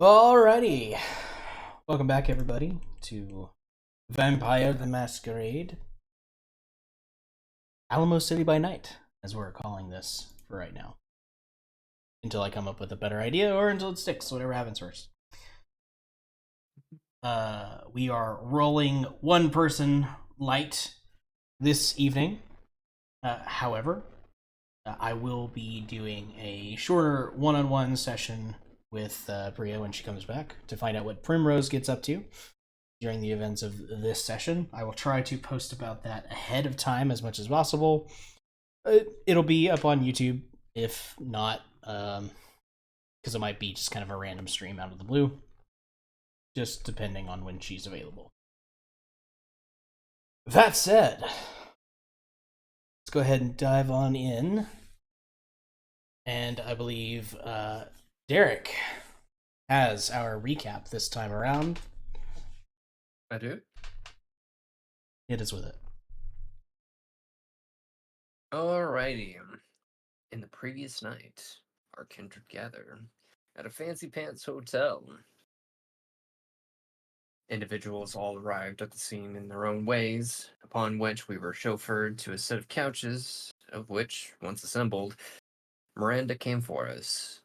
Alrighty. Welcome back, everybody, to Vampire the Masquerade. Alamo City by Night, as we're calling this for right now. Until I come up with a better idea, or until it sticks, whatever happens first. We are rolling one person light this evening. However, I will be doing a shorter one-on-one session with Bria when she comes back to find out what Primrose gets up to during the events of this session. I will try to post about that ahead of time as much as possible. It'll be up on YouTube, if not, because it might be just kind of a random stream out of the blue, just depending on when she's available. That said, let's go ahead and dive on in. And I believe Derek has our recap this time around. I do? Hit us with it. Alrighty. In the previous night, our kindred gathered at a fancy pants hotel. Individuals all arrived at the scene in their own ways, upon which we were chauffeured to a set of couches, of which, once assembled, Miranda came for us,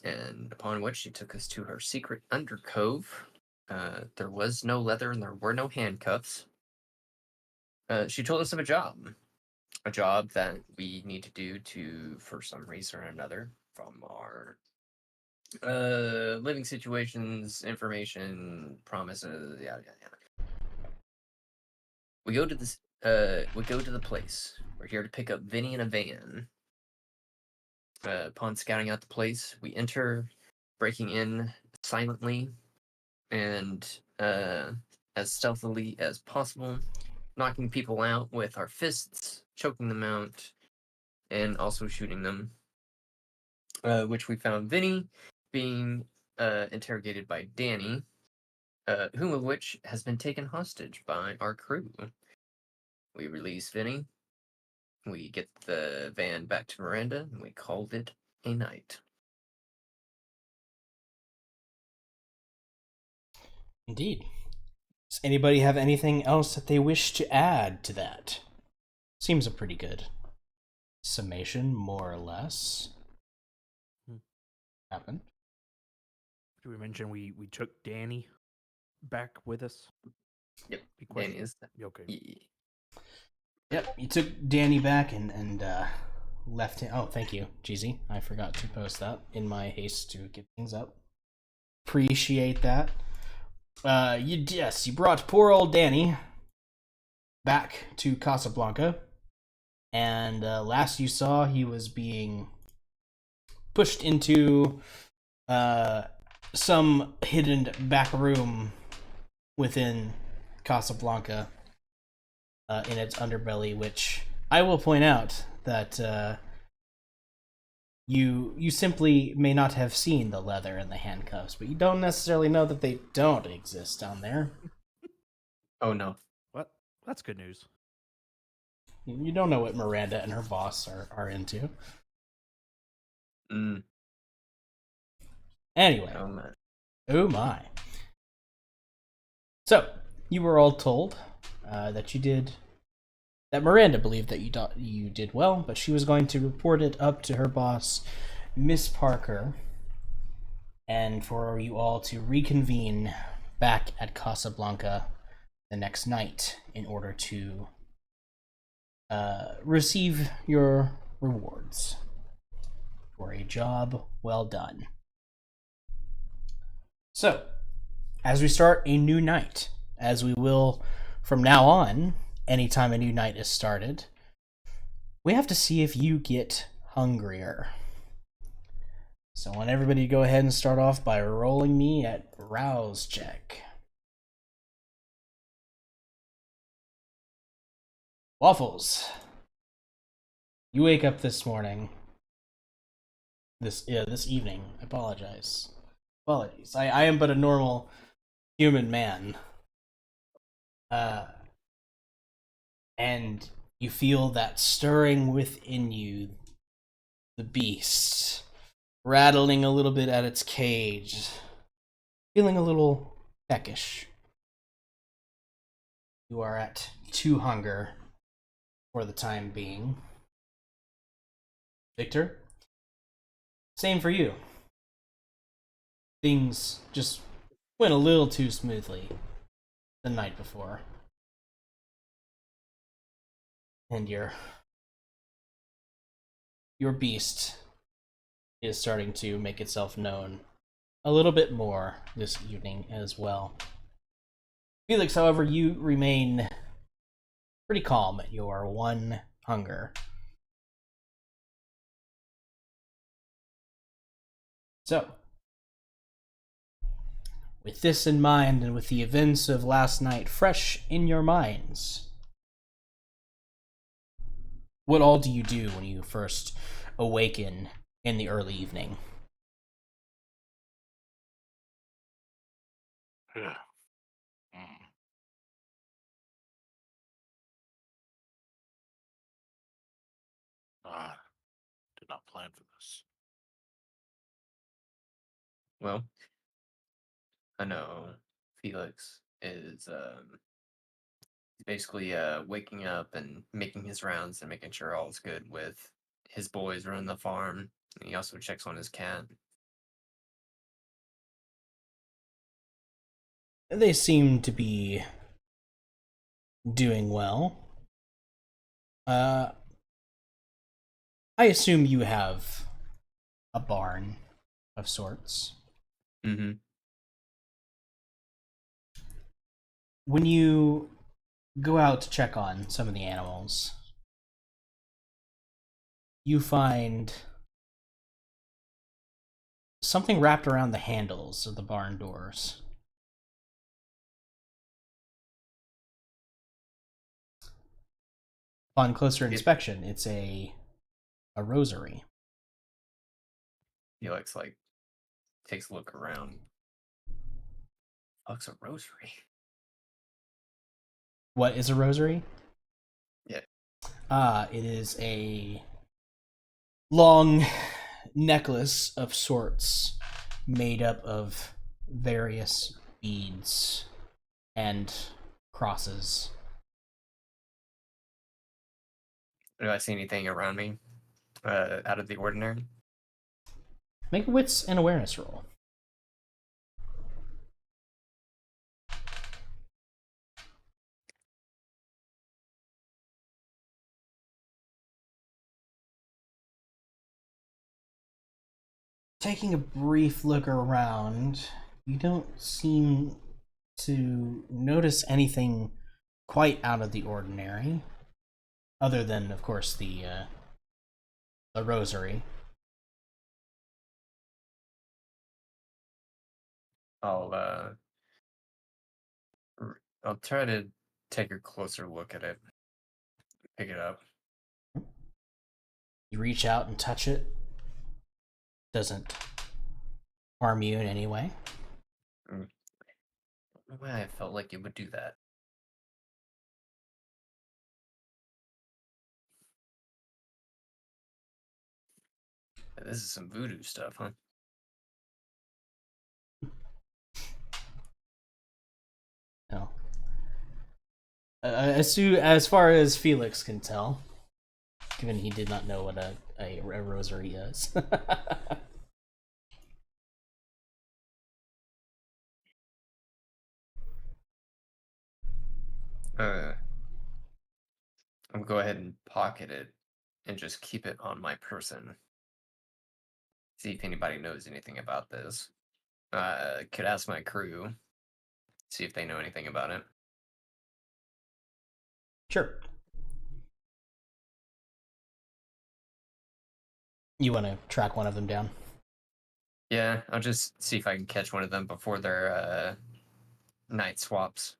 and upon which she took us to her secret undercove. There was no leather and there were no handcuffs. She told us of a job that we need to do to, for some reason or another, from our living situations, information, promises, yada yada yada. We go to this. We go to the place. We're here to pick up Vinny in a van. Upon scouting out the place, we enter, breaking in silently and as stealthily as possible, knocking people out with our fists, choking them out, and also shooting them. Which we found Vinny being interrogated by Danny, whom of which has been taken hostage by our crew. We release Vinny. We get the van back to Miranda, and we called it a night. Indeed. Does anybody have anything else that they wish to add to that? Seems a pretty good summation, more or less. Happened. Did we mention we took Danny back with us? Yep, Big question. Danny is. Okay. Yeah. Yep, you took Danny back and left him. Oh, thank you, Jeezy. I forgot to post that in my haste to get things up. Appreciate that. You brought poor old Danny back to Casablanca, and last you saw, he was being pushed into some hidden back room within Casablanca, in its underbelly, which I will point out that you simply may not have seen the leather and the handcuffs, but you don't necessarily know that they don't exist down there. Oh no. What? That's good news. You don't know what Miranda and her boss are into. Anyway. Oh man. Oh my. So, you were all told that Miranda believed that you did well, but she was going to report it up to her boss, Miss Parker, and for you all to reconvene back at Casablanca the next night in order to receive your rewards for a job well done. So, as we start a new night, as we will from now on, anytime a new night is started, we have to see if you get hungrier. So I want everybody to go ahead and start off by rolling me at rouse check. Waffles, you wake up this morning. This evening. I apologize. Apologies. I am but a normal human man. And you feel that stirring within you, the beast, rattling a little bit at its cage, feeling a little peckish. You are at 2 hunger for the time being. Victor, same for you. Things just went a little too smoothly the night before. And your beast is starting to make itself known a little bit more this evening as well. Felix, however, you remain pretty calm at your 1 hunger. So, with this in mind and with the events of last night fresh in your minds, what all do you do when you first awaken in the early evening? Yeah. Mm. Did not plan for this. Well, I know Felix is basically waking up and making his rounds and making sure all's good with his boys running the farm. And he also checks on his cat. They seem to be doing well. I assume you have a barn of sorts. Mm-hmm. When you go out to check on some of the animals, you find something wrapped around the handles of the barn doors. Upon closer inspection, it's a rosary. Felix takes a look around. Fuck's a rosary. What is a rosary? Yeah. It is a long necklace of sorts made up of various beads and crosses. Do I see anything around me out of the ordinary? Make a wits and awareness roll. Taking a brief look around, you don't seem to notice anything quite out of the ordinary, other than, of course, the rosary. I'll I'll try to take a closer look at it. Pick it up. You reach out and touch it. Doesn't harm you in any way. I don't know why I felt like it would do that. This is some voodoo stuff, huh? No. As far as Felix can tell, given he did not know what a rosary is. I'm gonna go ahead and pocket it and just keep it on my person. See if anybody knows anything about this. Could ask my crew, see if they know anything about it. Sure. You want to track one of them down? Yeah, I'll just see if I can catch one of them before their night swaps.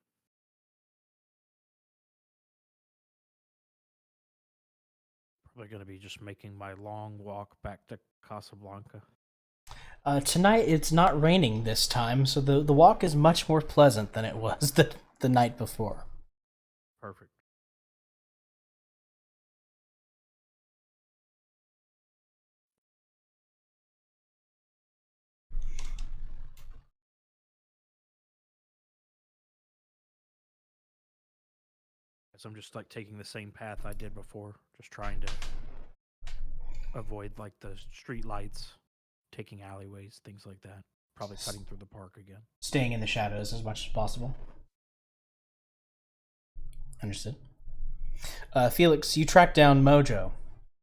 Probably going to be just making my long walk back to Casablanca. Tonight it's not raining this time, so the walk is much more pleasant than it was the night before. Perfect. Because I'm just like taking the same path I did before, just trying to avoid like the street lights, taking alleyways, things like that. Probably cutting through the park again. Staying in the shadows as much as possible. Understood. Felix, you track down Mojo,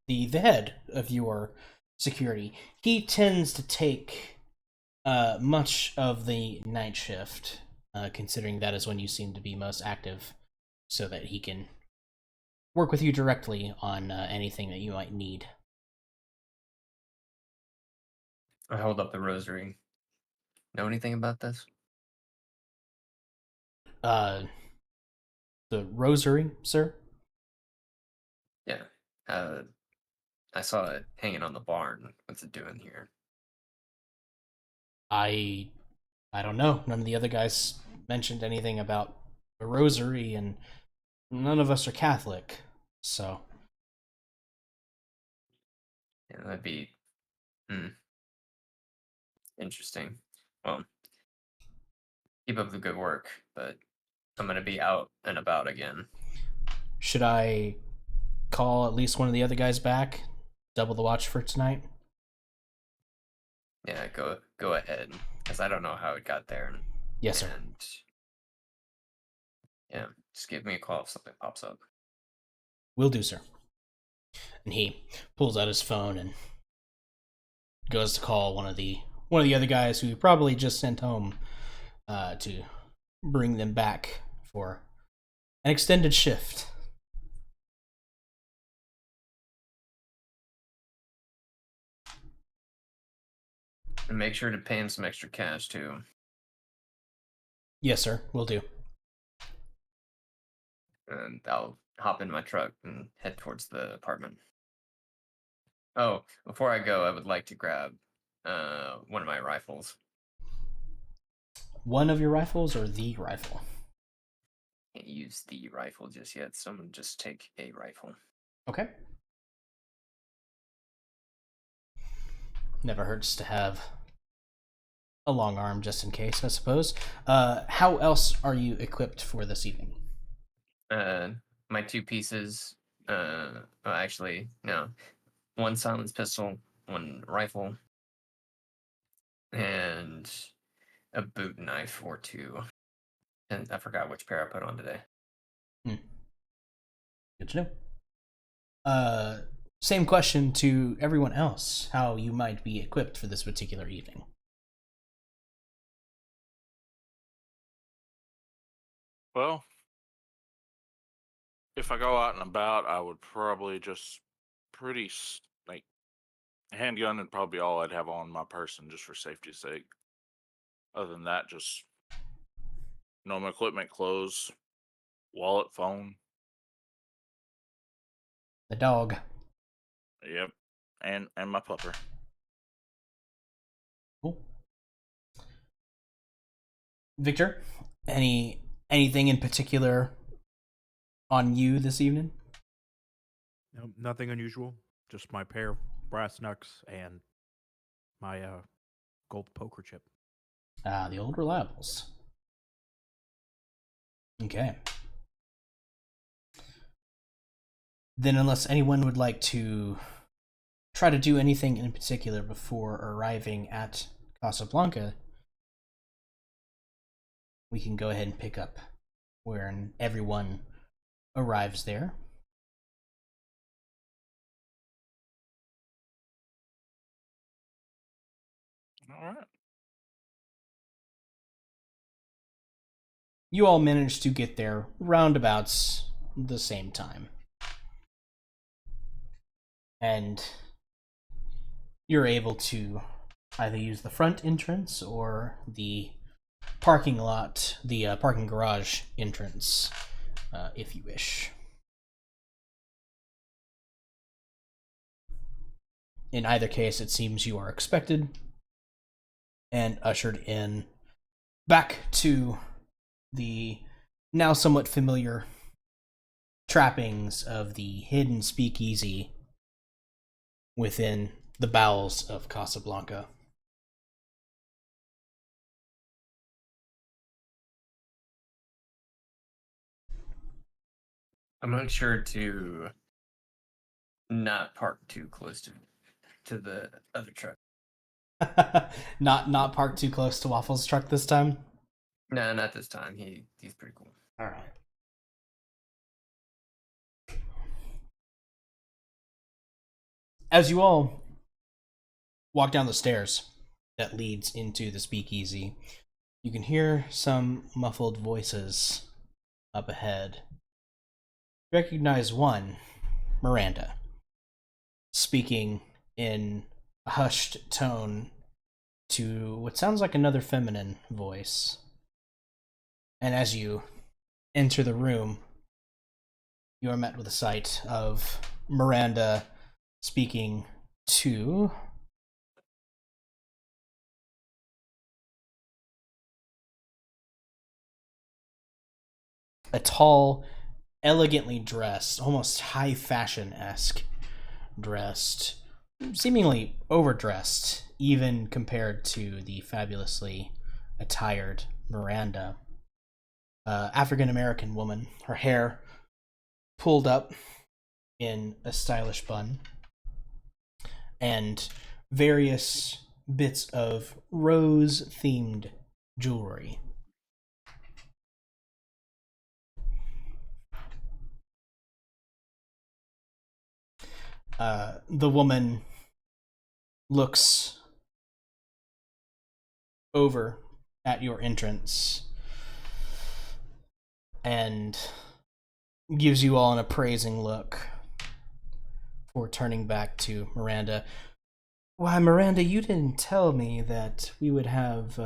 the head of your security. He tends to take much of the night shift, considering that is when you seem to be most active, so that he can work with you directly on anything that you might need. I hold up the rosary. Know anything about this? The rosary, sir? Yeah. I saw it hanging on the barn. What's it doing here? I don't know. None of the other guys mentioned anything about a rosary, and none of us are Catholic, so Yeah, that'd be interesting. Well, keep up the good work, but I'm gonna be out and about again. should I call at least one of the other guys back? Double the watch for tonight? Yeah, go ahead, because I don't know how it got there. Yes, sir. And yeah, just give me a call if something pops up. Will do, sir. And he pulls out his phone and goes to call one of the other guys who he probably just sent home to bring them back for an extended shift. And make sure to pay him some extra cash too. Yes, sir. Will do. And I'll hop in my truck and head towards the apartment. Oh, before I go, I would like to grab one of my rifles. One of your rifles or the rifle? Can't use the rifle just yet, so I'm gonna just take a rifle. Okay. Never hurts to have a long arm just in case, I suppose. How else are you equipped for this evening? My two pieces. Well, actually, no. One silenced pistol, one rifle, and a boot knife or two. And I forgot which pair I put on today. Good to know. Same question to everyone else, how you might be equipped for this particular evening. Well, if I go out and about, I would probably just like handgun would probably be all I'd have on my person just for safety's sake. Other than that, just normal equipment, clothes, wallet, phone. The dog. Yep, and my pupper. Cool. Victor, anything in particular on you this evening? No, nothing unusual. Just my pair of brass knucks and my gold poker chip. The old reliables. Okay. Then unless anyone would like to try to do anything in particular before arriving at Casablanca, we can go ahead and pick up where everyone arrives there. All right. You all manage to get there roundabouts the same time. And you're able to either use the front entrance or the parking lot, the parking garage entrance, if you wish. In either case, it seems you are expected and ushered in back to the now somewhat familiar trappings of the hidden speakeasy within the bowels of Casablanca. I'm make sure to not park too close to the other truck. Not parked too close to Waffle's truck this time. No, not this time. He's pretty cool. All right. As you all walk down the stairs that leads into the speakeasy, you can hear some muffled voices up ahead. You recognize one, Miranda, speaking in a hushed tone to what sounds like another feminine voice. And as you enter the room, you are met with the sight of Miranda speaking to a tall, elegantly dressed, almost high fashion-esque dressed, seemingly overdressed, even compared to the fabulously attired Miranda. African American woman, her hair pulled up in a stylish bun, and various bits of rose-themed jewelry. The woman looks over at your entrance and gives you all an appraising look before turning back to Miranda. Why, Miranda, you didn't tell me that we would have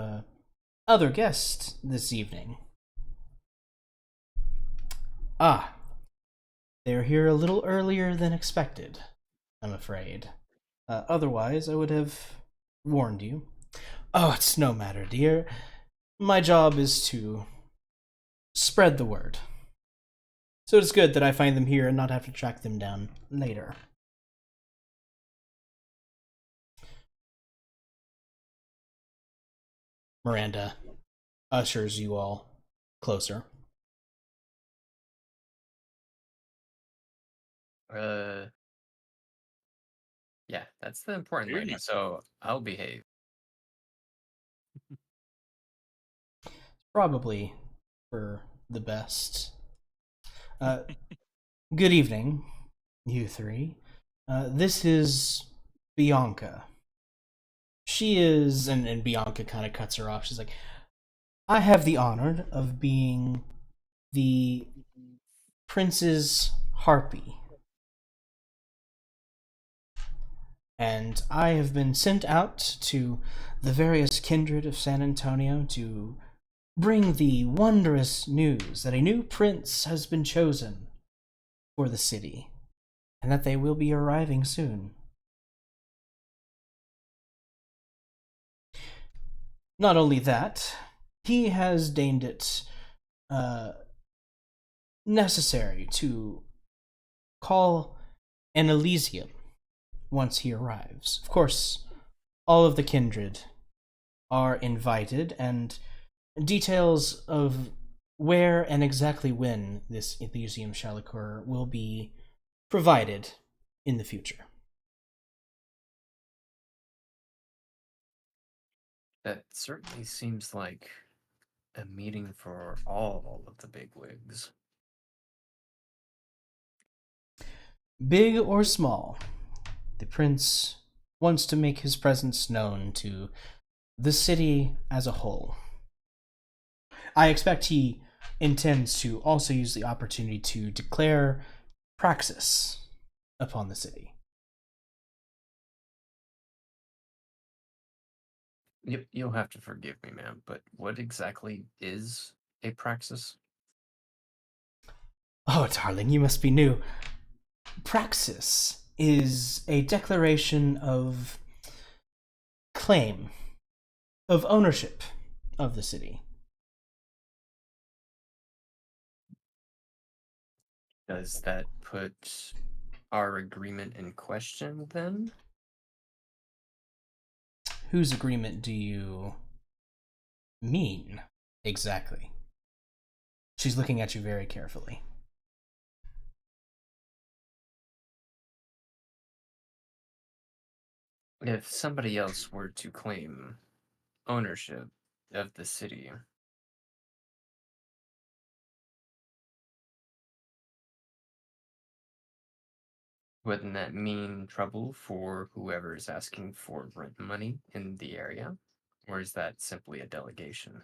other guests this evening. Ah, they're here a little earlier than expected, I'm afraid. Otherwise, I would have warned you. Oh, it's no matter, dear. My job is to spread the word. So it's good that I find them here and not have to track them down later. Miranda ushers you all closer. Yeah, that's the important lady, Goodness. so I'll behave. Probably for the best. Good evening, you three. This is Bianca. She is, and Bianca kind of cuts her off. She's like, I have the honor of being the prince's harpy. And I have been sent out to the various kindred of San Antonio to bring the wondrous news that a new prince has been chosen for the city, and that they will be arriving soon. Not only that, he has deemed it necessary to call an Elysium once he arrives. Of course, all of the kindred are invited, and details of where and exactly when this Elysium shall occur will be provided in the future. That certainly seems like a meeting for all of the bigwigs. Big or small, the prince wants to make his presence known to the city as a whole. I expect he intends to also use the opportunity to declare praxis upon the city. You'll have to forgive me, ma'am, but what exactly is a praxis? Oh, darling, you must be new. Praxis is a declaration of claim, of ownership of the city. Does that put our agreement in question then? Whose agreement do you mean exactly? She's looking at you very carefully. If somebody else were to claim ownership of the city, wouldn't that mean trouble for whoever is asking for rent money in the area? Or is that simply a delegation?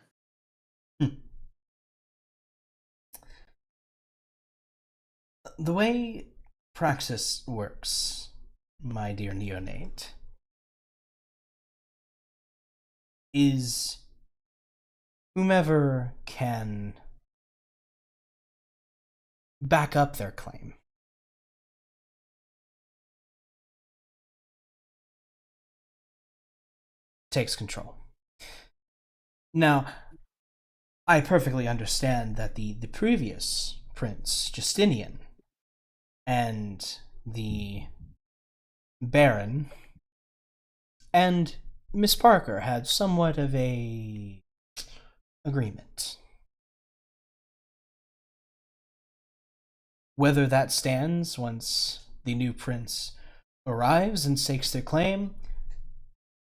The way praxis works, my dear neonate, is whomever can back up their claim takes control. Now, I perfectly understand that the previous Prince, Justinian, and the Baron, and Miss Parker had somewhat of a agreement. Whether that stands once the new prince arrives and stakes their claim,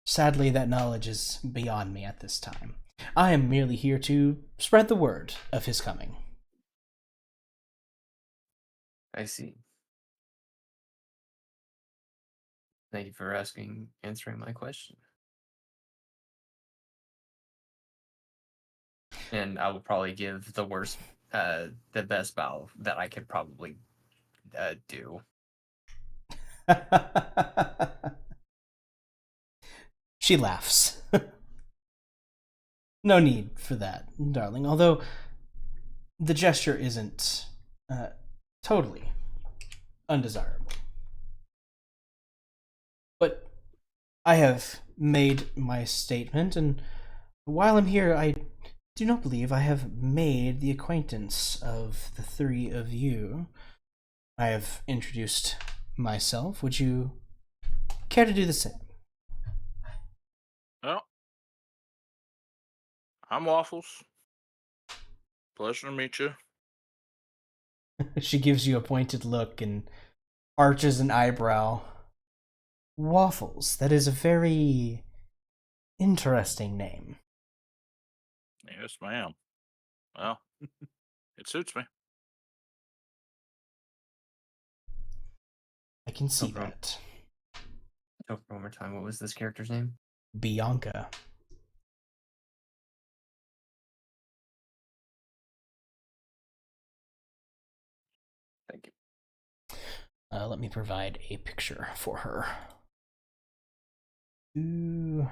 sadly that knowledge is beyond me at this time. I am merely here to spread the word of his coming. I see. Thank you for answering my question. And I will probably give the best bow that I could probably do. She laughs. No need for that, darling, although the gesture isn't totally undesirable. But I have made my statement, and while I'm here, I do not believe I have made the acquaintance of the three of you. I have introduced myself. Would you care to do the same? Well, I'm Waffles. Pleasure to meet you. She gives you a pointed look and arches an eyebrow. Waffles, that is a very interesting name. Yes, ma'am. Well, it suits me. I can see No problem. that. Oh, one more time. What was this character's name? Bianca. Thank you. Let me provide a picture for her. Ooh.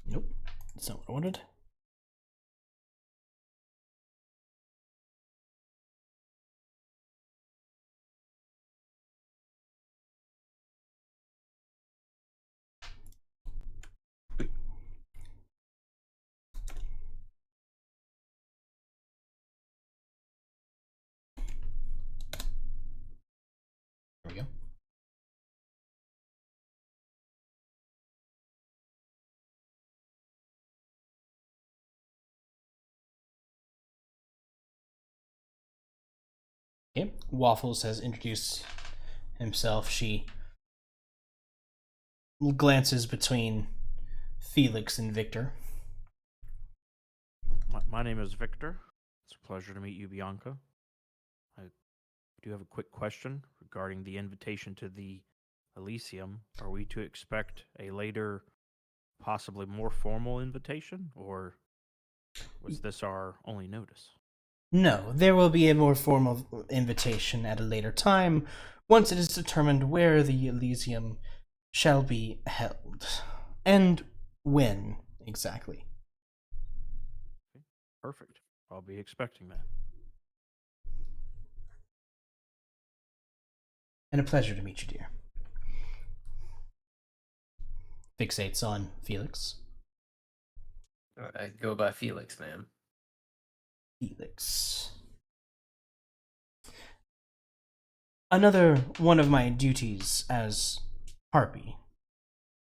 Nope, that's not what I wanted. There we go. Okay, Waffles has introduced himself. She glances between Felix and Victor. My name is Victor. It's a pleasure to meet you, Bianca. I do have a quick question regarding the invitation to the Elysium. Are we to expect a later, possibly more formal invitation, or was this our only notice? No, there will be a more formal invitation at a later time, once it is determined where the Elysium shall be held. And when, exactly. Perfect. I'll be expecting that. And a pleasure to meet you, dear. Fixates on Felix. I go by Felix, ma'am. Felix. Another one of my duties as Harpy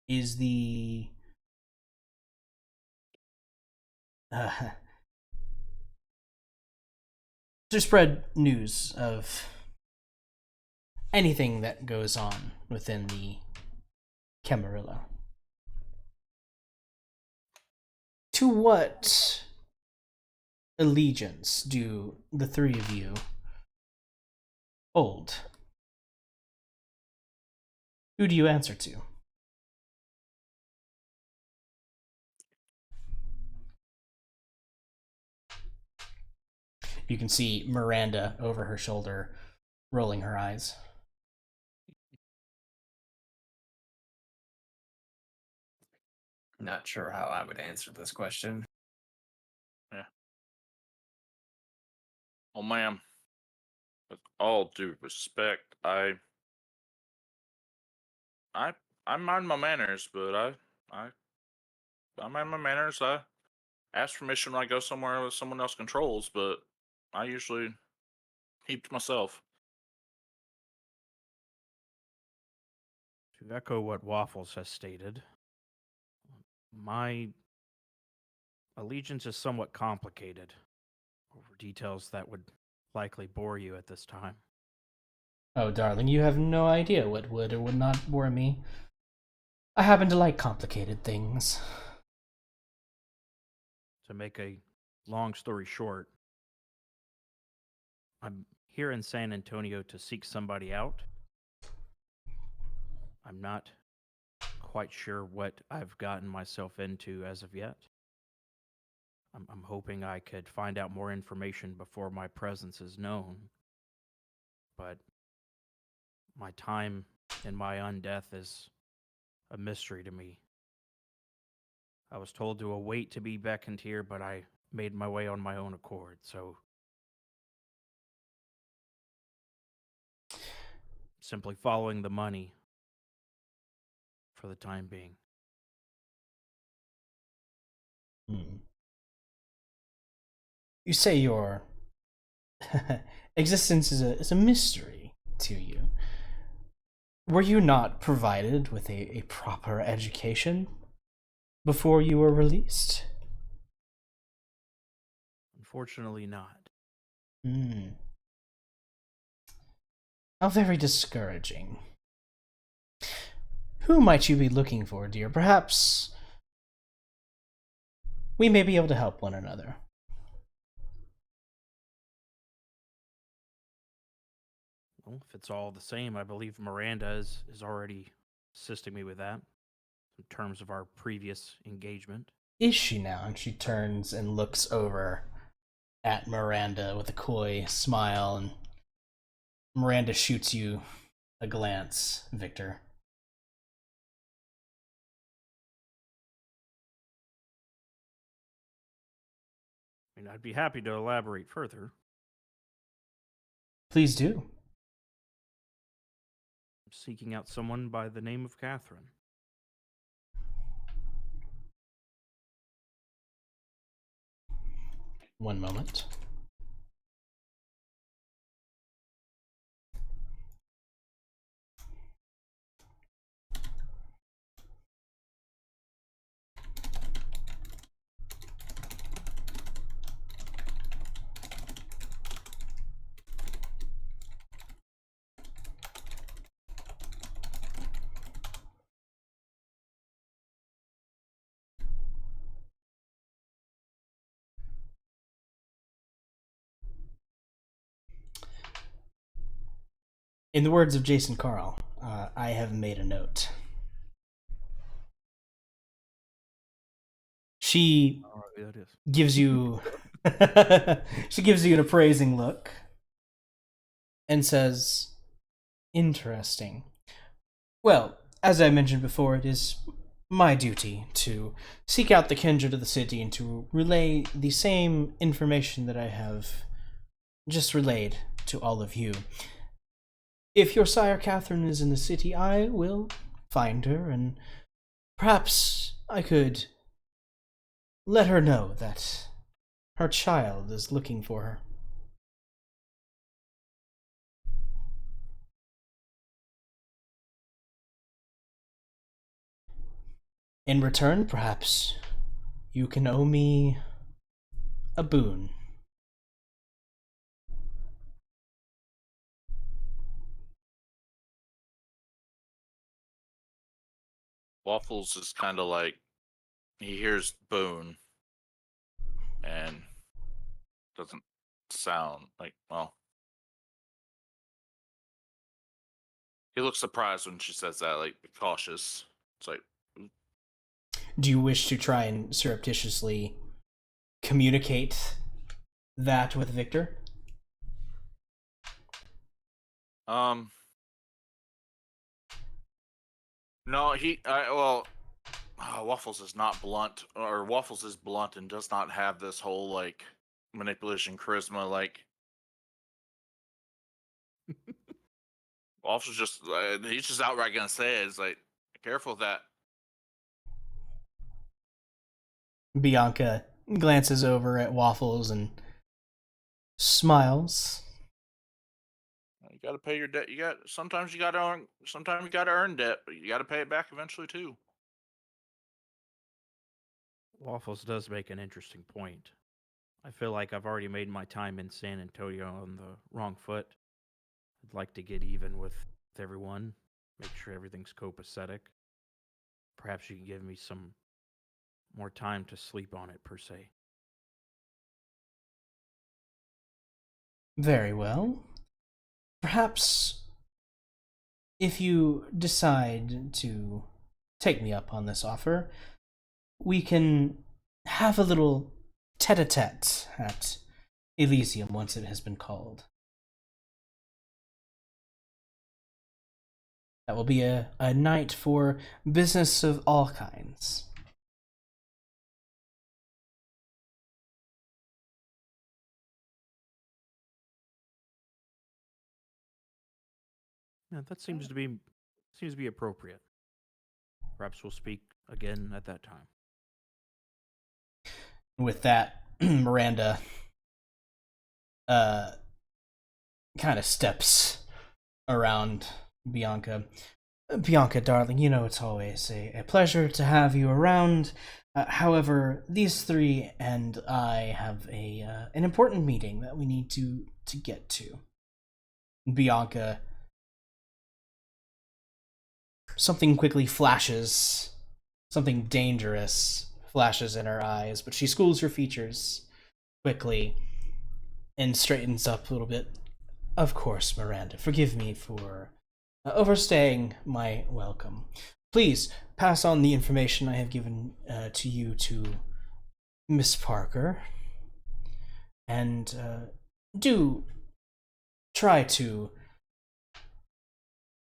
is to spread news of anything that goes on within the Camarilla. To what allegiance do the three of you hold? Who do you answer to? You can see Miranda over her shoulder, rolling her eyes. Not sure how I would answer this question. Yeah. Oh, ma'am. With all due respect, I mind my manners, but I mind my manners. I ask permission when I go somewhere that someone else controls, but I usually keep to myself. To echo what Waffles has stated, my allegiance is somewhat complicated over details that would likely bore you at this time. Oh, darling, you have no idea what would or would not bore me. I happen to like complicated things. To make a long story short, I'm here in San Antonio to seek somebody out. I'm not quite sure what I've gotten myself into as of yet. I'm hoping I could find out more information before my presence is known. But my time and my undeath is a mystery to me. I was told to await to be beckoned here, but I made my way on my own accord, so simply following the money for the time being. You say your existence is a mystery to you. Were you not provided with a proper education before you were released? Unfortunately not. How very discouraging. Who might you be looking for, dear? Perhaps we may be able to help one another. Well, if it's all the same, I believe Miranda is already assisting me with that in terms of our previous engagement. Is she now? And she turns and looks over at Miranda with a coy smile, and Miranda shoots you a glance, Victor. I mean, I'd be happy to elaborate further. Please do. I'm seeking out someone by the name of Catherine. One moment. In the words of Jason Carl, I have made a note. She gives you she gives you an appraising look and says, "Interesting. Well, as I mentioned before, it is my duty to seek out the kindred of the city and to relay the same information that I have just relayed to all of you. If your sire Catherine is in the city, I will find her, and perhaps I could let her know that her child is looking for her. In return, perhaps you can owe me a boon. Waffles is kind of like he hears Boone and doesn't sound like, well, he looks surprised when she says that, like cautious. It's like, Do you wish to try and surreptitiously communicate that with Victor? No, Waffles is not blunt, or Waffles is blunt and does not have this whole like manipulation charisma. Like Waffles just he's just outright gonna say it. It's like, careful with that. Bianca glances over at Waffles and smiles. You got to pay your debt. Sometimes you got to earn debt, but you got to pay it back eventually too. Waffles does make an interesting point. I feel like I've already made my time in San Antonio on the wrong foot. I'd like to get even with everyone, make sure everything's copacetic. Perhaps you can give me some more time to sleep on it, per se. Very well. Perhaps if you decide to take me up on this offer, we can have a little tete-a-tete at Elysium once it has been called. That will be a night for business of all kinds. Yeah, that seems to be appropriate. Perhaps we'll speak again at that time. With that, Miranda kind of steps around Bianca. Bianca, darling, you know it's always a pleasure to have you around. However, these three and I have an important meeting that we need to get to. Bianca, something quickly flashes, something dangerous flashes in her eyes, but she schools her features quickly and straightens up a little bit. Of course, Miranda, forgive me for overstaying my welcome. Please pass on the information I have given to you to Miss Parker, and do try to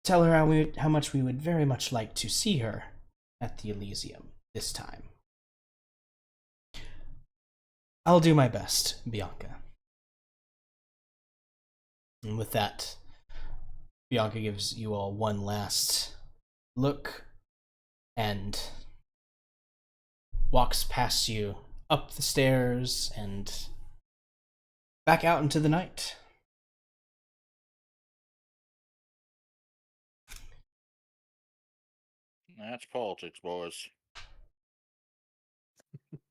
tell her how much we would very much like to see her at the Elysium this time. I'll do my best, Bianca. And with that, Bianca gives you all one last look and walks past you up the stairs and back out into the night. That's politics, boys.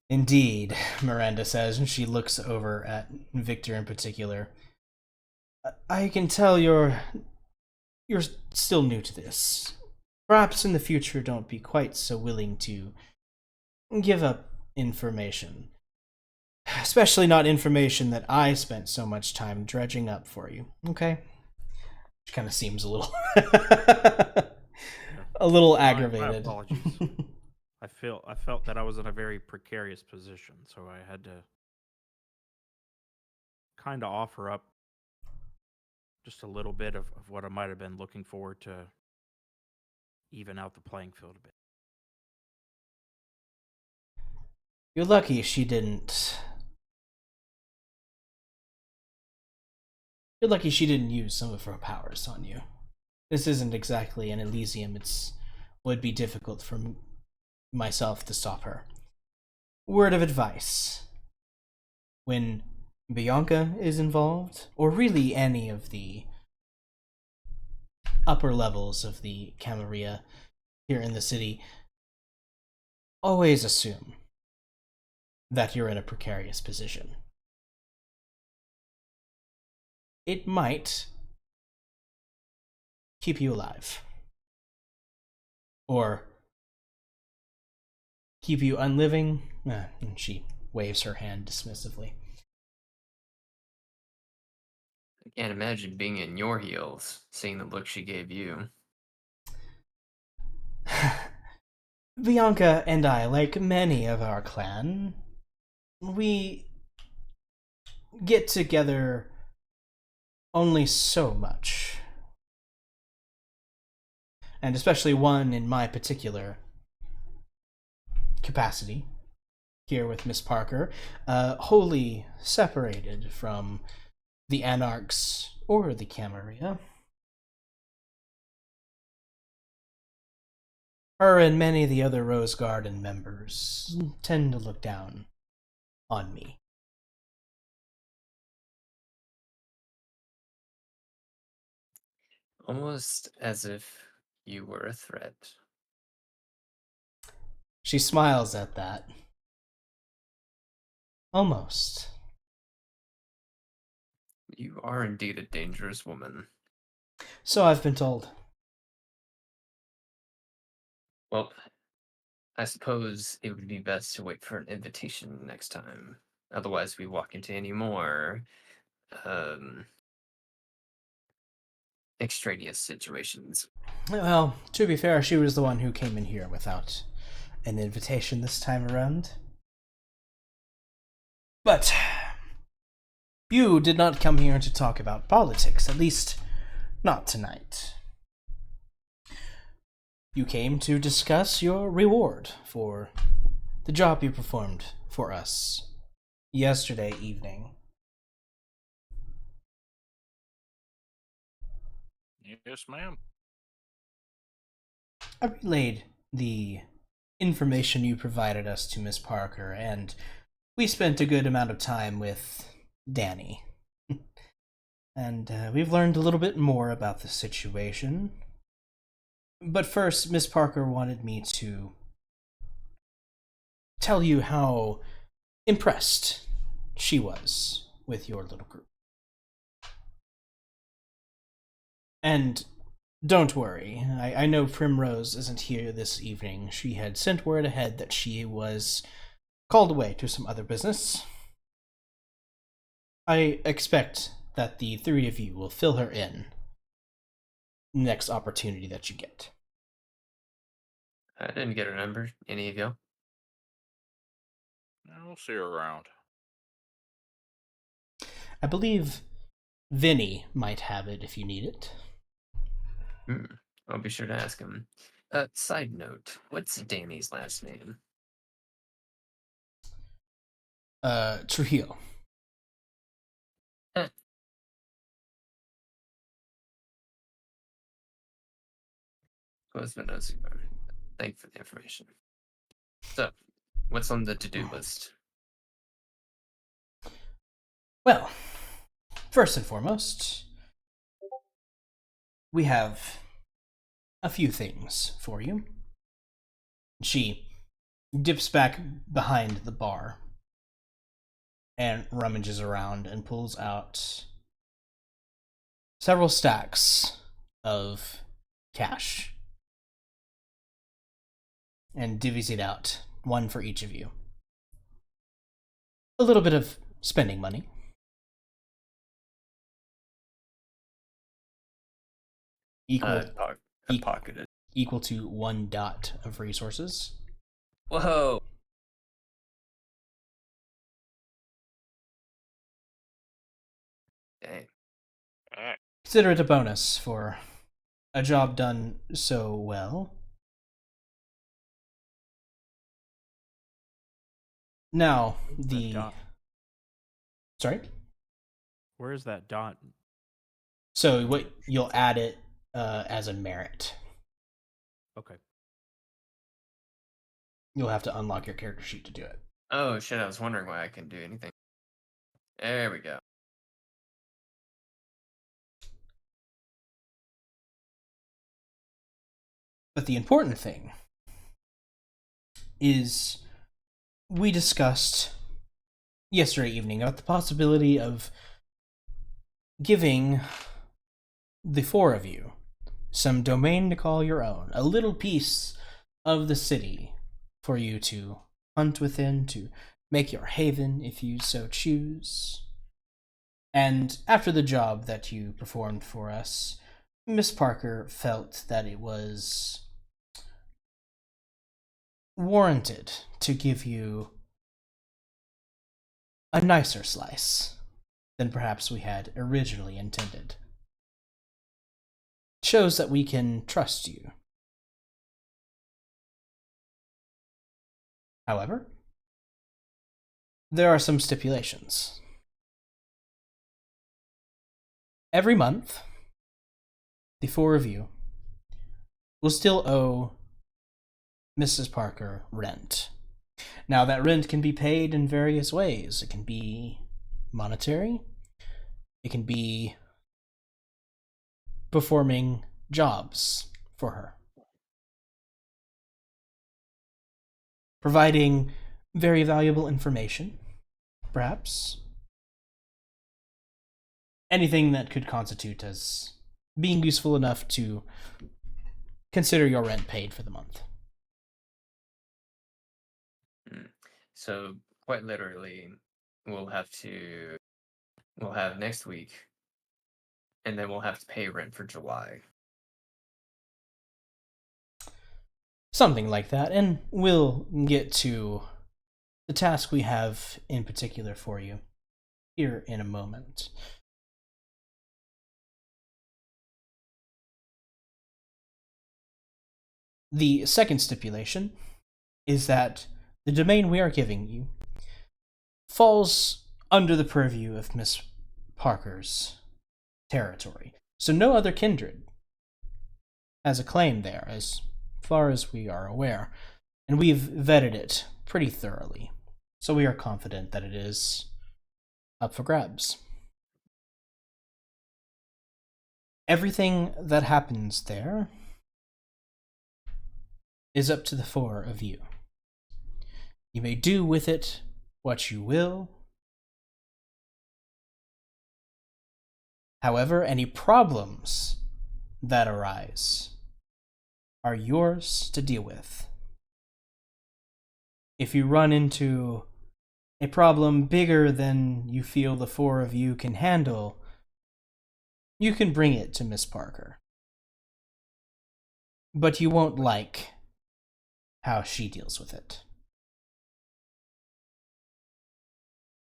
Indeed, Miranda says, and she looks over at Victor in particular. I can tell you're still new to this. Perhaps in the future don't be quite so willing to give up information. Especially not information that I spent so much time dredging up for you, okay? Which kind of seems a little a little aggravated. My apologies. I felt that I was in a very precarious position, so I had to kind of offer up just a little bit of what I might have been looking for to even out the playing field a bit. You're lucky she didn't. You're lucky she didn't use some of her powers on you. This isn't exactly an Elysium. Would be difficult for myself to stop her. Word of advice. when Bianca is involved, or really any of the upper levels of the Camarilla here in the city, always assume that you're in a precarious position. It might keep you alive, or keep you unliving. And she waves her hand dismissively. I can't imagine being in your heels, seeing the look she gave you. Bianca and I, like many of our clan, we get together only so much. And especially one in my particular capacity, here with Miss Parker, wholly separated from the Anarchs or the Camarilla. Her and many of the other Rose Garden members tend to look down on me. Almost as if you were a threat. She smiles at that. Almost. You are indeed a dangerous woman. So I've been told. Well, I suppose it would be best to wait for an invitation next time. Otherwise, we walk into any more extraneous situations. Well, to be fair, she was the one who came in here without an invitation this time around. But you did not come here to talk about politics, at least not tonight. You came to discuss your reward for the job you performed for us yesterday evening. Yes, ma'am. I relayed the information you provided us to Miss Parker, and we spent a good amount of time with Danny. And we've learned a little bit more about the situation. But first, Miss Parker wanted me to tell you how impressed she was with your little group. And don't worry, I know Primrose isn't here this evening. She had sent word ahead that she was called away to some other business. I expect that the three of you will fill her in next opportunity that you get. I didn't get her number. Any of you? We'll see her around. I believe Vinny might have it if you need it. I'll be sure to ask him. Side note, what's Danny's last name? Trujillo. Close but no cigar. Thank you for the information. So, what's on the to-do list? Well, first and foremost, we have a few things for you. She dips back behind the bar and rummages around and pulls out several stacks of cash and divvies it out, one for each of you. A little bit of spending money. Pocketed. Equal to 1 dot of resources. Whoa! Dang. Consider it a bonus for a job done so well. Now, the... Dot? Sorry? Where is that dot? So what you'll add it as a merit. Okay. You'll have to unlock your character sheet to do it. Oh shit! I was wondering why I couldn't do anything. There we go. But the important thing is we discussed yesterday evening about the possibility of giving the four of you some domain to call your own, a little piece of the city for you to hunt within, to make your haven if you so choose. And after the job that you performed for us, Miss Parker felt that it was warranted to give you a nicer slice than perhaps we had originally intended. It shows that we can trust you. However, there are some stipulations. Every month, the four of you will still owe Mrs. Parker rent. Now, that rent can be paid in various ways. It can be monetary. It can be performing jobs for her. Providing very valuable information, perhaps. Anything that could constitute as being useful enough to consider your rent paid for the month. So quite literally, we'll have next week, and then we'll have to pay rent for July. Something like that, and we'll get to the task we have in particular for you here in a moment. The second stipulation is that the domain we are giving you falls under the purview of Miss Parker's territory. So no other kindred has a claim there, as far as we are aware. And we've vetted it pretty thoroughly. So we are confident that it is up for grabs. Everything that happens there is up to the four of you. You may do with it what you will. However, any problems that arise are yours to deal with. If you run into a problem bigger than you feel the four of you can handle, you can bring it to Miss Parker. But you won't like how she deals with it.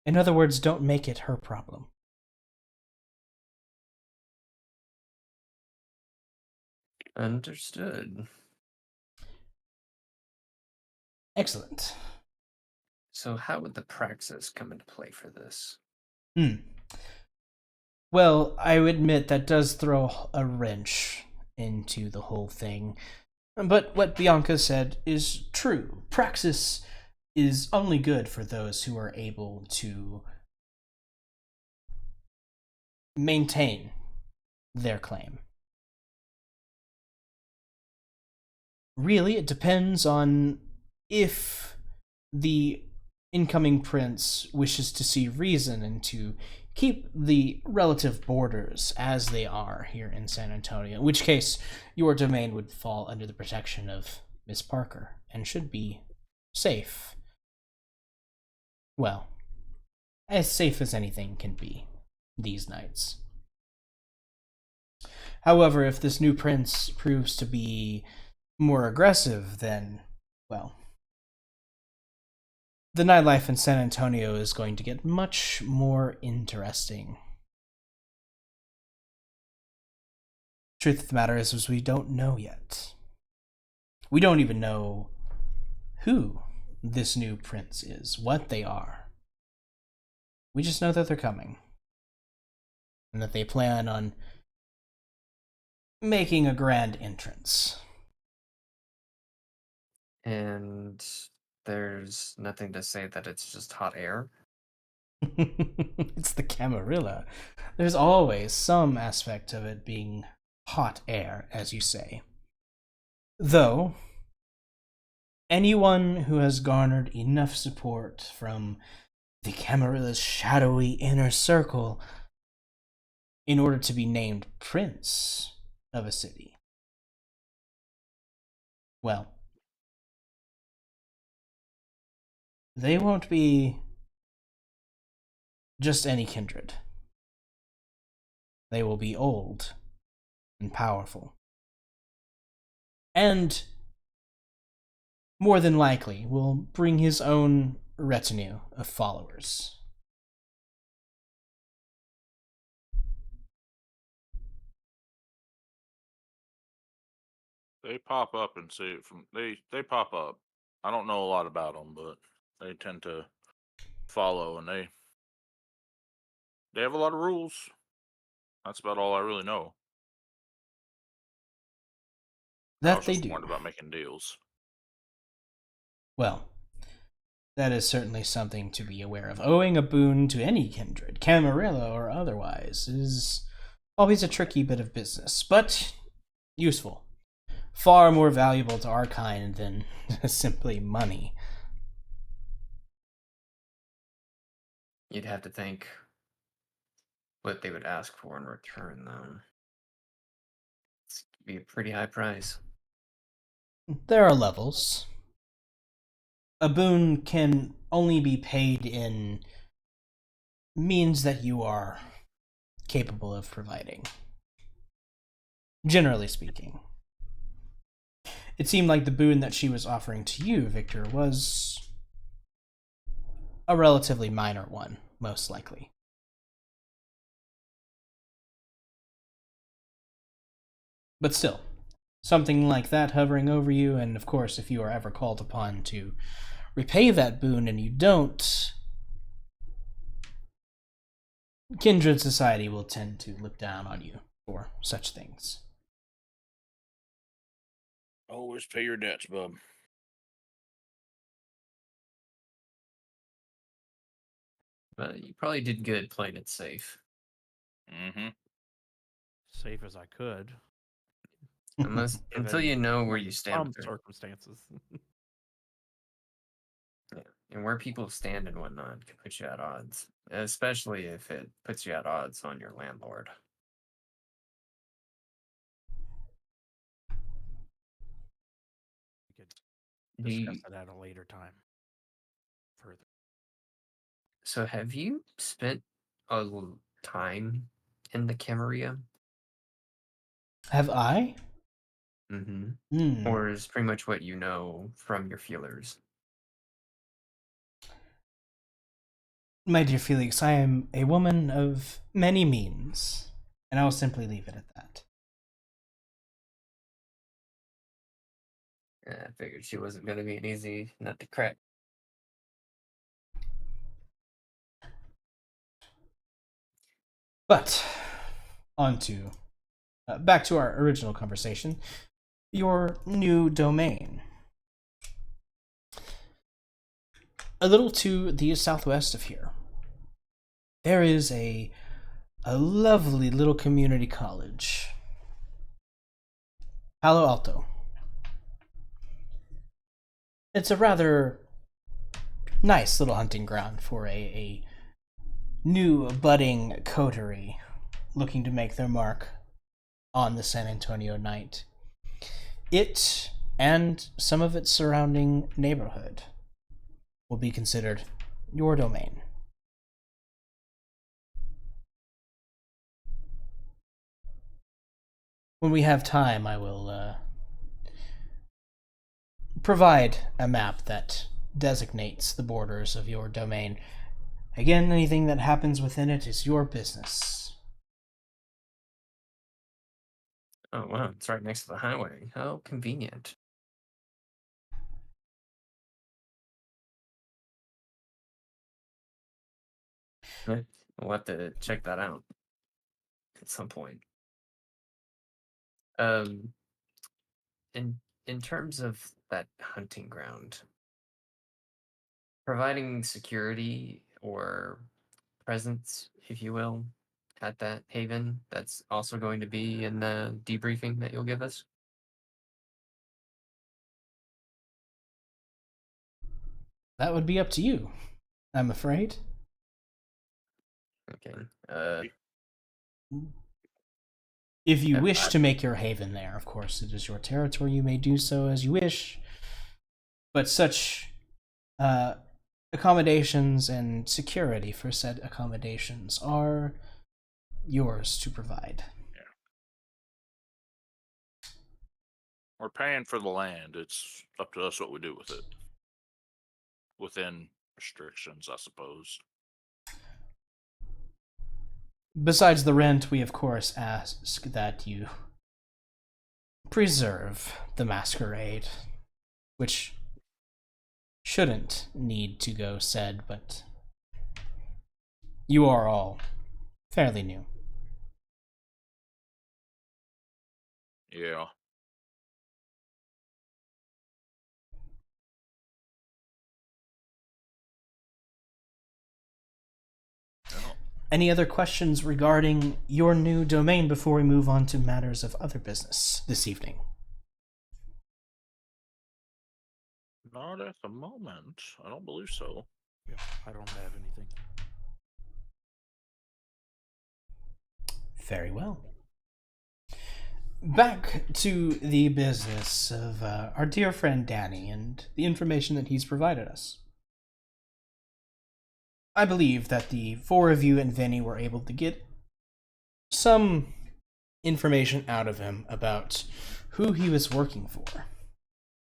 In other words, don't make it her problem. Understood. Excellent. So how would the praxis come into play for this? Well, I would admit that does throw a wrench into the whole thing. But what Bianca said is true. Praxis is only good for those who are able to maintain their claim. Really, it depends on if the incoming prince wishes to see reason and to keep the relative borders as they are here in San Antonio, in which case your domain would fall under the protection of Miss Parker and should be safe. Well, as safe as anything can be these nights. However, if this new prince proves to be more aggressive, then, well, the nightlife in San Antonio is going to get much more interesting. Truth of the matter is we don't know yet. We don't even know who this new prince is, what they are. We just know that they're coming. And that they plan on making a grand entrance. And there's nothing to say that it's just hot air? It's the Camarilla. There's always some aspect of it being hot air, as you say. Though, anyone who has garnered enough support from the Camarilla's shadowy inner circle in order to be named prince of a city, well, they won't be just any kindred. They will be old and powerful. And more than likely will bring his own retinue of followers. They pop up and see it from they pop up. I don't know a lot about them, but they tend to follow, and they have a lot of rules. That's about all I really know. I That was they just do. warned about making deals. Well, that is certainly something to be aware of. Owing a boon to any kindred, Camarilla or otherwise, is always a tricky bit of business, but useful. Far more valuable to our kind than simply money. You'd have to think what they would ask for in return, though. It's be a pretty high price. There are levels. A boon can only be paid in means that you are capable of providing. Generally speaking. It seemed like the boon that she was offering to you, Victor, was a relatively minor one, most likely. But still, something like that hovering over you, and of course, if you are ever called upon to repay that boon and you don't, kindred society will tend to look down on you for such things. Always pay your debts, bub. But you probably did good playing it safe. Mm-hmm. Safe as I could. Until given you know where you stand some with it. circumstances. Yeah. And where people stand and whatnot can put you at odds. Especially if it puts you at odds on your landlord. We could Do discuss you, that at a later time. Further. so have you spent a time in the Camarilla? Have I? Mm-hmm. Or is pretty much what you know from your feelers? My dear Felix, I am a woman of many means, and I will simply leave it at that. I figured she wasn't going to be an easy nut to crack. But, on to back to our original conversation. Your new domain. A little to the southwest of here, there is a lovely little community college. Palo Alto. It's a rather nice little hunting ground for a new budding coterie looking to make their mark on the San Antonio night. It and some of its surrounding neighborhood will be considered your domain. When we have time, I will provide a map that designates the borders of your domain. Again, anything that happens within it is your business. Oh, wow. It's right next to the highway. How convenient. Right. We'll have to check that out at some point. Um, in terms of that hunting ground, providing security or presence, if you will, at that haven. That's also going to be in the debriefing that you'll give us. That would be up to you, I'm afraid. Okay. If you Yeah, wish to make your haven there, of course, it is your territory. You may do so as you wish. But such accommodations and security for said accommodations are yours to provide. We're paying for the land. It's up to us what we do with it. Within restrictions, I suppose. Besides the rent, we of course ask that you preserve the Masquerade, which shouldn't need to go said, but you are all fairly new. Yeah. Any other questions regarding your new domain before we move on to matters of other business this evening? Not at the moment. I don't believe so. Yeah, I don't have anything. Very well. Back to the business of our dear friend Danny and the information that he's provided us. I believe that the four of you and Vinny were able to get some information out of him about who he was working for.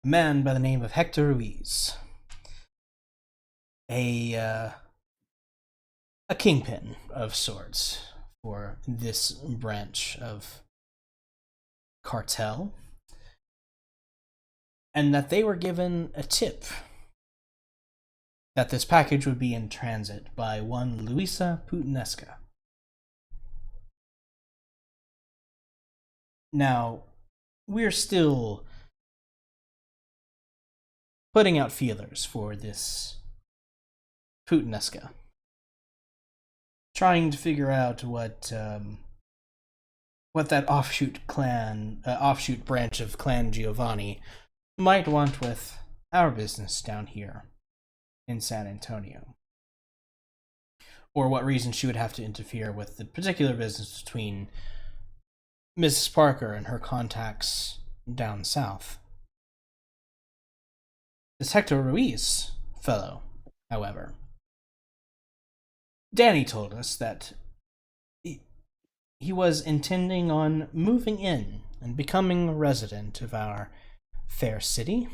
A man by the name of Hector Ruiz. A kingpin of sorts for this branch of cartel. And that they were given a tip that this package would be in transit by one Luisa Putinesca. Now, we're still putting out feelers for this Putinesca. Trying to figure out what that offshoot branch of Clan Giovanni might want with our business down here in San Antonio. Or what reason she would have to interfere with the particular business between Mrs. Parker and her contacts down south. This Hector Ruiz fellow, however, Danny told us that he was intending on moving in and becoming a resident of our fair city.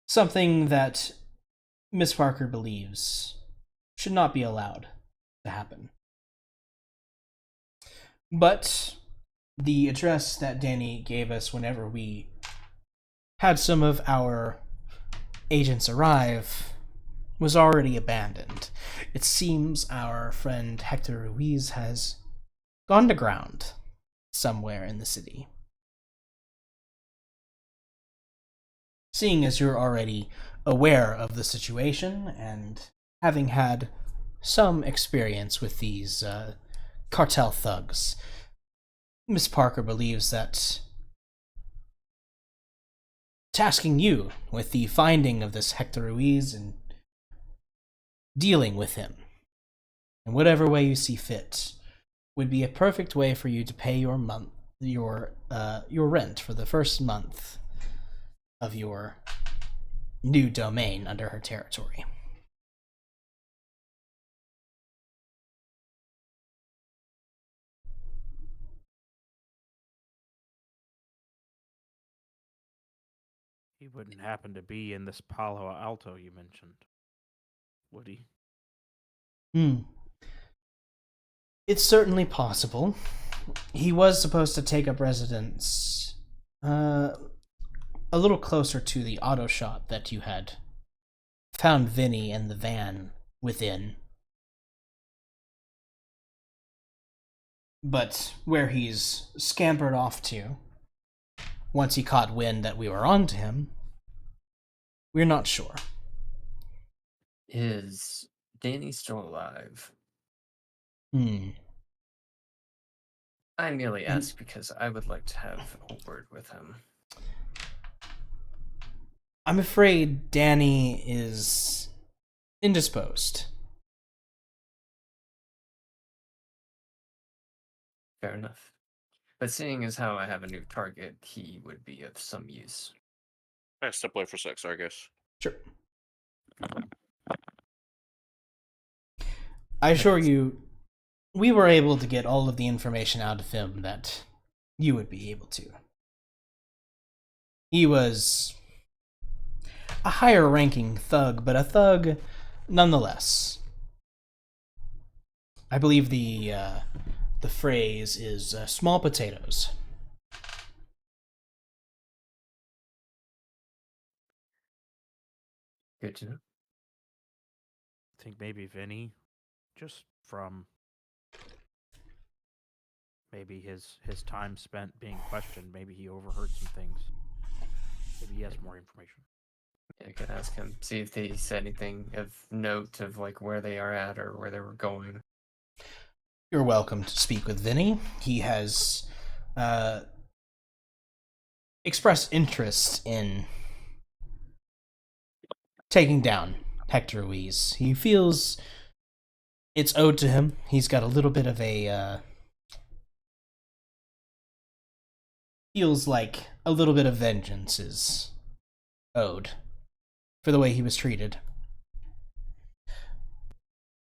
Something that Miss Parker believes should not be allowed to happen. But the address that Danny gave us whenever we had some of our agents arrive was already abandoned. It seems our friend Hector Ruiz has gone to ground somewhere in the city. Seeing as you're already aware of the situation and having had some experience with these cartel thugs, Miss Parker believes that tasking you with the finding of this Hector Ruiz and dealing with him in whatever way you see fit would be a perfect way for you to pay your rent for the first month of your new domain under her territory. He wouldn't happen to be in this Palo Alto you mentioned, would he? It's certainly possible. He was supposed to take up residence a little closer to the auto shop that you had found Vinny and the van within. But where he's scampered off to, once he caught wind that we were on to him, we're not sure. Is Danny's still alive. Hmm. I merely And- ask because I would like to have a word with him. I'm afraid Danny is indisposed. Fair enough. But seeing as how I have a new target, he would be of some use. I step away for sex, I guess. Sure. I assure Thanks. you, we were able to get all of the information out of him that you would be able to. He was a higher ranking thug, but a thug nonetheless. I believe the phrase is small potatoes. Good to know. I think maybe Vinny, just from maybe his time spent being questioned, maybe he overheard some things. Maybe he has more information. Yeah, I could ask him, see if they said anything of note of like where they are at or where they were going. You're welcome to speak with Vinny. He has expressed interest in taking down Hector Ruiz. He feels it's owed to him. He's got a little bit of a feels like a little bit of vengeance is owed for the way he was treated.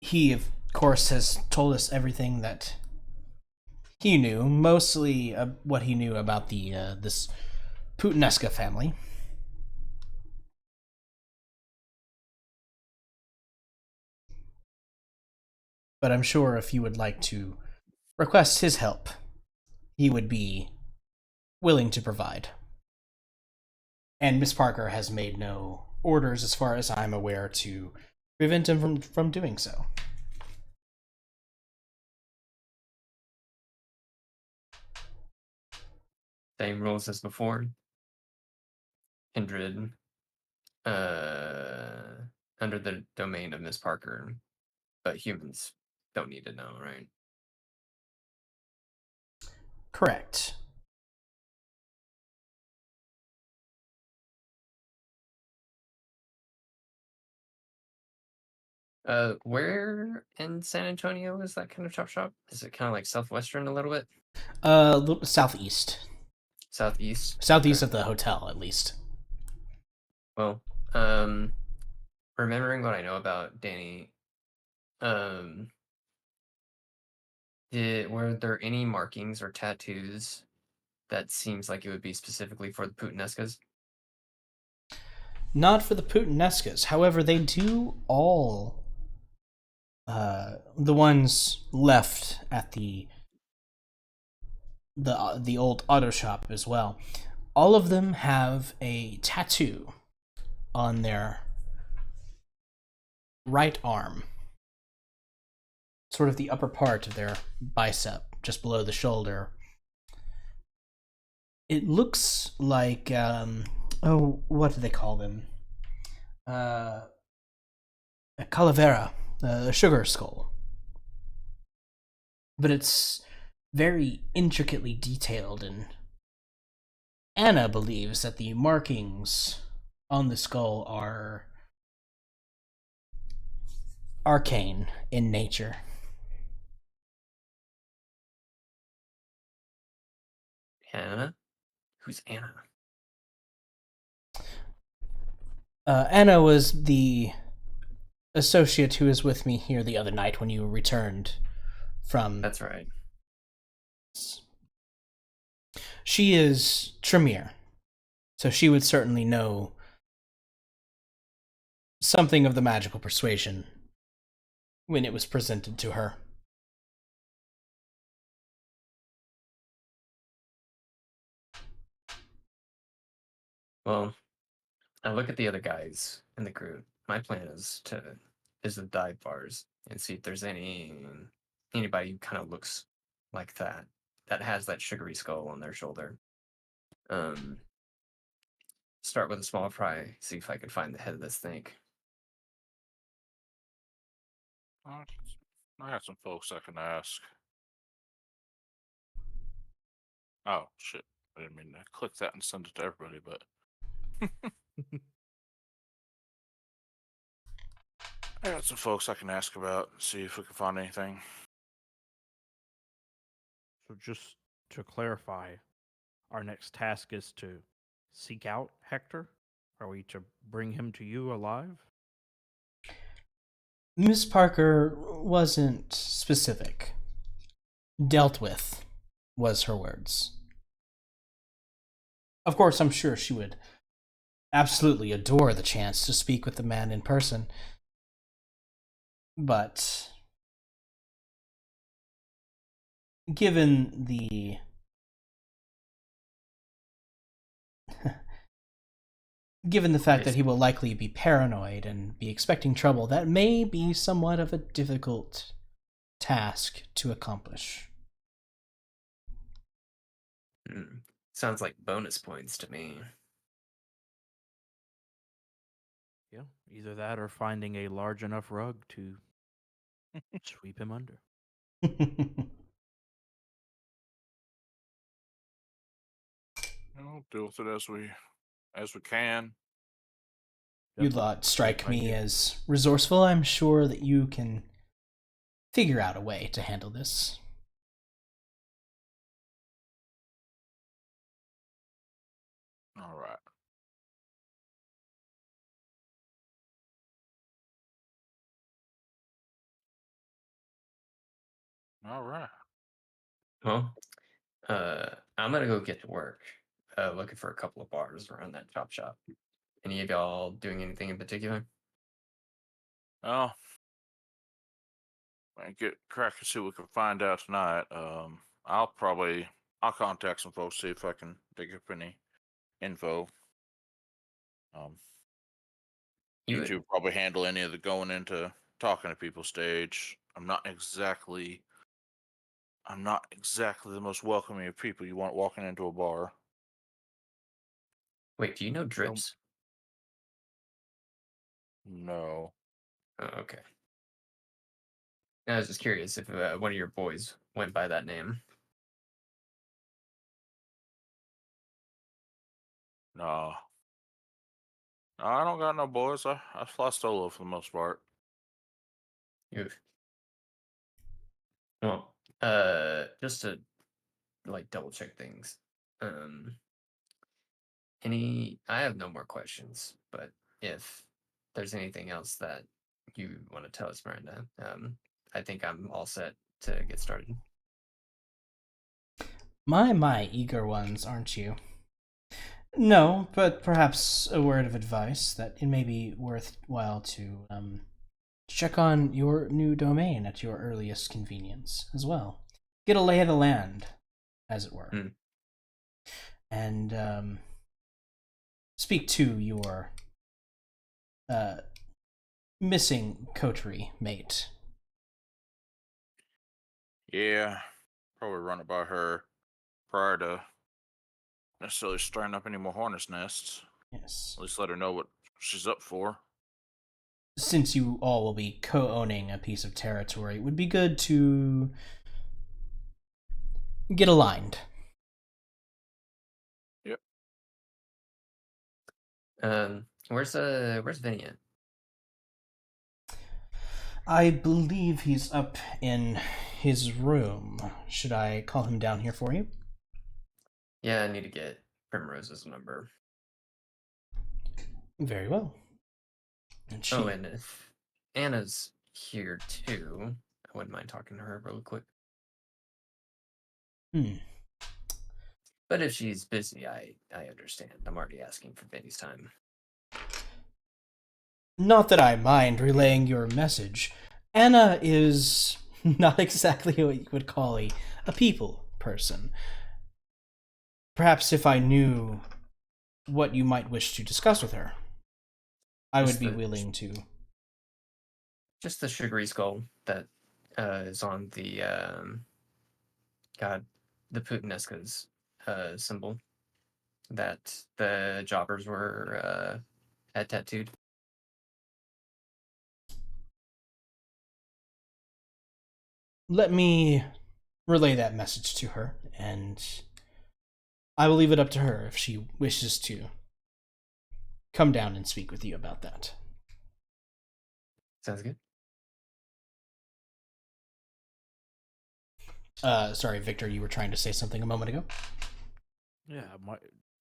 He, of course, has told us everything that he knew, mostly what he knew about the this Putanesca family. But I'm sure if you would like to request his help, he would be willing to provide. And Miss Parker has made no orders, as far as I'm aware, to prevent him from doing so. Same rules as before. Kindred, under the domain of Miss Parker, but humans don't need to know, right? Correct. Where in San Antonio is that kind of chop shop? Is it kind of like southwestern a little bit? Southeast. Southeast? Southeast Okay. of the hotel, at least. Well, remembering what I know about Danny, um, were there any markings or tattoos that seems like it would be specifically for the Putanescas? Not for the Putanescas. However, they do all the ones left at the old auto shop as well. All of them have a tattoo on their right arm, sort of the upper part of their bicep, just below the shoulder. It looks like what do they call them? A calavera, a sugar skull. But it's very intricately detailed, and Anna believes that the markings on the skull are arcane in nature. Anna? Who's Anna? Anna was the associate who was with me here the other night when you returned from. That's right. She is Tremere, so she would certainly know something of the magical persuasion when it was presented to her. Well, I look at the other guys in the group. My plan is to dive bars and see if there's anybody who kind of looks like that has that sugary skull on their shoulder. Um, Start with a small fry, see if I can find the head of this snake. I I got some folks I can ask. Oh shit! I didn't mean to click that and send it to everybody, but I got some folks I can ask about. See if we can find anything. So just to clarify, our next task is to seek out Hector? Are we to bring him to you alive? Miss Parker wasn't specific. Dealt with was her words. Of course, I'm sure she would absolutely adore the chance to speak with the man in person. But given the given the fact that he will likely be paranoid and be expecting trouble, that may be somewhat of a difficult task to accomplish. Sounds like bonus points to me. Yeah, either that or finding a large enough rug to sweep him under. We'll deal with it as we can. You Yep, lot strike great me idea. as resourceful. I'm sure that you can figure out a way to handle this. All right. All right. Well, I'm gonna go get to work. Looking for a couple of bars around that chop shop. Any of y'all doing anything in particular? Well, and get crack and see what we can find out tonight. I'll contact some folks, see if I can dig up any info. You You would two probably handle any of the going into talking to people stage. I'm not exactly the most welcoming of people you want walking into a bar. wait? Do you know Drips? No. Oh, okay. I was just curious if one of your boys went by that name. No. No, I don't got no boys. I fly solo for the most part. Oof. Well, just to like double check things. I have no more questions, but if there's anything else that you want to tell us, Miranda, I think I'm all set to get started. My eager ones, aren't you? No, but perhaps a word of advice that it may be worthwhile to check on your new domain at your earliest convenience as well. Get a lay of the land, as it were. Hmm. And speak to your missing coterie mate. Yeah, probably run it by her prior to necessarily stirring up any more hornet's nests. Yes. At least let her know what she's up for. Since you all will be co-owning a piece of territory, it would be good to get aligned. Yep. Where's Vinny at? I believe he's up in his room. Should I call him down here for you? Yeah, I need to get Primrose's number. Very well. And she... Oh, and if Anna's here too, I wouldn't mind talking to her real quick. But if she's busy, I understand. I'm already asking for Vinny's time. Not that I mind relaying your message. Anna is not exactly what you would call a people person. Perhaps if I knew what you might wish to discuss with her, I would be willing to. Just the sugary skull that is on the the Putinesca's symbol that the jobbers were had tattooed. let me relay that message to her, and I will leave it up to her if she wishes to come down and speak with you about that. Sounds good. Sorry, Victor, you were trying to say something a moment ago? Yeah,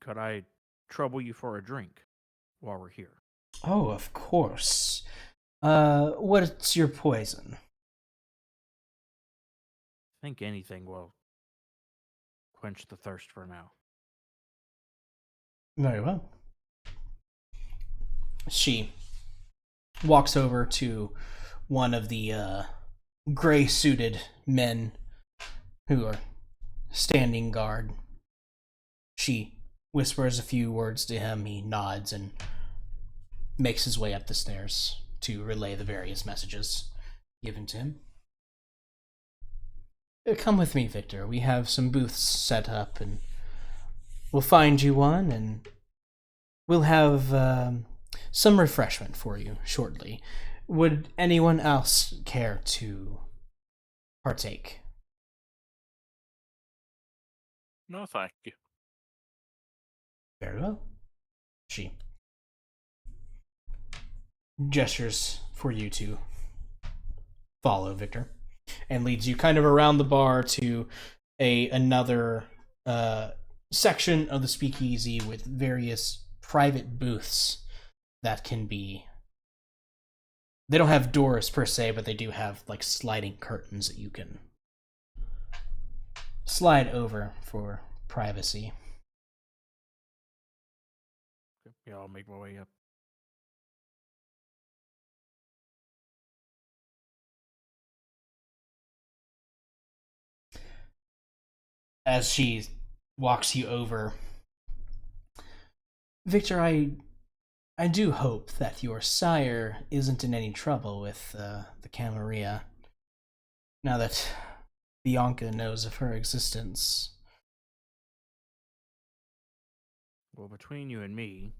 could I trouble you for a drink while we're here? Oh, of course. What's your poison? I think anything will quench the thirst for now. Very well. She walks over to one of the gray-suited men who are standing guard. She whispers a few words to him. He nods and makes his way up the stairs to relay the various messages given to him. Come with me, Victor. We have some booths set up, and we'll find you one, and we'll have some refreshment for you shortly. Would anyone else care to partake? No, thank you. Very well. She gestures for you to follow Victor and leads you kind of around the bar to another section of the speakeasy with various private booths that can be... They don't have doors per se, but they do have like sliding curtains that you can slide over for privacy. Yeah, I'll make my way up. As she walks you over, Victor, I do hope that your sire isn't in any trouble with the Camarilla, now that Bianca knows of her existence. Well, between you and me,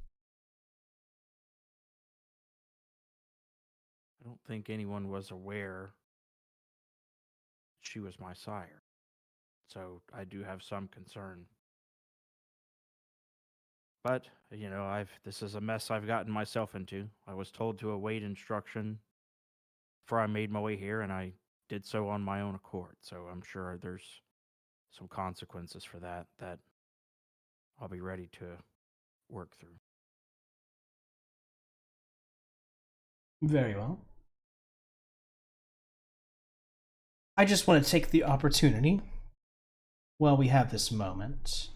I don't think anyone was aware she was my sire. So I do have some concern. But, this is a mess I've gotten myself into. I was told to await instruction before I made my way here, and I did so on my own accord. So I'm sure there's some consequences for that I'll be ready to work through. Very well. I just want to take the opportunity, while we have this moment,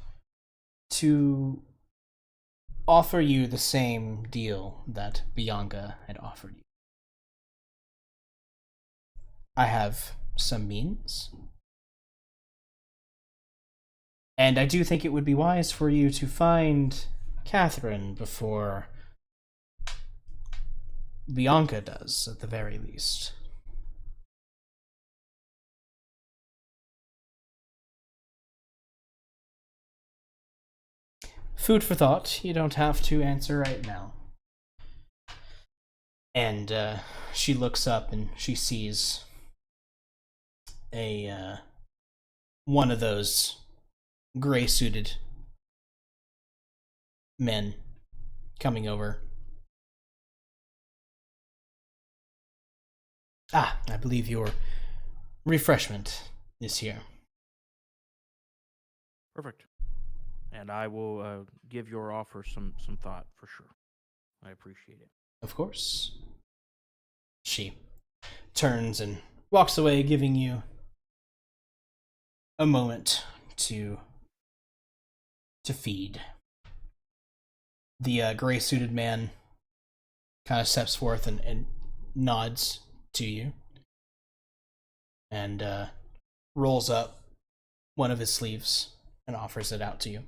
to offer you the same deal that Bianca had offered you. I have some means, and I do think it would be wise for you to find Catherine before Bianca does, at the very least. Food for thought. You don't have to answer right now. And she looks up and she sees one of those gray-suited men coming over. Ah, I believe your refreshment is here. Perfect. And I will give your offer some thought for sure. I appreciate it. Of course. She turns and walks away, giving you a moment to feed. The gray-suited man kind of steps forth and nods to you, and rolls up one of his sleeves and offers it out to you.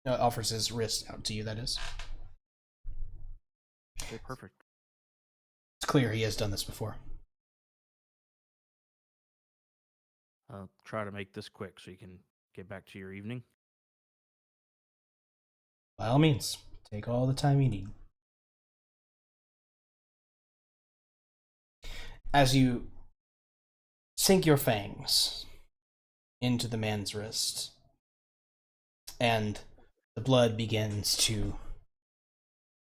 Offers his wrist out to you, that is. Okay, perfect. It's clear he has done this before. I'll try to make this quick so you can get back to your evening. By all means, take all the time you need. As you sink your fangs into the man's wrist, and the blood begins to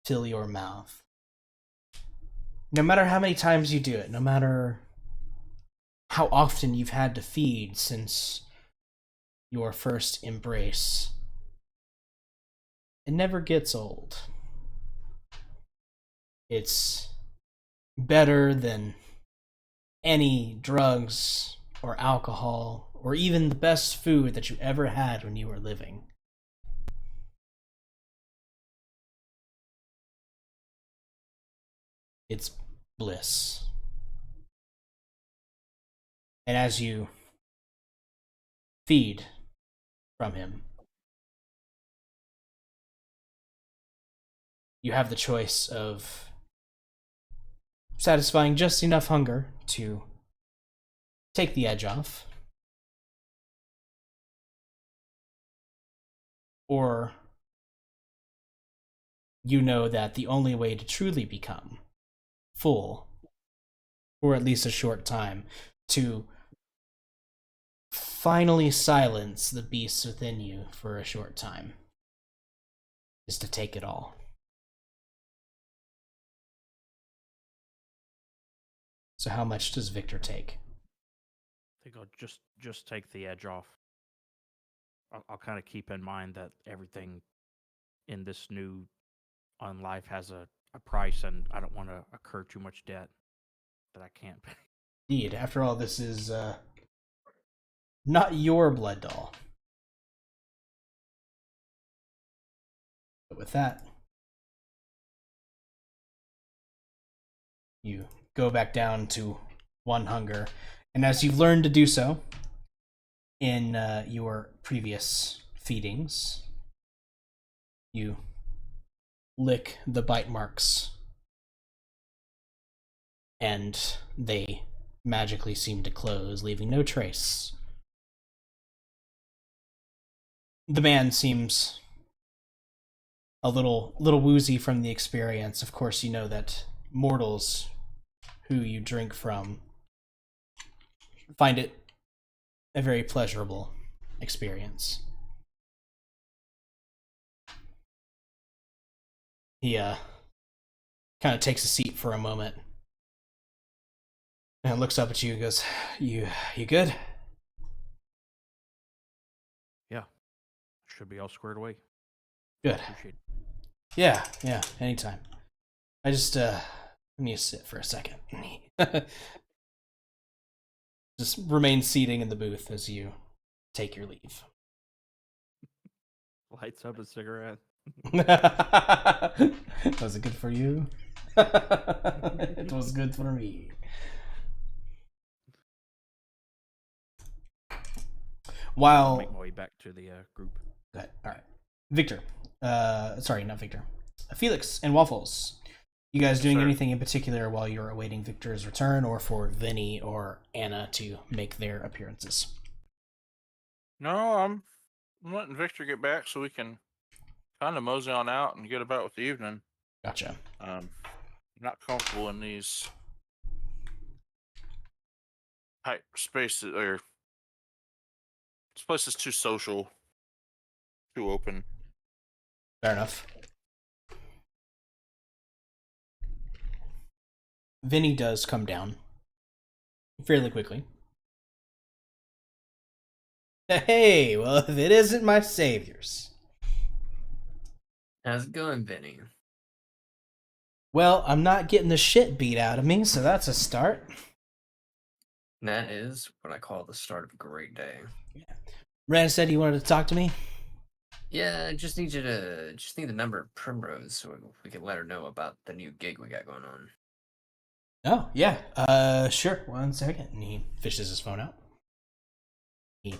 fill your mouth. No matter how many times you do it, no matter how often you've had to feed since your first embrace, it never gets old. It's better than any drugs or alcohol or even the best food that you ever had when you were living. It's bliss. And as you feed from him, you have the choice of satisfying just enough hunger to take the edge off, or you know that the only way to truly become full, or at least a short time, to finally silence the beasts within you for a short time, is to take it all. So how much does Victor take? I think I'll just take the edge off. I'll kind of keep in mind that everything in this new life has a price, and I don't want to incur too much debt that I can't pay. Indeed, after all, this is not your blood doll. But with that, you go back down to one hunger, and as you've learned to do so in your previous feedings, you lick the bite marks, and they magically seem to close, leaving no trace. The man seems a little woozy from the experience. Of course, you know that mortals who you drink from find it a very pleasurable experience. He kind of takes a seat for a moment and looks up at you and goes, You good?" Yeah, should be all squared away. Good. Appreciate it. Yeah, anytime. I just need to sit for a second. Just remain seating in the booth as you take your leave. Lights up a cigarette. Was it good for you? It was good for me. I'll make While my way back to the group. Good. All right, Victor. Sorry, not Victor. Felix and Waffles. You guys doing Sir. anything in particular while you're awaiting Victor's return, or for Vinny or Anna to make their appearances? No, I'm letting Victor get back so we can kind of mosey on out and get about with the evening. Gotcha. I'm not comfortable in these tight spaces, or this place is too social, too open. Fair enough. Vinny does come down fairly quickly. Hey, well, if it isn't my saviors. How's it going, Vinny? Well, I'm not getting the shit beat out of me, so that's a start. That is what I call the start of a great day. Ren said you wanted to talk to me. Yeah, I just need the number of Primrose so we can let her know about the new gig we got going on. Oh, yeah. Sure. 1 second. And he fishes his phone out. He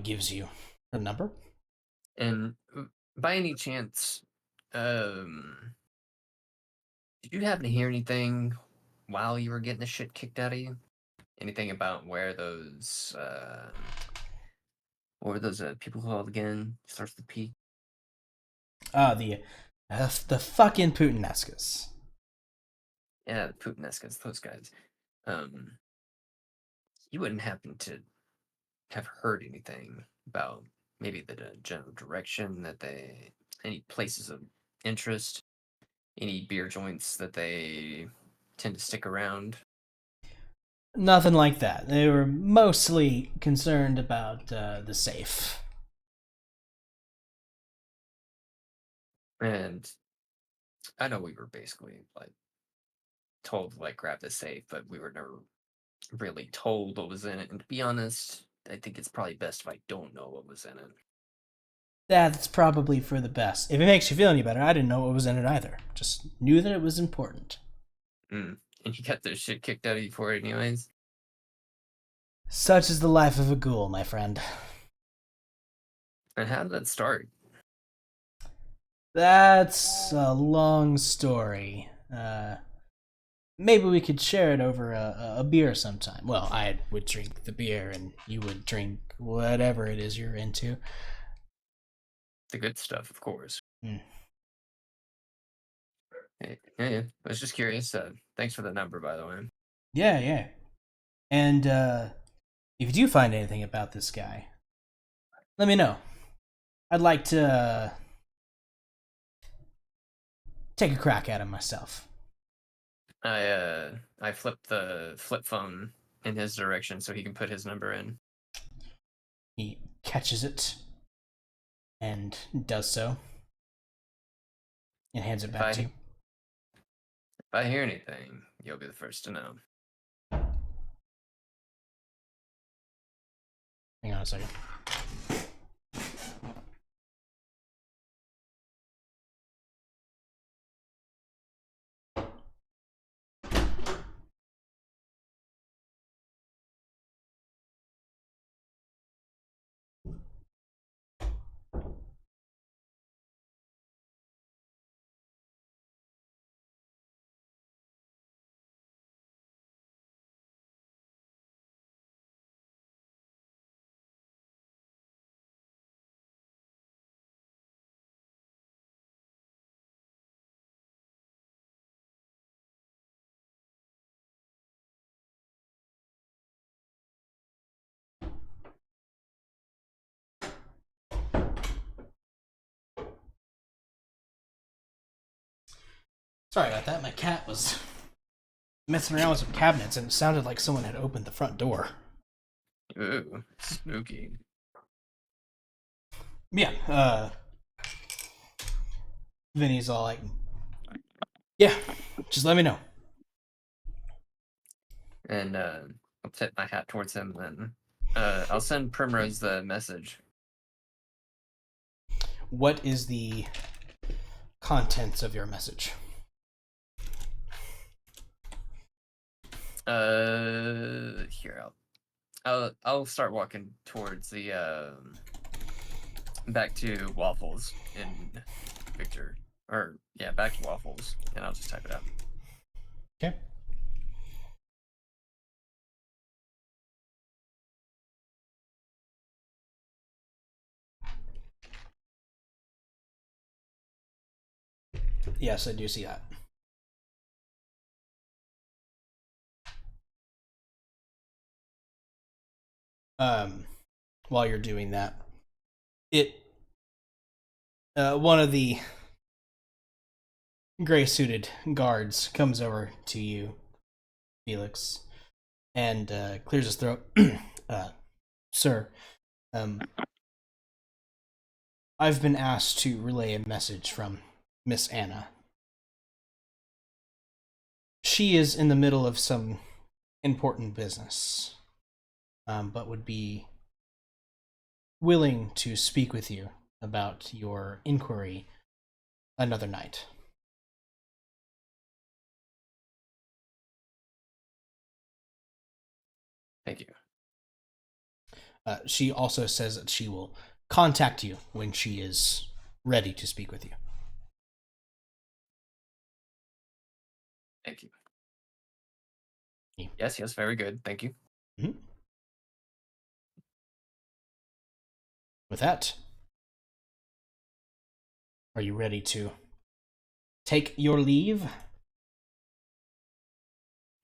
gives you a number. And by any chance, did you happen to hear anything while you were getting the shit kicked out of you? Anything about where those what were those people called again? Starts with P. The fucking Putinescus. Yeah, the Putinescas, those guys. you wouldn't happen to have heard anything about maybe the general direction that any places of interest, any beer joints that they tend to stick around? Nothing like that. They were mostly concerned about the safe. And I know we were basically like told to like grab the safe, but we were never really told what was in it. And to be honest, I think it's probably best if I don't know what was in it. That's probably for the best. If it makes you feel any better, I didn't know what was in it either. Just knew that it was important. And you got the shit kicked out of you for it anyways? Such is the life of a ghoul, my friend. And how did that start? That's a long story. Maybe we could share it over a beer sometime. Well, I would drink the beer and you would drink whatever it is you're into. The good stuff, of course. Mm. Yeah. I was just curious. Thanks for the number, by the way. Yeah. And if you do find anything about this guy, let me know. I'd like to take a crack at him myself. I flipped the flip phone in his direction so he can put his number in. He catches it and does so and hands it back to you. If I hear anything, you'll be the first to know. Hang on a second. Sorry about that. My cat was messing around with some cabinets and it sounded like someone had opened the front door. Ooh, spooky. Yeah, Vinny's all like, yeah, just let me know. And I'll tip my hat towards him then. I'll send Primrose the message. What is the contents of your message? Here I'll start walking towards the back to Waffles in Victor, or yeah, back to Waffles, and I'll just type it out. Okay. Yes, I do see that. While you're doing that, one of the gray-suited guards comes over to you, Felix, and clears his throat. Sir, I've been asked to relay a message from Miss Anna. She is in the middle of some important business, but would be willing to speak with you about your inquiry another night. Thank you. She also says that she will contact you when she is ready to speak with you. Thank you. Yeah. Yes, very good. Thank you. Mm-hmm. With that, are you ready to take your leave?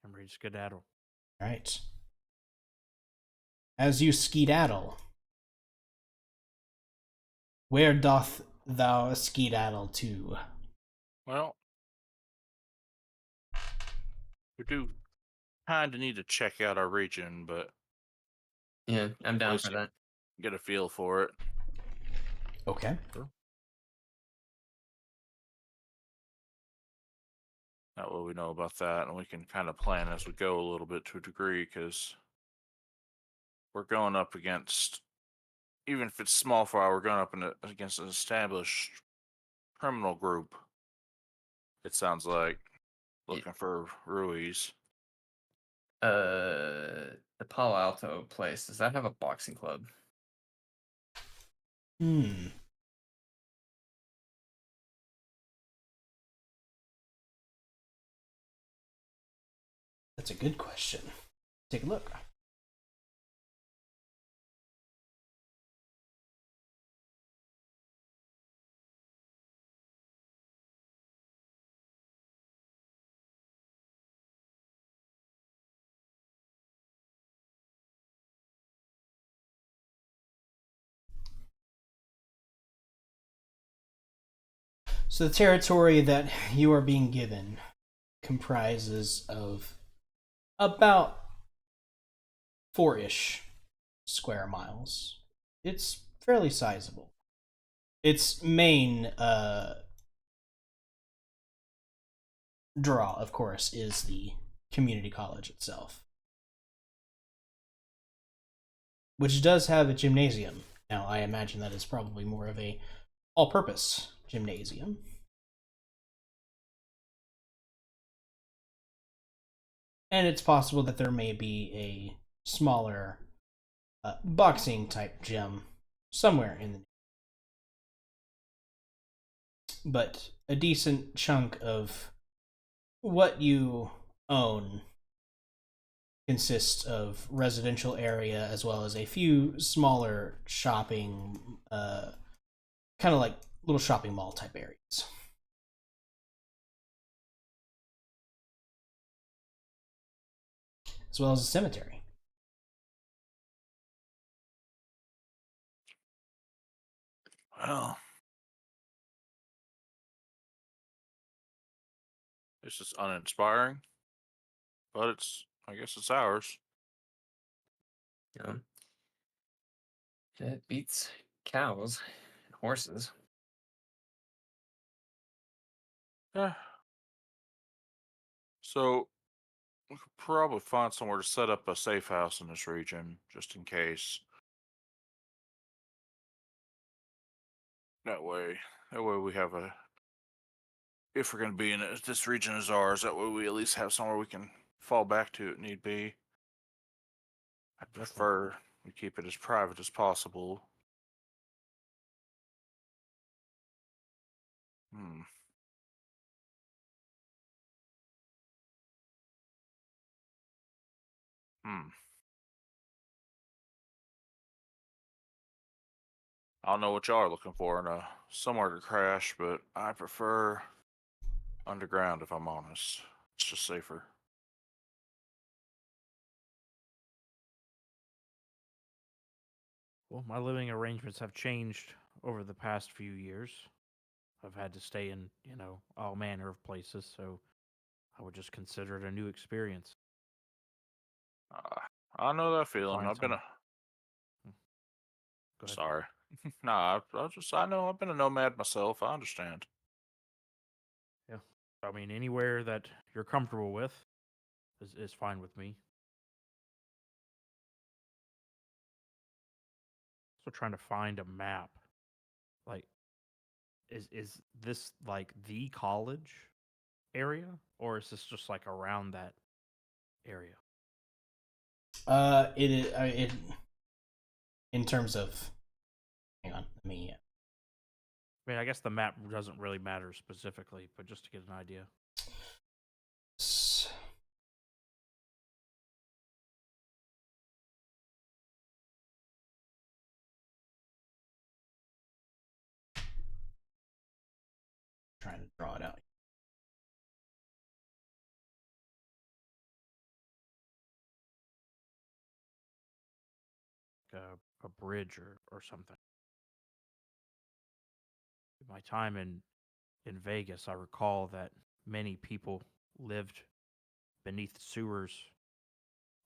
I'm ready to skedaddle. All right. as you skedaddle, where doth thou skedaddle to? Well, we do kind of need to check out our region, but Yeah, I'm at down least for that. get a feel for it. Okay. That way we know about that, and we can kind of plan as we go a little bit to a degree, because we're going up against, even if it's small fry, we're going up against an established criminal group. It sounds like Ye- looking for Ruiz. The Palo Alto place, does that have a boxing club? Hmm. That's a good question. Take a look. So the territory that you are being given comprises of about 4-ish square miles. It's fairly sizable. Its main draw, of course, is the community college itself, which does have a gymnasium. Now, I imagine that is probably more of a all-purpose gymnasium. And it's possible that there may be a smaller boxing type gym somewhere in the, but a decent chunk of what you own consists of residential area as well as a few smaller shopping, kind of like little shopping mall type areas. As well as a cemetery. Well, this is uninspiring, but I guess it's ours. Yeah. It beats cows and horses. Yeah. So we could probably find somewhere to set up a safe house in this region, just in case. That way, we have a. If we're going to be in it, this region is ours. That way, we at least have somewhere we can fall back to if need be. I prefer we keep it as private as possible. Hmm. Hmm. I don't know what y'all are looking for in a somewhere to crash, but I prefer underground if I'm honest. It's just safer. Well, my living arrangements have changed over the past few years. I've had to stay in, all manner of places, so I would just consider it a new experience. Uh, I know that feeling. Find I've been some. a Go ahead. sorry. Nah, I know I've been a nomad myself. I understand. Yeah. I mean, anywhere that you're comfortable with is fine with me. So trying to find a map. Like, is this like the college area, or is this just like around that area? It in terms of, hang on, let me. I mean, I guess the map doesn't really matter specifically, but just to get an idea. Trying to draw it out. a bridge or something. In my time in Vegas, I recall that many people lived beneath sewers,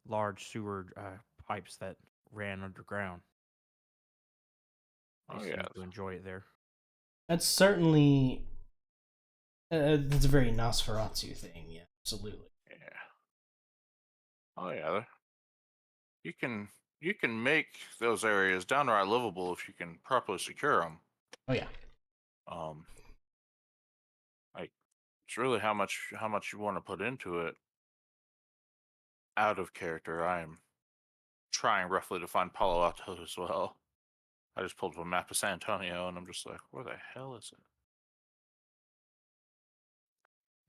large sewer pipes that ran underground. They Oh seem yeah. to enjoy it there. That's certainly that's a very Nosferatu thing. Yeah, absolutely. Yeah. Oh yeah. You can make those areas downright livable if you can properly secure them. Oh yeah. Um, like it's really how much you want to put into it. Out of character, I am trying roughly to find Palo Alto as well. I just pulled up a map of San Antonio, and I'm just like, where the hell is it?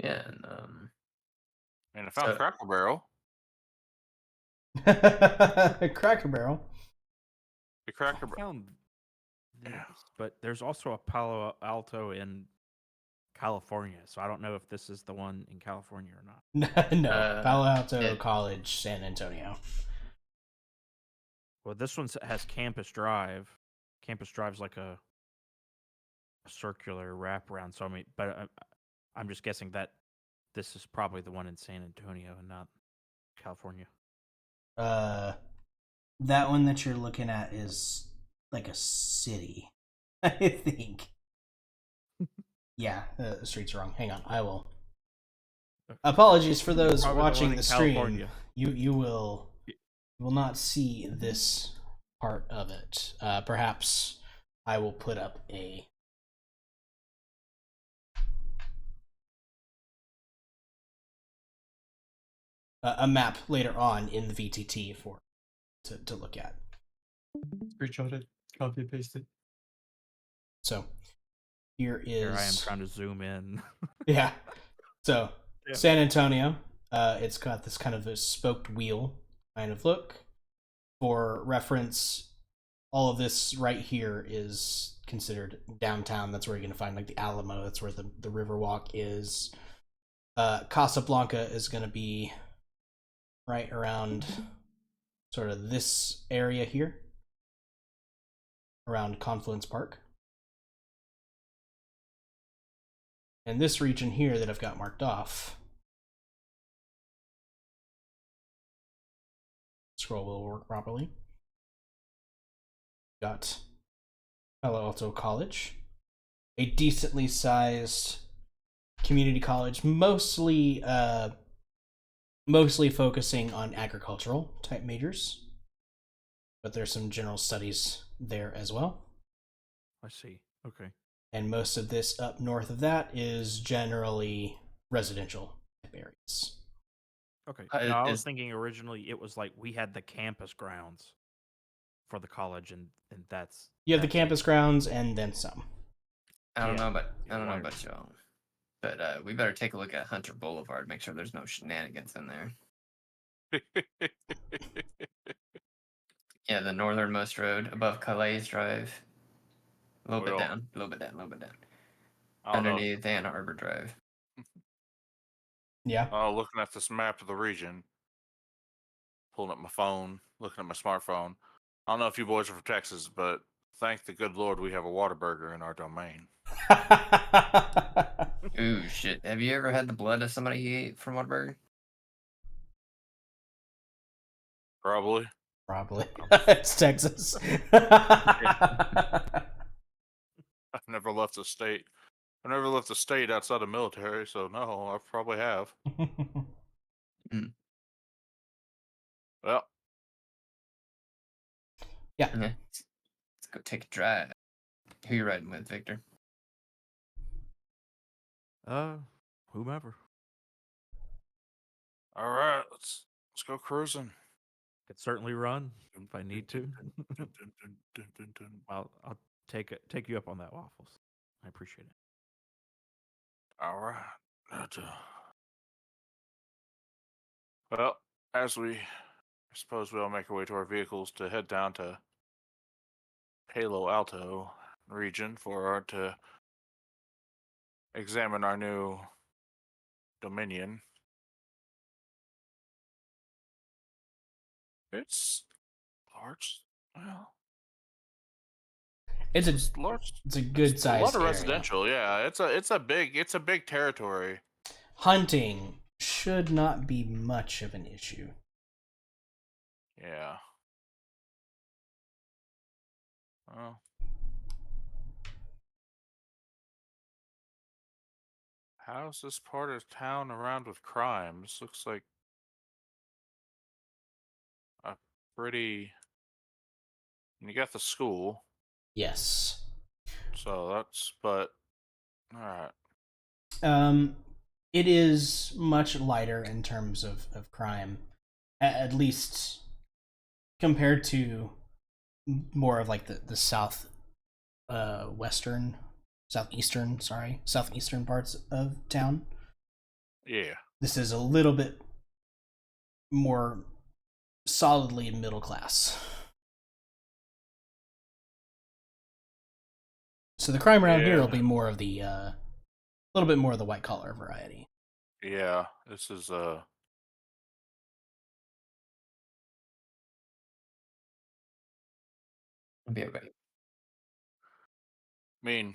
Yeah, and And I found so Cracker Barrel. Cracker Barrel. The Cracker I Barrel. found this, Yeah. but there's also a Palo Alto in California, so I don't know if this is the one in California or not. No, Palo Alto it, College, San Antonio. Well, this one has Campus Drive. Campus Drive's like a circular wraparound. So I mean, but I'm just guessing that this is probably the one in San Antonio and not California. That one that you're looking at is like a city, I think. Yeah, the street's wrong. Hang on, I will. Apologies for those Probably the watching one in the stream. California. You will not see this part of it. Perhaps I will put up a map later on in the VTT to look at. screenshot it, copy and paste it. So here Here I am is trying to zoom in. yeah. So Yeah. San Antonio, it's got this kind of a spoked wheel kind of look. For reference, all of this right here is considered downtown. That's where you're going to find like the Alamo. That's where the Riverwalk is. Casablanca is going to be right around sort of this area here, around Confluence Park. And this region here that I've got marked off, scroll will work properly. Got Palo Alto College, a decently sized community college, mostly focusing on agricultural type majors, but there's some general studies there as well. I see. Okay. And most of this up north of that is generally residential type areas. Okay. No, I was is thinking originally it was like we had the campus grounds for the college, and that's You have the that's it. campus grounds and then some. I don't Yeah. know about Yeah, I don't know wire. about y'all, but we better take a look at Hunter Boulevard. Make sure there's no shenanigans in there. Yeah, the northernmost road above Calais Drive. A little bit Well, down, a little bit down, a little bit down. I don't know. Underneath Ann Arbor Drive. Yeah. Looking at this map of the region, pulling up my phone, looking at my smartphone. I don't know if you boys are from Texas, but thank the good Lord we have a Whataburger in our domain. Ooh, shit. Have you ever had the blood of somebody you ate from Whataburger? Probably. Probably. It's Texas. I've never left the state. I've never left the state outside the military, so no, I probably have. Well, Yeah. Yeah. Let's go take a drive. Who you riding with, Victor? Whomever. all right, let's go cruising. Could certainly run if I need to. I'll take you up on that, Waffles. I appreciate it. All right. Well, as I suppose we all make our way to our vehicles to head down to Palo Alto region to examine our new dominion. It's large. Well, It's a it's large. it's a It's good a lot sized of area. residential. Yeah, it's a big territory. Hunting should not be much of an issue. Yeah. Well, how's this part of town around with crime? This looks like a pretty. You got the school, Yes. so that's. But all right. Um, it is much lighter in terms of crime, at least compared to more of like the south western southeastern parts of town. Yeah. This is a little bit more solidly middle class. So the crime around here Yeah. will be more of the little bit more of the white collar variety. Yeah. This is I'll be okay. I mean,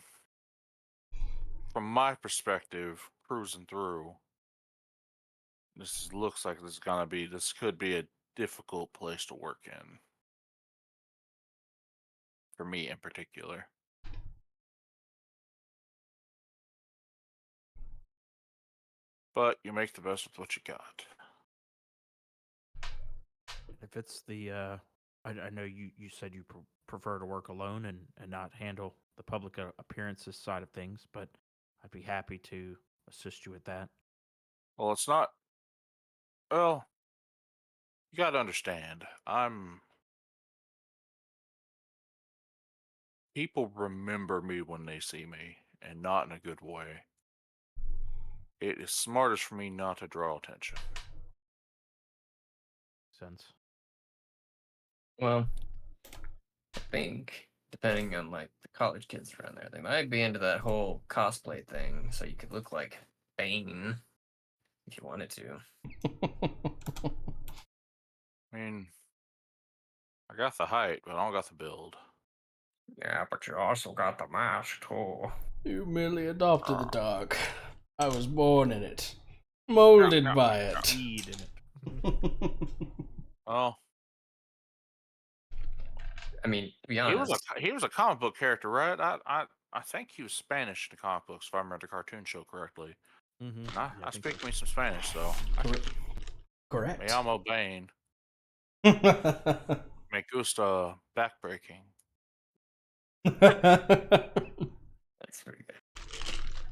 from my perspective, cruising through, looks like this could be a difficult place to work in. For me in particular. But you make the best with what you got. If it's the, I know you said you prefer to work alone and not handle the public appearances side of things, but I'd be happy to assist you with that. Well, it's not. Well, you got to understand. People remember me when they see me, and not in a good way. It is smartest for me not to draw attention. Sense. Well, I think depending on like the college kids around there, they might be into that whole cosplay thing. So you could look like Bane if you wanted to. I mean, I got the height, but I don't got the build. Yeah, but you also got the mask too. You merely adopted the Ah. dog. I was born in it, molded No, by it. Feed in it. Oh, I mean, to be he was honest, a comic book character, right? I think he was Spanish in the comic books, if I remember the cartoon show correctly. Mm-hmm. And I Yeah, speak me some Spanish, so Correct. me llamo Bane. Me gusta backbreaking. that's pretty good.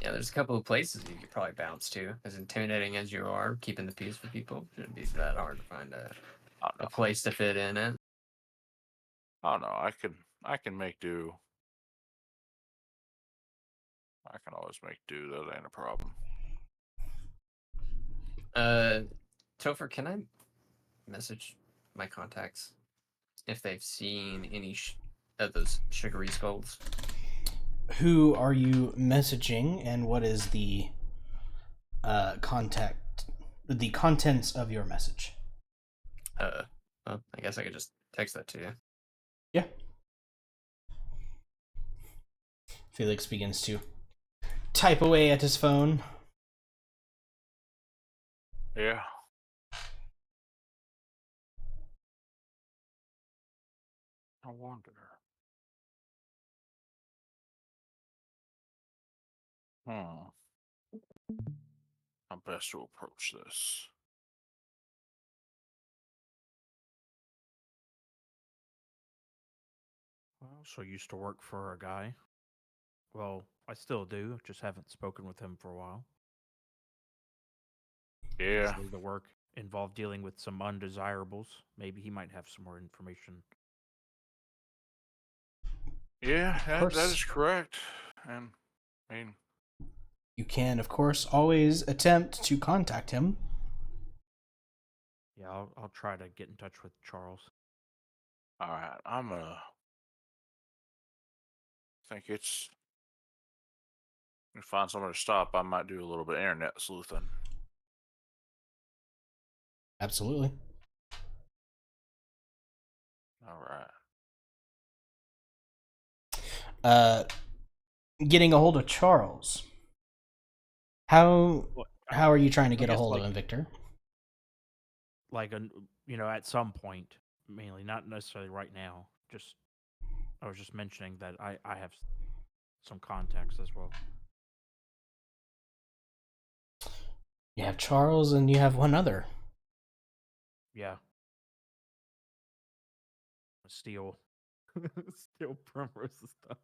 Yeah, there's a couple of places you could probably bounce to. As intimidating as you are, keeping the peace for people shouldn't be that hard to find Oh no, a place to fit in it. oh no, I can make do. I can always make do. That ain't a problem. Topher, can I message my contacts if they've seen any of those sugary skulls? Who are you messaging, and what is the the contents of your message? Well, I guess I could just text that to you. Yeah. Felix begins to type away at his phone. Yeah. I wonder. Hmm. How best to approach this? Well, so used to work for a guy. Well, I still do, just haven't spoken with him for a while. Yeah. Usually the work involved dealing with some undesirables. Maybe he might have some more information. Yeah, that course. is correct. And I mean, You can, of course, always attempt to contact him. Yeah, I'll try to get in touch with Charles. all right, I'm gonna think it's. If I find somewhere to stop, I might do a little bit of internet sleuthing. Absolutely. All right. uh, getting a hold of Charles. How Well, how are you trying to I get a guess, hold like, of him, Victor? at some point, mainly, not necessarily right now. Just I was just mentioning that I have some contacts as well. You have Charles and you have one other. Yeah. Steal steal Primrose's stuff.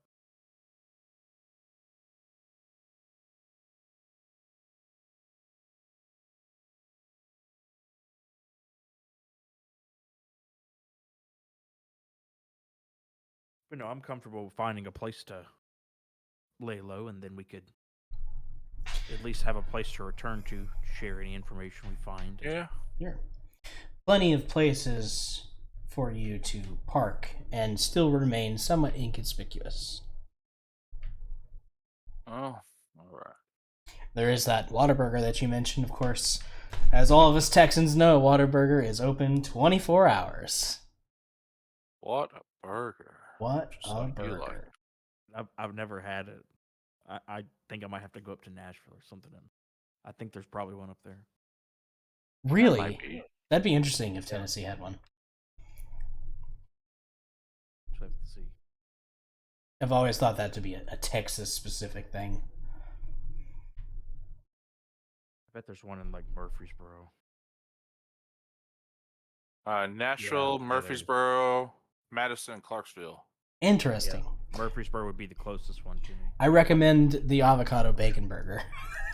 But no, I'm comfortable finding a place to lay low, and then we could at least have a place to return to share any information we find. Yeah. Here. Plenty of places for you to park and still remain somewhat inconspicuous. Oh, all right. There is that Whataburger that you mentioned, of course. As all of us Texans know, Whataburger is open 24 hours. What a burger. What Just a like you burger. like. I've never had it. I think I might have to go up to Nashville or something. And I think there's probably one up there. Really? Might be. That'd be interesting if Tennessee had one. So I have to see. I've always thought that to be a Texas-specific thing. I bet there's one in like Murfreesboro. Nashville, there is. Murfreesboro, Madison, and Clarksville. Interesting. Murfreesboro would be the closest one to me. I recommend the avocado bacon burger.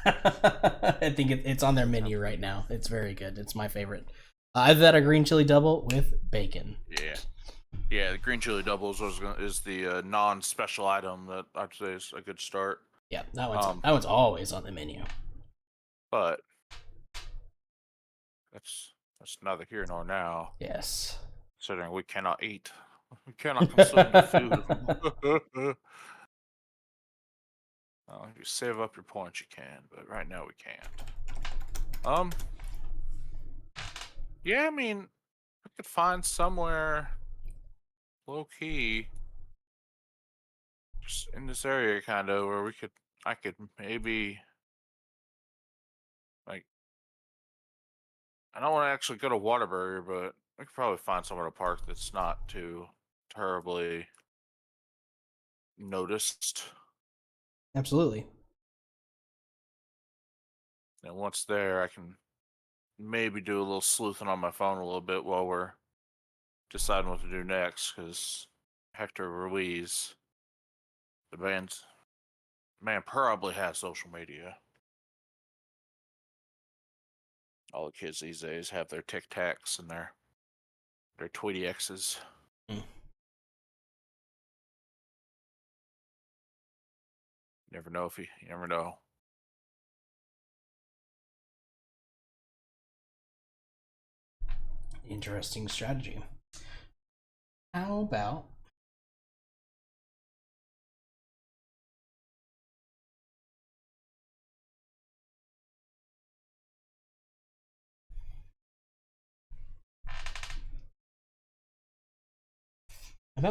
I think it's on their menu right now. It's very good. It's my favorite. I've had a green chili double with bacon. Yeah. Yeah, the green chili doubles is the non-special item that I'd say is a good start. Yeah, that one's always on the menu. But that's neither here nor now. Yes. Considering we cannot eat. We cannot consume the food. If you save up your points, you can, but right now we can't. Yeah, I mean, we could find somewhere low key, just in this area, kind of, where I could maybe, like, I don't want to actually go to Whataburger, but we could probably find somewhere to park that's not too terribly noticed. Absolutely. And once there, I can maybe do a little sleuthing on my phone a little bit while we're deciding what to do next, because Hector Ruiz, the man probably has social media. All the kids these days have their Tic Tacs and their Tweety X's. Mm. You never know. Interesting strategy. How about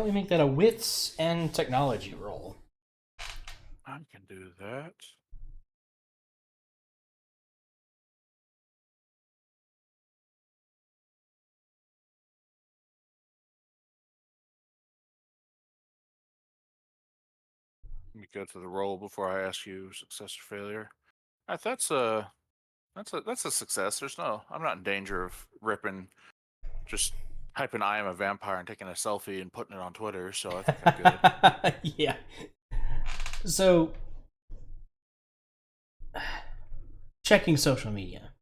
we make that a wits and technology roll? I can do that. Let me go to the roll before I ask you success or failure. All right, that's a success. I'm not in danger of just typing "I am a vampire" and taking a selfie and putting it on Twitter. So I think I'm good. Yeah. So, checking social media,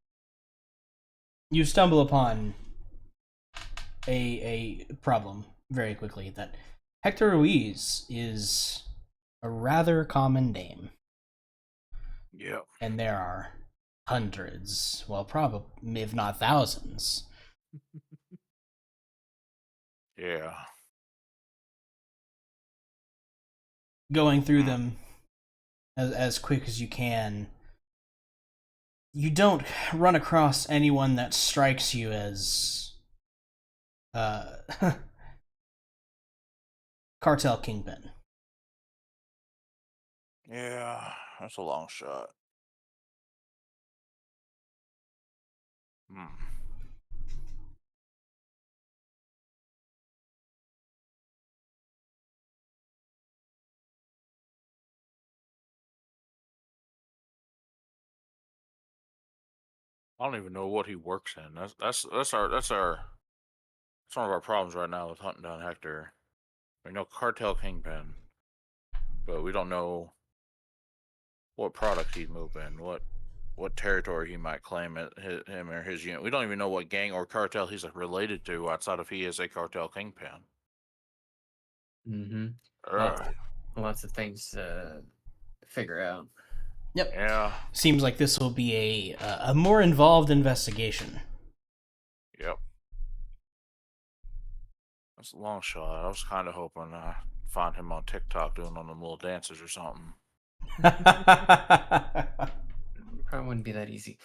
you stumble upon a problem very quickly that Hector Ruiz is a rather common name. Yep. And there are hundreds, well, probably, if not thousands. Yeah. Going through them as quick as you can, you don't run across anyone that strikes you as cartel kingpin. Yeah, that's a long shot. Hmm. I don't even know what he works in. That's one of our problems right now with hunting down Hector. We know cartel kingpin, but we don't know what products he'd move in, what territory he might claim at him or his unit. We don't even know what gang or cartel he's related to outside of he is a cartel kingpin. Mm-hmm. Ugh. Lots of things to figure out. Yep. Yeah. Seems like this will be a more involved investigation. Yep. That's a long shot. I was kind of hoping I find him on TikTok doing one of them little dances or something. Probably wouldn't be that easy.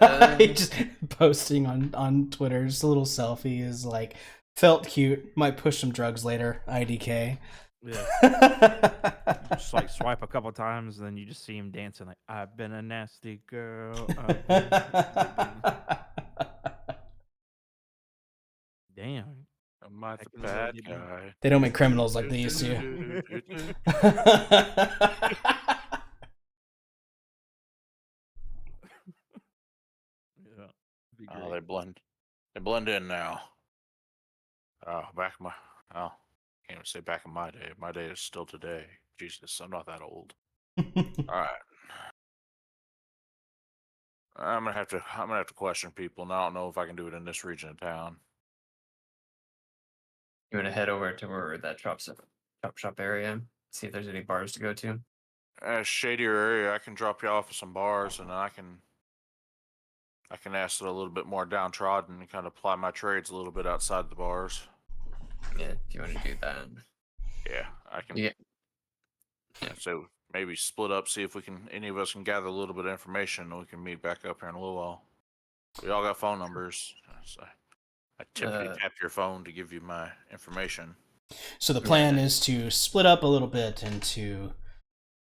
Just posting on Twitter, just a little selfie is like, felt cute, might push some drugs later, IDK. Yeah. You just like swipe a couple times, and then you just see him dancing like, "I've been a nasty girl." Damn. Am I the Back in the day, bad didn't guy? They don't make criminals like they used to. Yeah. Be Oh, great. they blend in now. Oh, oh, can't even say back in my day. My day is still today. Jesus, I'm not that old. All right. I'm gonna have to question people, and I don't know if I can do it in this region of town. You want to head over to where that chop shop area, see if there's any bars to go to. A shadier area, I can drop you off at some bars, and then I can ask it a little bit more downtrodden and kind of apply my trades a little bit outside the bars. Yeah, if you want to do that. Yeah, I can. Yeah. So maybe split up, see if any of us can gather a little bit of information, and we can meet back up here in a little while. We all got phone numbers. So I typically tap your phone to give you my information. So the plan is to split up a little bit and to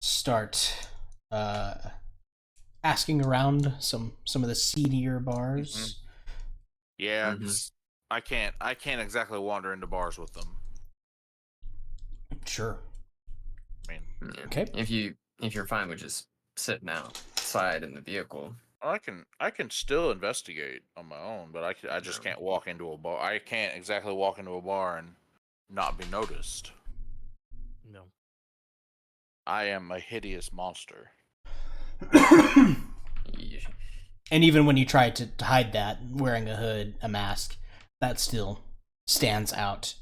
start asking around some of the seedier bars. Yeah, 'cause I can't exactly wander into bars with them. Sure. I mean, Yeah. Okay. If you're fine with just sitting outside in the vehicle. I can still investigate on my own, but I just can't walk into a bar. I can't exactly walk into a bar and not be noticed. No. I am a hideous monster. And even when you try to hide that, wearing a hood, a mask, that still stands out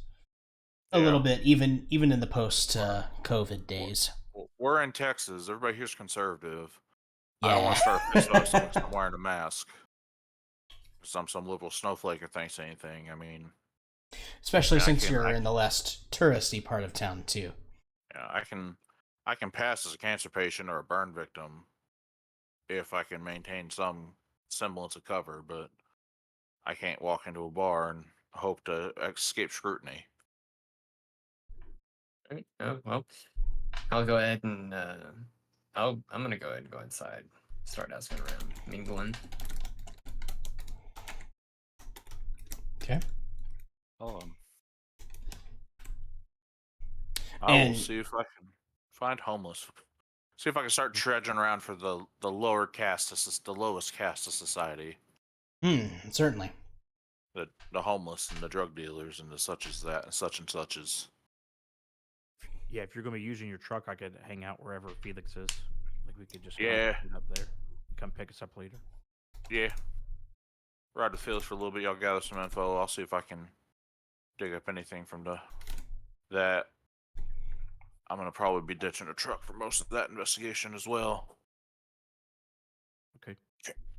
a little bit, even in the post-COVID days. We're in Texas. Everybody here's conservative. Yeah. I don't want to start a fist fight with someone wearing a mask. Some liberal snowflake or thinks anything. I mean, especially since you're in the less touristy part of town too. Yeah, I can pass as a cancer patient or a burn victim if I can maintain some semblance of cover, but I can't walk into a bar and hope to escape scrutiny. Oh, well, I'll go ahead and I'm gonna go ahead and go inside, start asking around, mingling. Okay. I will see if I can find homeless. See if I can start trudging around for the lower caste, the lowest caste of society. Certainly. The homeless and the drug dealers and the such as that and such as. Yeah, if you're gonna be using your truck, I could hang out wherever Felix is. Like we could just go up there, come pick us up later. Yeah. Ride to Felix for a little bit. Y'all gather some info. I'll see if I can dig up anything from that. I'm gonna probably be ditching a truck for most of that investigation as well. Okay.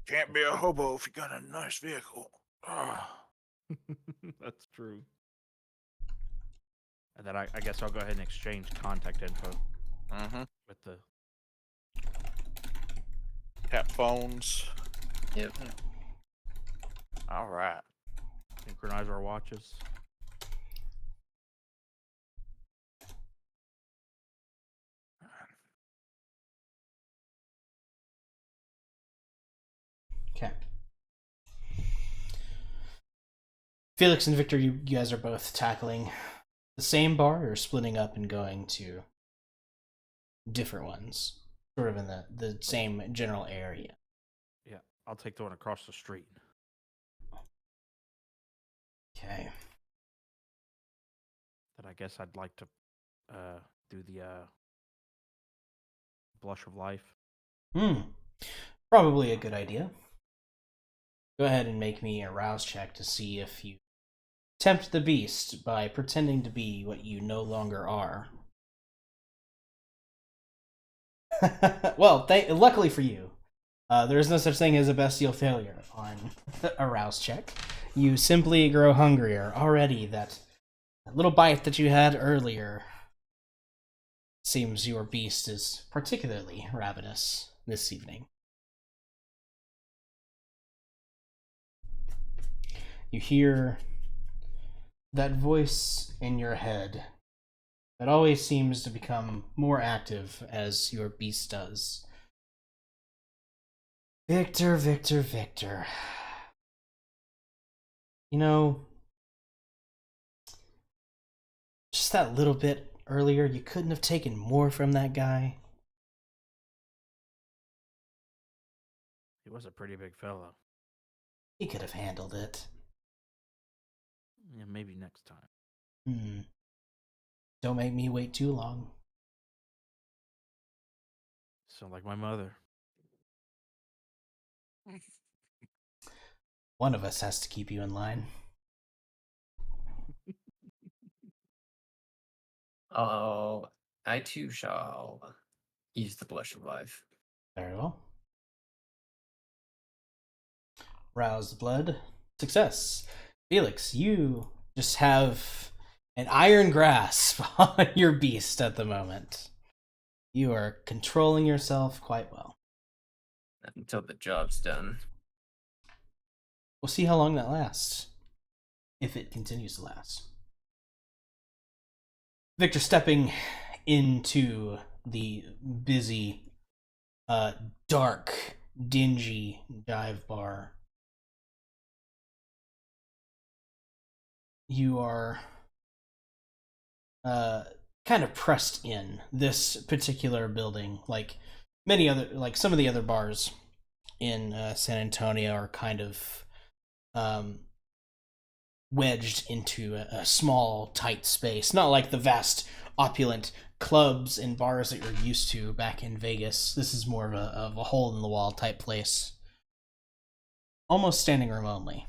Can't be a hobo if you got a nice vehicle. That's true. And then I guess I'll go ahead and exchange contact info. With the tap phones. Yep. All right. Synchronize our watches. Okay. Felix and Victor, you guys are both tackling the same bar or splitting up and going to different ones? Sort of in the same general area. Yeah, I'll take the one across the street. Okay. Then I guess I'd like to do the blush of life. Probably a good idea. Go ahead and make me a rouse check to see if you tempt the beast by pretending to be what you no longer are. Well, luckily for you, there is no such thing as a bestial failure on a rouse check. You simply grow hungrier already. That little bite that you had earlier seems your beast is particularly ravenous this evening. You hear that voice in your head that always seems to become more active as your beast does. Victor, Victor, Victor. You know, just that little bit earlier, you couldn't have taken more from that guy. He was a pretty big fellow. He could have handled it. Yeah, maybe next time. Don't make me wait too long. Sound like my mother. One of us has to keep you in line. Oh, I too shall use the blush of life. Very well. Rouse the blood. Success. Felix, you just have an iron grasp on your beast at the moment. You are controlling yourself quite well. Until the job's done. We'll see how long that lasts. If it continues to last. Victor stepping into the busy, dark, dingy dive bar. You are kind of pressed in this particular building, like some of the other bars in San Antonio are kind of wedged into a small, tight space. Not like the vast, opulent clubs and bars that you're used to back in Vegas. This is more of a hole in the wall type place. Almost standing room only.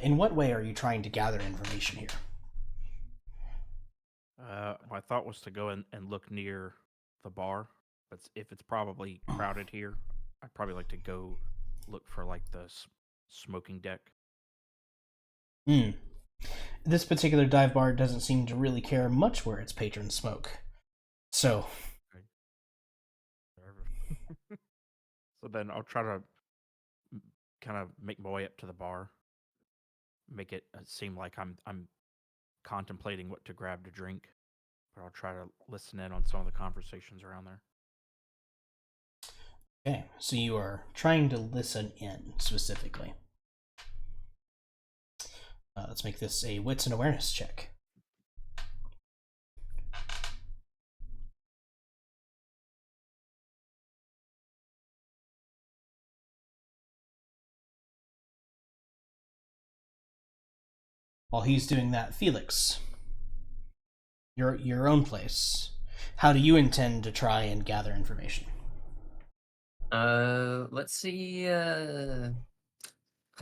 In what way are you trying to gather information here? My thought was to go and look near the bar, but if it's probably crowded here, I'd probably like to go look for like the smoking deck. This particular dive bar doesn't seem to really care much where its patrons smoke. So. So then I'll try to kind of make my way up to the bar, make it seem like I'm contemplating what to grab to drink, but I'll try to listen in on some of the conversations around there. Okay, so you are trying to listen in specifically. Let's make this a wits and awareness check. While he's doing that, Felix, your own place. How do you intend to try and gather information? Let's see. Let's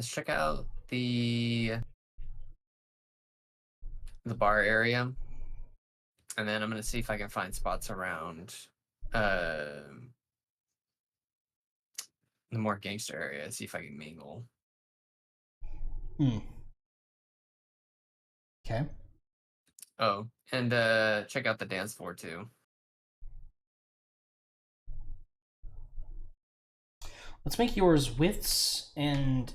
check out the bar area, and then I'm gonna see if I can find spots around the more gangster area. See if I can mingle. Okay. Oh, and check out the dance floor too. Let's make yours wits and.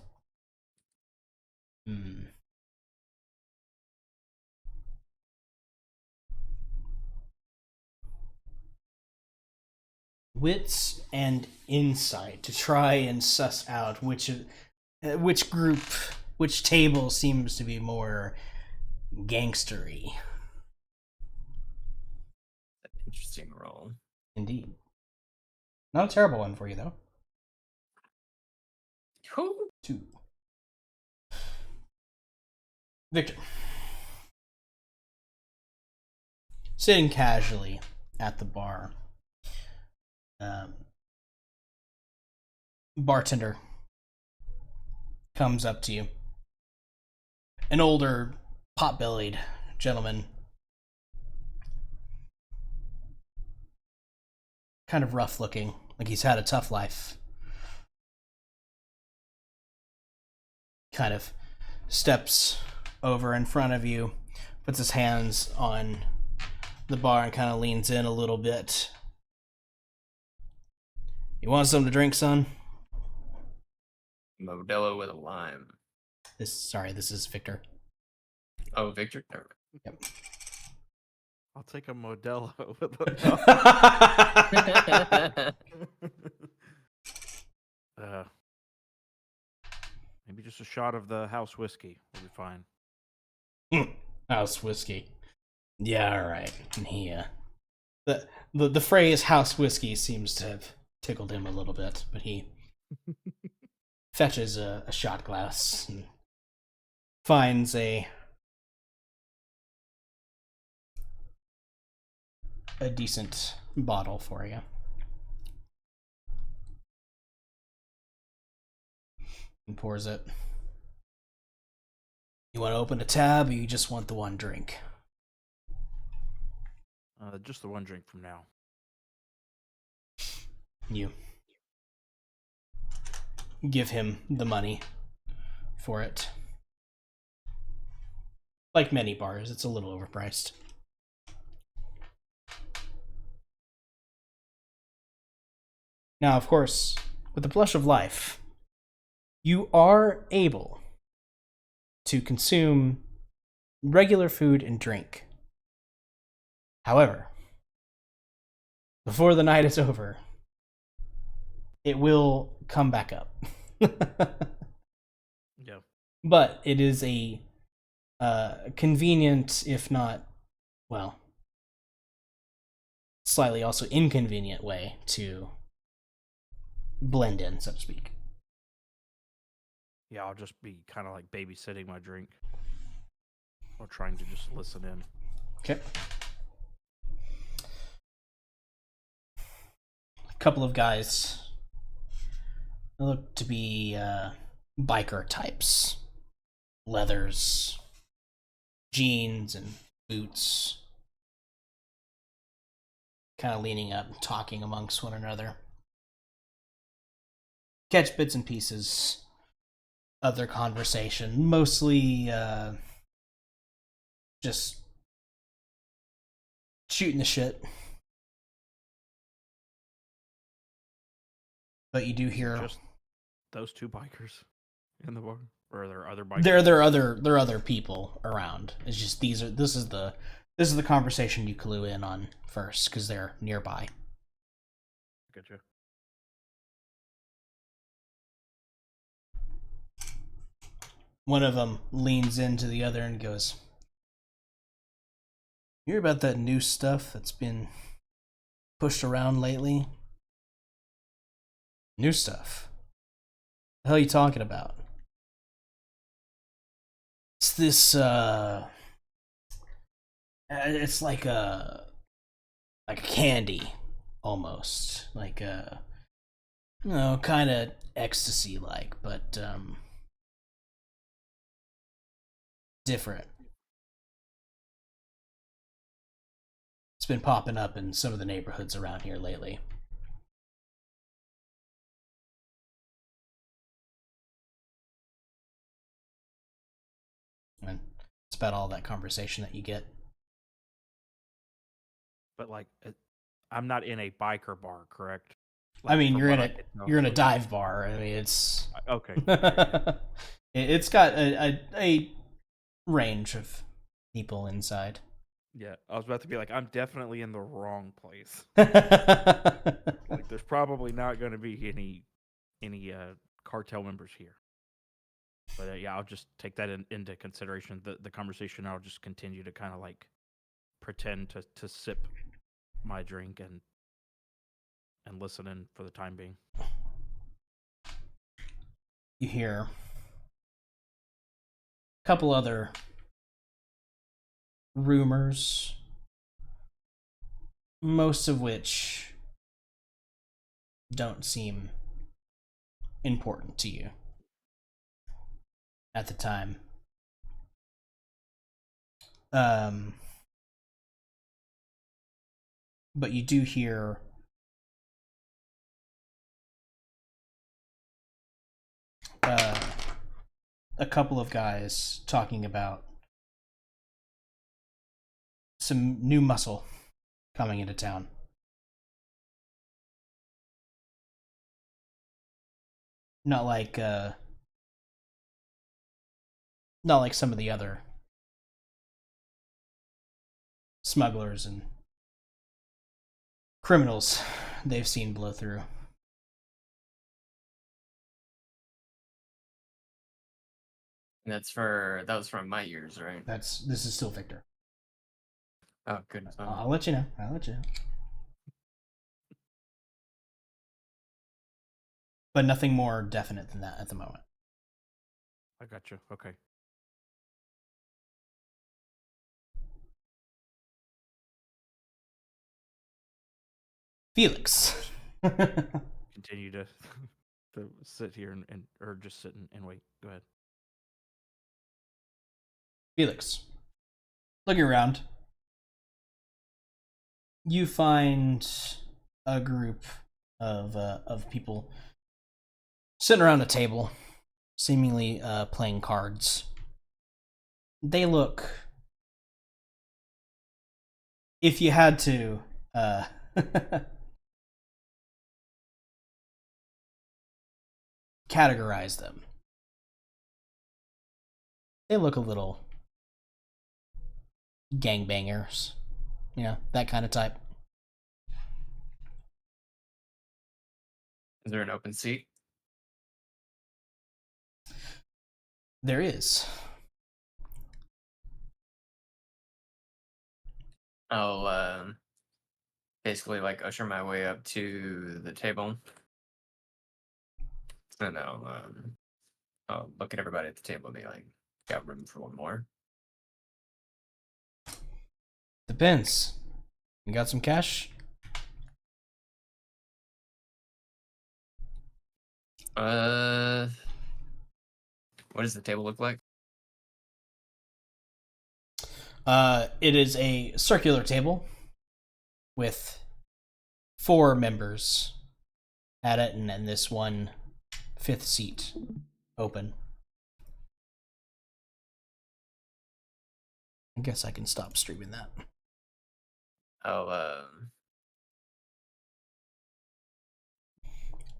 wits and insight to try and suss out which group, which table seems to be more gangstery. Interesting roll. Indeed. Not a terrible one for you, though. Whew. 2. Victor. Sitting casually at the bar. Bartender comes up to you. An older, pot-bellied gentleman. Kind of rough looking, like he's had a tough life. Kind of steps over in front of you, puts his hands on the bar and kind of leans in a little bit. You want something to drink, son? Modelo with a lime. This is Victor. Oh, Victor? Never Yep. I'll take a Modelo with mind. Maybe just a shot of the house whiskey will be fine. House whiskey. Yeah, all right. And he, the phrase house whiskey seems to have tickled him a little bit, but he fetches a shot glass and finds a decent bottle for you. And pours it. You want to open a tab, or you just want the one drink? Just the one drink from now. You give him the money for it. Like many bars, it's a little overpriced. Now, of course, with the blush of life, you are able to consume regular food and drink. However, before the night is over, it will come back up. Yeah. But it is a convenient, if not, well, slightly also inconvenient way to blend in, so to speak. Yeah, I'll just be kind of like babysitting my drink. Or trying to just listen in. Okay. A couple of guys look to be biker types. Leathers, jeans, and boots. Kind of leaning up and talking amongst one another. Catch bits and pieces of their conversation. Mostly just shooting the shit. But you do hear Just those two bikers in the bar, or are there other bikers? there are other people around. It's just this is the conversation you clue in on first because they're nearby. Gotcha. One of them leans into the other and goes, "You hear about that new stuff that's been pushed around lately?" New stuff? The hell are you talking about? It's this, it's like a candy, almost. Like a, kind of ecstasy-like, but, different. It's been popping up in some of the neighborhoods around here lately. And it's about all that conversation that you get. But like, I'm not in a biker bar, correct? I mean, from you're what in I a can tell. you're in a dive bar. I mean, it's Okay. it's got a range of people inside. Yeah, I was about to be like, I'm definitely in the wrong place. Like, there's probably not going to be any cartel members here. But yeah, I'll just take that into consideration. The conversation. I'll just continue to kind of like pretend to sip my drink and listen in for the time being. You hear a couple other rumors, most of which don't seem important to you at the time. But you do hear a couple of guys talking about some new muscle coming into town. Not like some of the other smugglers and criminals they've seen blow through. That was from my ears, right? This is still Victor. Oh, goodness. I'll let you know. But nothing more definite than that at the moment. I got you. Okay. Felix. Continue to sit here and or just sit and wait. Go ahead. Felix. Looking around. You find a group of people sitting around a table, seemingly playing cards. They look, if you had to categorize them, they look a little gangbangers, that kind of type. Is there an open seat? There is. I'll basically like usher my way up to the table. And I'll look at everybody at the table and be like, got room for one more. Depends. You got some cash? What does the table look like? It is a circular table with 4 members at it, and this one 5th seat open. I guess I can stop streaming that.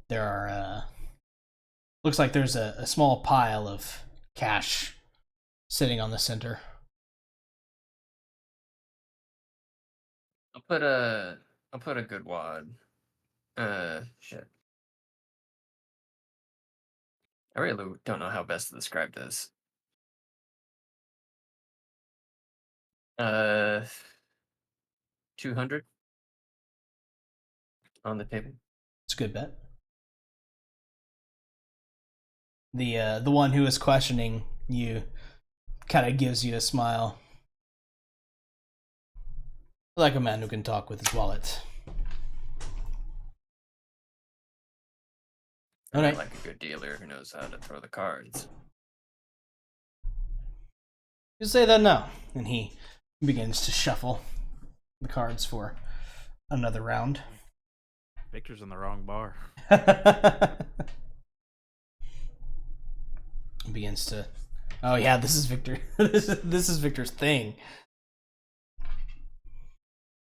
There are looks like there's a small pile of cash sitting on the center. I'll put a good wad. Shit. I really don't know how best to describe this. 200 on the table. It's a good bet. The one who is questioning you kind of gives you a smile. Like a man who can talk with his wallet. All right. Like a good dealer who knows how to throw the cards. You say that now. And he begins to shuffle the cards for another round. Victor's in the wrong bar. Begins to, oh yeah, this is Victor. this is Victor's thing.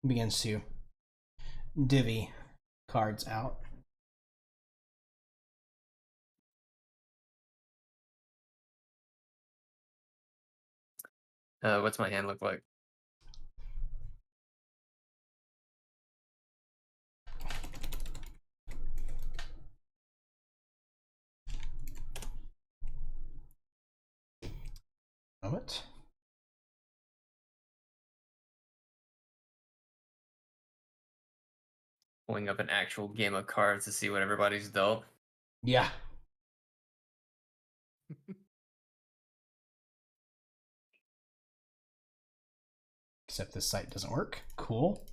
Begins to divvy cards out. What's my hand look like? moment. Pulling up an actual game of cards to see what everybody's dealt. Yeah. Except this site doesn't work. Cool.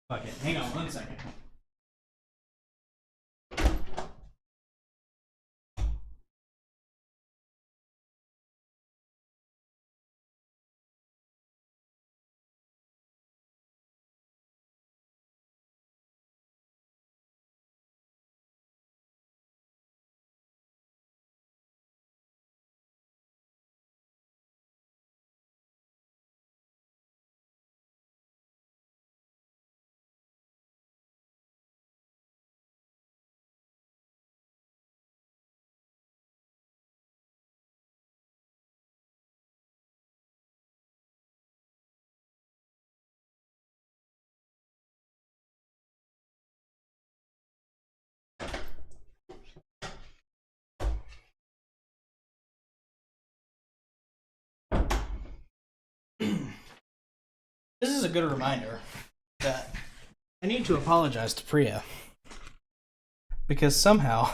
Fuck it. Hang on 1 second. This is a good reminder that I need to apologize to Priya. Because somehow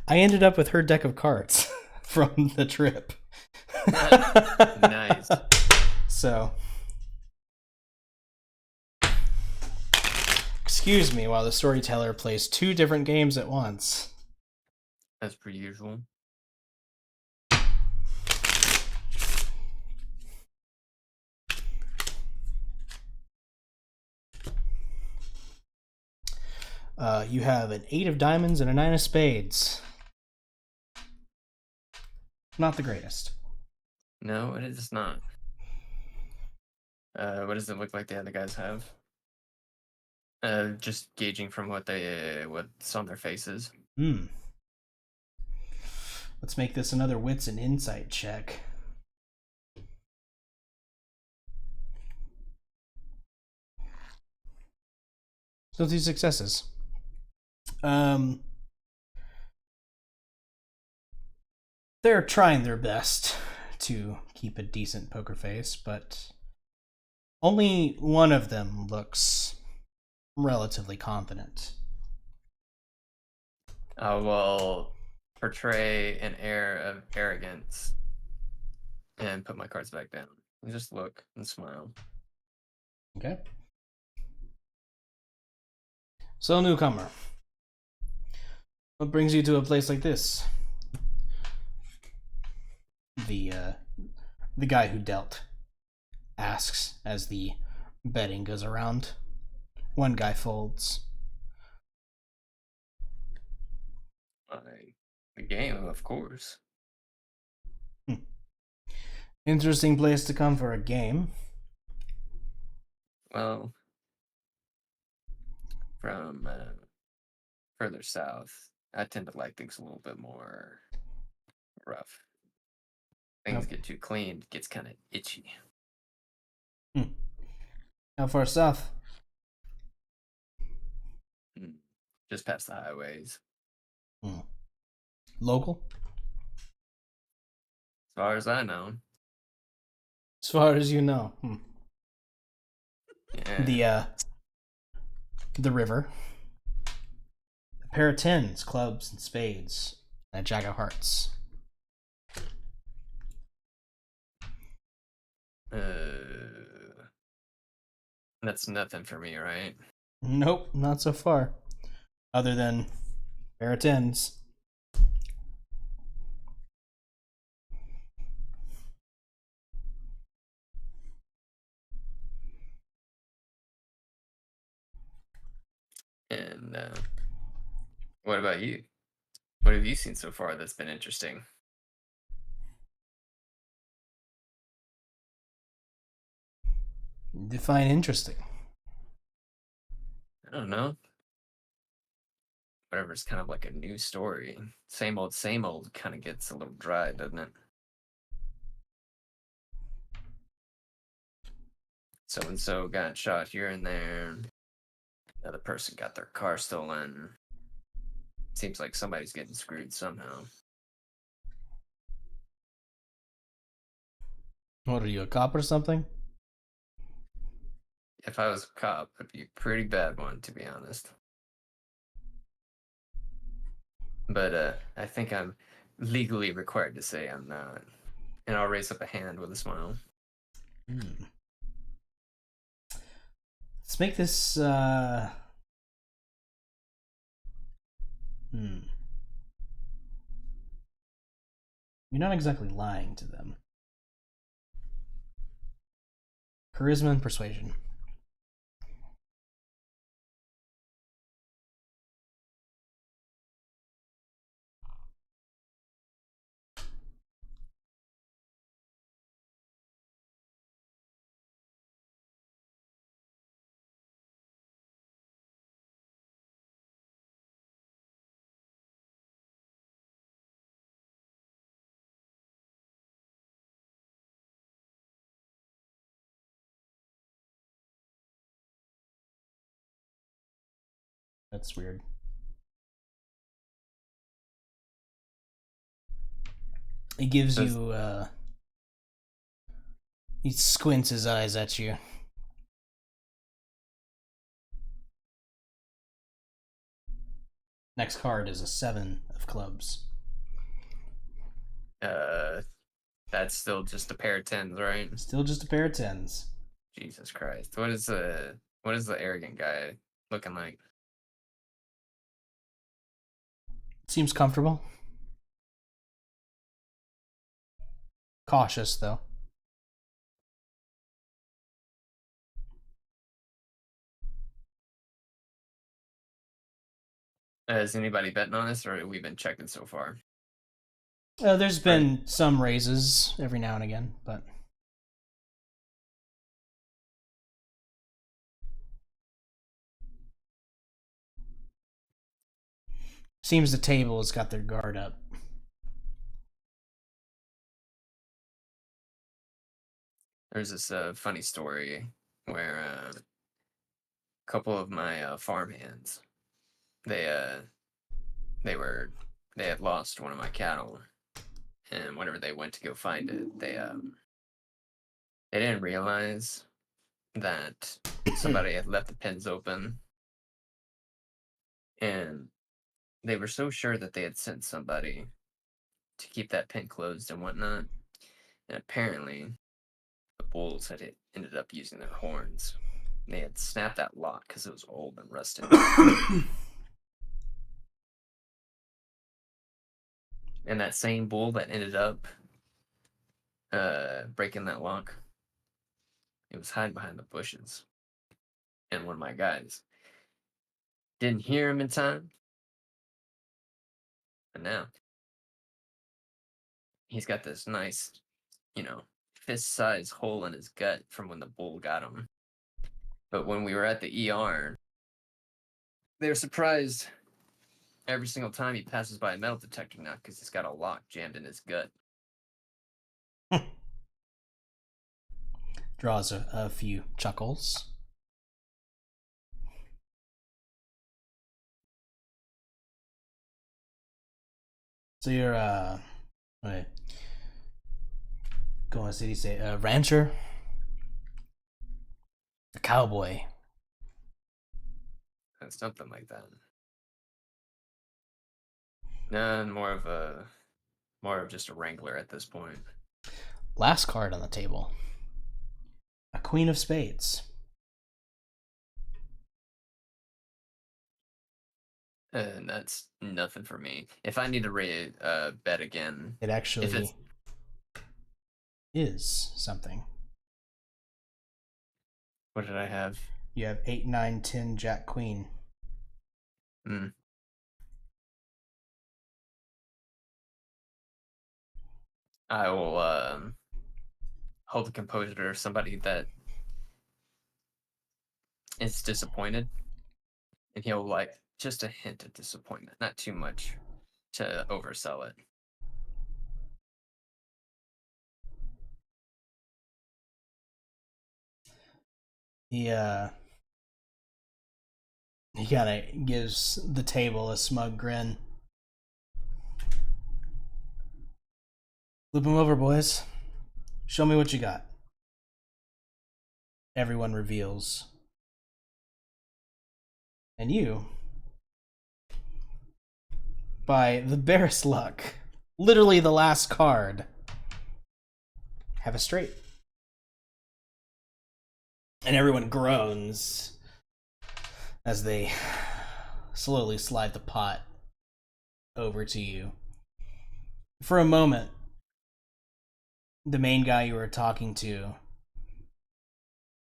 I ended up with her deck of cards from the trip. Nice. So, excuse me while the storyteller plays 2 different games at once. As per usual. You have an 8 of diamonds and a 9 of spades. Not the greatest. No, it is not. What does it look like the other guys have? Just gauging from what's on their faces. Let's make this another wits and insight check. Still 2 successes. They're trying their best to keep a decent poker face, but only one of them looks relatively confident. I will portray an air of arrogance and put my cards back down. And just look and smile. Okay. So, newcomer, what brings you to a place like this? The guy who dealt asks as the betting goes around. One guy folds. The game, of course. Interesting place to come for a game. Well, from further south, I tend to like things a little bit more rough. Things get too clean, it gets kind of itchy. How far south? Just past the highways. Local? As far as I know. As far as you know. Yeah. The river. A pair of 10s, clubs, and spades. And a jack of hearts. That's nothing for me, right? Nope, not so far. Other than pair of 10s. And what about you? What have you seen so far that's been interesting? Define interesting. I don't know. Whatever's kind of like a new story. Same old kind of gets a little dry, doesn't it? so and so got shot here and there. Another person got their car stolen. Seems like somebody's getting screwed somehow. What are you, a cop or something? If I was a cop, I'd be a pretty bad one, to be honest. But I think I'm legally required to say I'm not. And I'll raise up a hand with a smile. Let's make this You're not exactly lying to them. Charisma and persuasion. That's weird. He gives you, he squints his eyes at you. Next card is a 7 of clubs. That's still just a pair of tens, right? Still just a pair of 10s. Jesus Christ. What is the arrogant guy looking like? Seems comfortable. Cautious, though. Has anybody betting on this, or have we been checking so far? There's been some raises every now and again, but seems the table has got their guard up. There's this funny story where a couple of my farm hands, they had lost one of my cattle, and whenever they went to go find it, they didn't realize that somebody had left the pens open, and they were so sure that they had sent somebody to keep that pen closed and whatnot, and apparently the bulls ended up using their horns. They had snapped that lock because it was old and rusted. And that same bull that ended up breaking that lock, it was hiding behind the bushes. And one of my guys didn't hear him in time. And now he's got this nice, fist-sized hole in his gut from when the bull got him. But when we were at the ER, they were surprised every single time he passes by a metal detector now because he's got a lock jammed in his gut. Draws a few chuckles. So you're wait. Go on, city say a rancher, a cowboy. Something like that. No, more of just a wrangler at this point. Last card on the table. A queen of spades. And that's nothing for me. If I need to bet again, It actually is something. What did I have? You have 8, 9, 10, Jack, Queen. I will hold the composure of somebody that is disappointed, and he'll like just a hint of disappointment, not too much to oversell it. He kind of gives the table a smug grin. Flip him over, boys. Show me what you got. Everyone reveals. And you, by the barest luck, literally the last card, have a straight. And everyone groans as they slowly slide the pot over to you. For a moment, the main guy you were talking to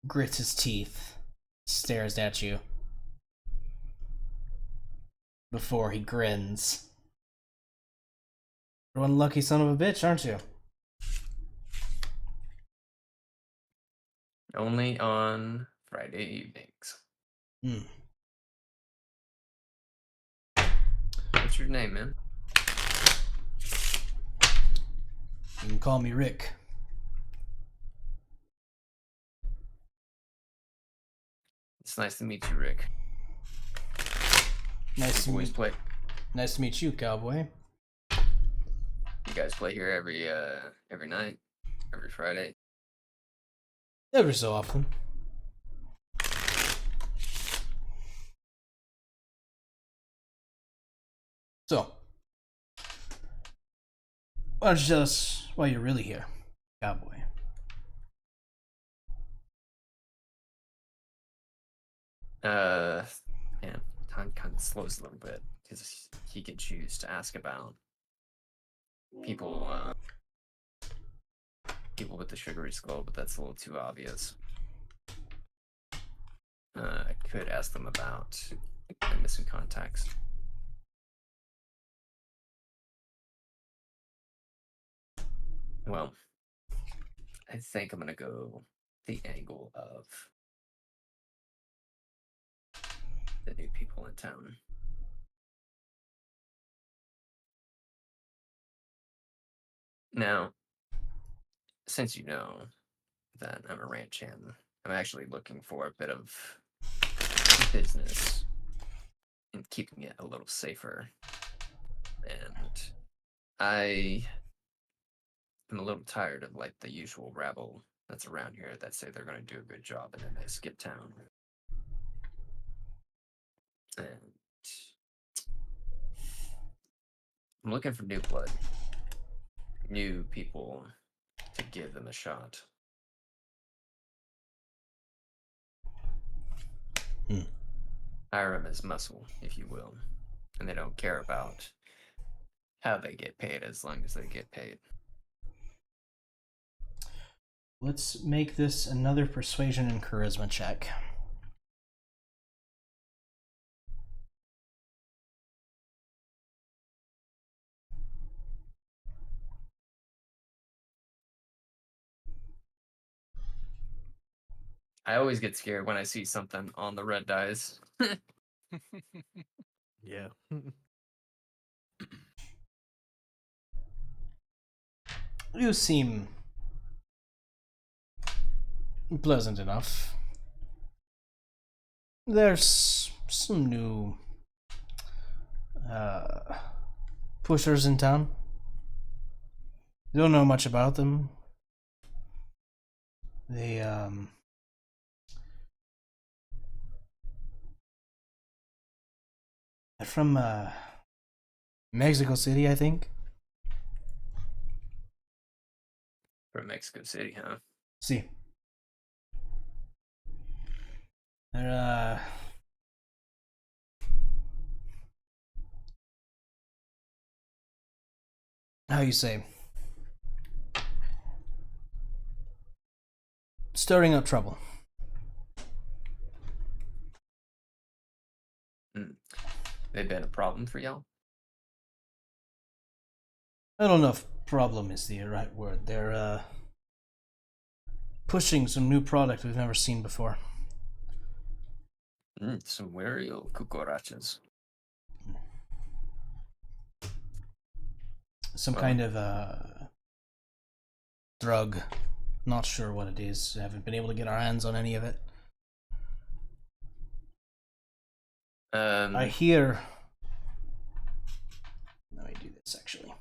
grits his teeth, stares at you, before he grins. You're one lucky son of a bitch, aren't you? Only on Friday evenings. What's your name, man? You can call me Rick. It's nice to meet you, Rick. Nice to meet you, cowboy. You guys play here every night, every Friday. Every so often. So, why don't you tell us why you're really here, cowboy? Man, time kind of slows a little bit because he could choose to ask about people with the sugary skull, but that's a little too obvious. I could ask them about the missing contacts. Well, I think I'm gonna go the angle of the new people in town. Now, since you know that I'm a ranch hand, I'm actually looking for a bit of business and keeping it a little safer. And I am a little tired of like the usual rabble that's around here that say they're going to do a good job and then they skip town. And I'm looking for new blood, new people to give them a shot. Hire them as muscle, if you will. And they don't care about how they get paid as long as they get paid. Let's make this another persuasion and charisma check. I always get scared when I see something on the red dice. Yeah. You seem pleasant enough. There's some new pushers in town. Don't know much about them. They they're from Mexico City, I think. From Mexico City, huh? See. They're how you say, stirring up trouble. They've been a problem for y'all? I don't know if problem is the right word. They're pushing some new product we've never seen before. Some wary old cucarachas. Some kind of drug. Not sure what it is. Haven't been able to get our hands on any of it. I hear. Let me do this actually.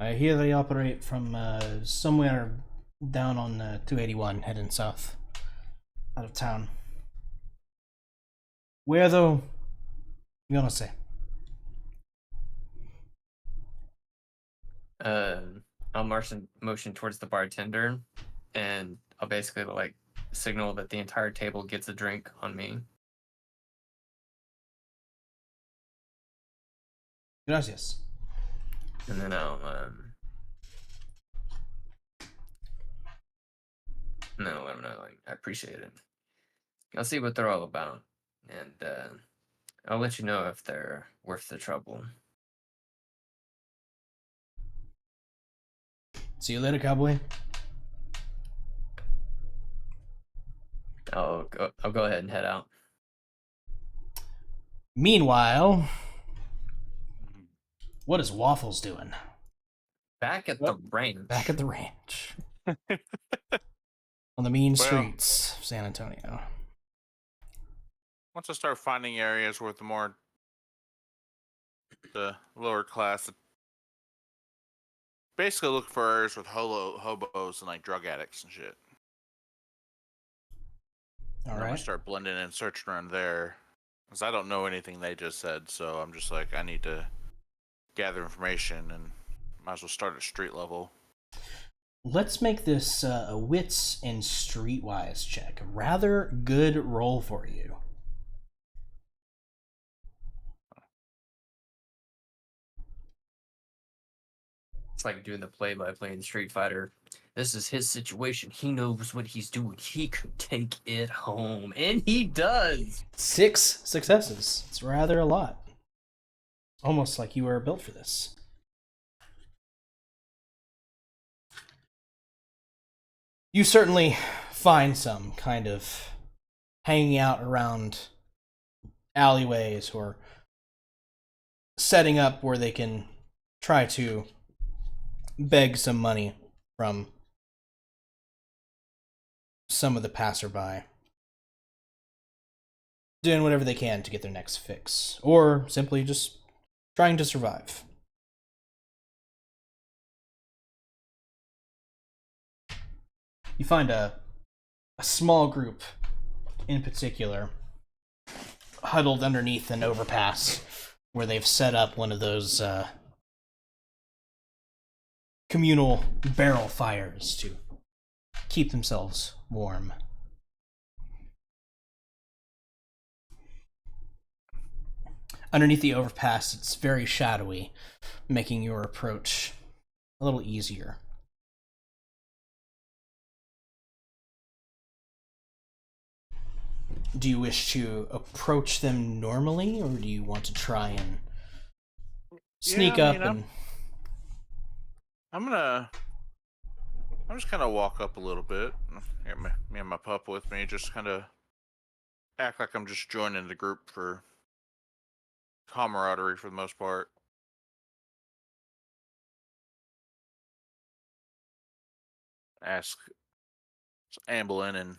I hear they operate from somewhere down on 281, heading south, out of town. Where though? You gonna say? I'll motion towards the bartender, and I'll basically like signal that the entire table gets a drink on me. Gracias. And then I'll let them know, like, I appreciate it. I'll see what they're all about, and I'll let you know if they're worth the trouble. See you later, cowboy. I'll go ahead and head out. Meanwhile, what is Waffles doing? Back at the ranch. Back at the ranch. On the mean streets of San Antonio. Once I start finding areas with the lower class, basically look for areas with hobos and like drug addicts and shit. All I'm gonna right. start blending and searching around there, because I don't know anything they just said. So I'm just like, I need to gather information, and might as well start at street level. Let's make this a wits and streetwise check. A rather good roll for you. It's like doing the play-by-play in Street Fighter. This is his situation. He knows what he's doing. He could take it home, and he does. 6 successes. It's rather a lot. Almost like you were built for this. You certainly find some kind of hanging out around alleyways or setting up where they can try to beg some money from some of the passerby, doing whatever they can to get their next fix, or simply just trying to survive. You find a small group in particular huddled underneath an overpass where they've set up one of those communal barrel fires to keep themselves warm. Underneath the overpass, it's very shadowy, making your approach a little easier. Do you wish to approach them normally, or do you want to try and sneak up and... I'm just gonna walk up a little bit. Get me and my pup with me. Just kind of act like I'm just joining the group for camaraderie for the most part. Amble in and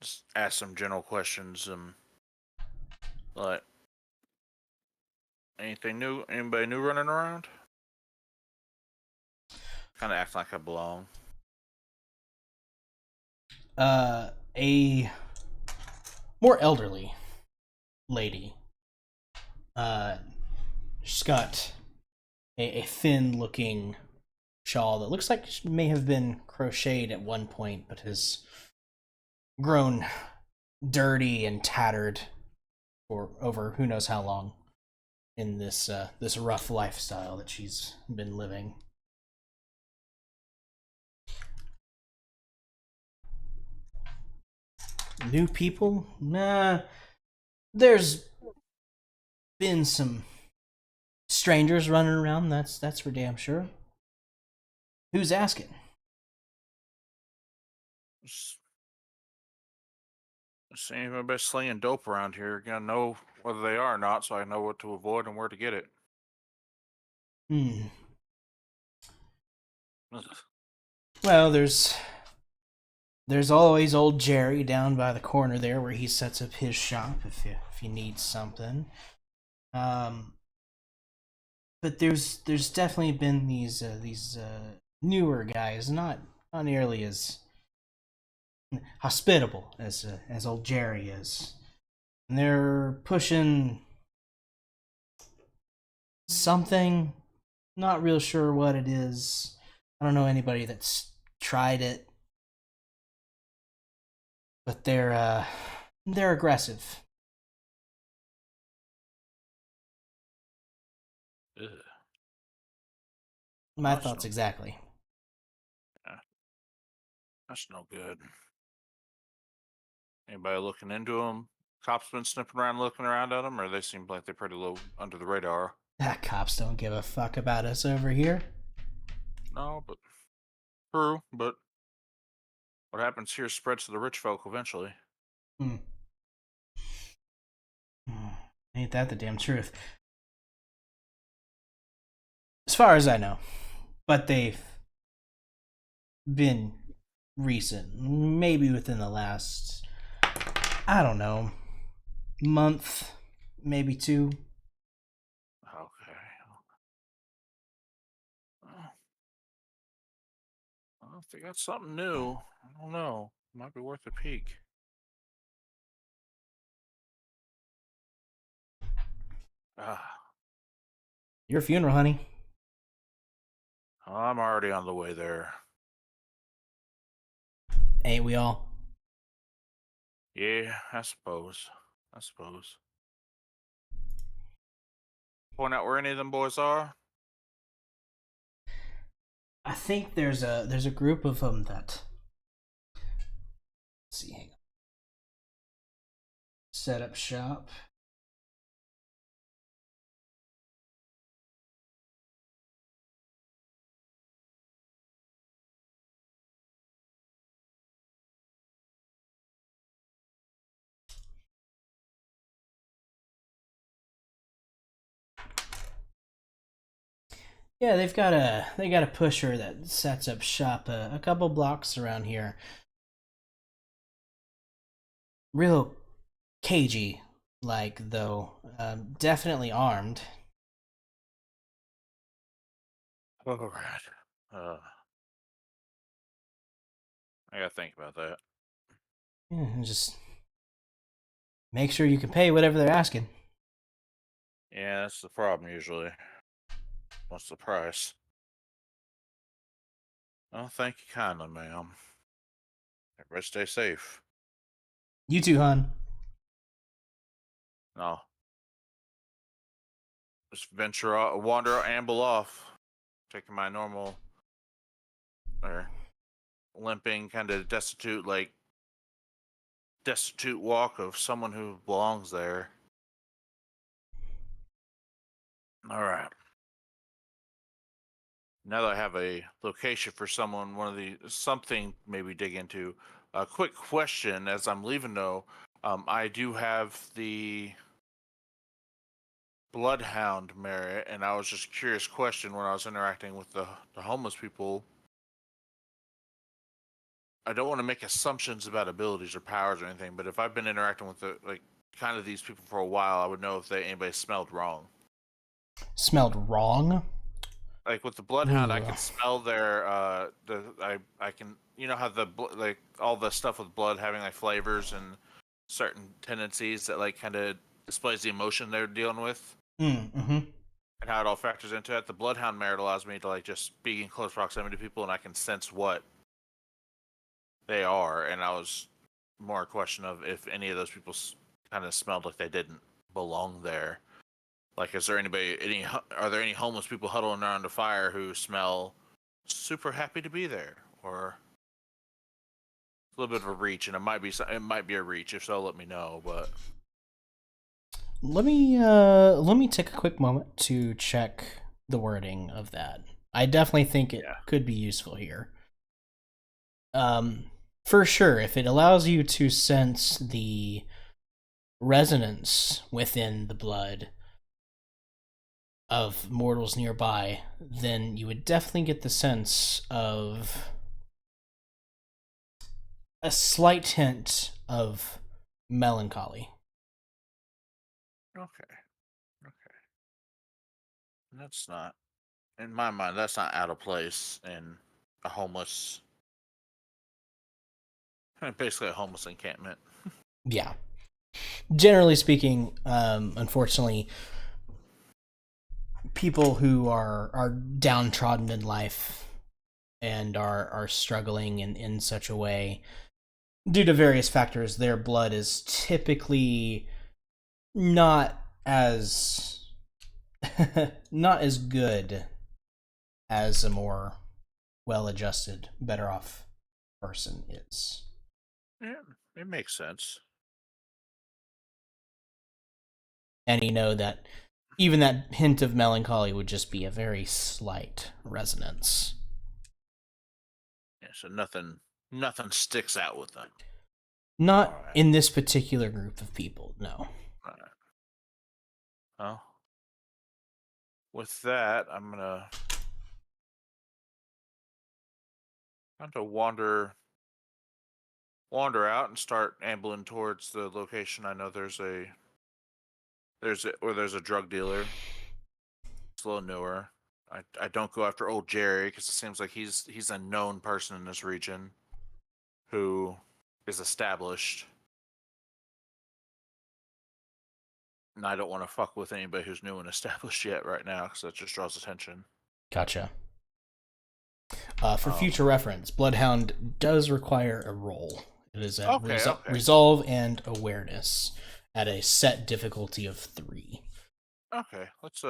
just ask some general questions. Like, anything new? Anybody new running around? Kind of act like I belong. A more elderly lady. She's got a thin-looking shawl that looks like she may have been crocheted at one point, but has grown dirty and tattered for over who knows how long in this this rough lifestyle that she's been living. New people? Nah. There's been some strangers running around, that's for damn sure. Who's asking? See anybody slinging dope around here? Gotta know whether they are or not, so I know what to avoid and where to get it. Ugh. Well, there's always old Jerry down by the corner there where he sets up his shop if you need something. But there's definitely been these newer guys, not nearly as hospitable as old Jerry is, and they're pushing something. Not real sure what it is. I don't know anybody that's tried it, but they're aggressive. Ugh. My That's thoughts no, exactly. that's no good. Anybody looking into them? Cops been sniffing around, looking around at them, or they seem like they're pretty low under the radar. Cops don't give a fuck about us over here. No, but true. But what happens here spreads to the rich folk eventually. Hmm. Ain't that the damn truth? As far as I know. But they've been recent. Maybe within the last, I don't know, month, maybe two. Okay. Well, if they got something new, I don't know. Might be worth a peek. Ah, Your funeral, honey. I'm already on the way there. Ain't we all? Yeah, I suppose. I suppose. Point out where any of them boys are. I think there's a group of them that. Let's see, hang on. Set up shop. Yeah, they got a pusher that sets up shop a couple blocks around here. Real cagey, like though. Definitely armed. All right. I gotta think about that. Yeah, and just make sure you can pay whatever they're asking. Yeah, that's the problem usually. What's the price? Oh, thank you kindly, ma'am. Everybody stay safe. You too, hon. No. Just venture out, wander, amble off. Taking my normal, or limping, kind of destitute, destitute walk of someone who belongs there. All right. Now that I have a location for someone, something maybe dig into. A quick question as I'm leaving though. I do have the Bloodhound merit, and I was just curious question when I was interacting with the homeless people. I don't want to make assumptions about abilities or powers or anything, but if I've been interacting with kind of these people for a while, I would know if anybody smelled wrong. Smelled wrong. Like with the Bloodhound, I Ooh. can smell their I can, you know how like all the stuff with blood having like flavors and certain tendencies that like kind of displays the emotion they're dealing with. Mm-hmm. And how it all factors into it. The Bloodhound merit allows me to like just be in close proximity to people, and I can sense what they are. And I was more a question of if any of those people kind of smelled like they didn't. belong there. Like, is there are there any homeless people huddling around the fire who smell super happy to be there? Or a little bit of a reach, and it might be a reach. If so, let me know. But Let me take a quick moment to check the wording of that. I definitely think it could be useful here. For sure, if it allows you to sense the resonance within the blood of mortals nearby, then you would definitely get the sense of a slight hint of melancholy. okay. That's not, in my mind, that's not out of place in a homeless, basically a homeless encampment. Yeah. Generally speaking, unfortunately, people who are downtrodden in life and are struggling in such a way due to various factors, their blood is typically not as not as good as a more well-adjusted, better off person is. Yeah, it makes sense. And you know that even that hint of melancholy would just be a very slight resonance. Yeah, so nothing sticks out with them. Not Alright. in this particular group of people, no. Alright. Well, with that, I'm gonna have to wander out and start ambling towards the location. I know there's a drug dealer. It's a little newer. I don't go after old Jerry because it seems like he's a known person in this region who is established. And I don't want to fuck with anybody who's new and established yet right now because that just draws attention. Gotcha. For future reference, Bloodhound does require a roll. It is a Okay. resolve and awareness at a set difficulty of 3. Okay, let's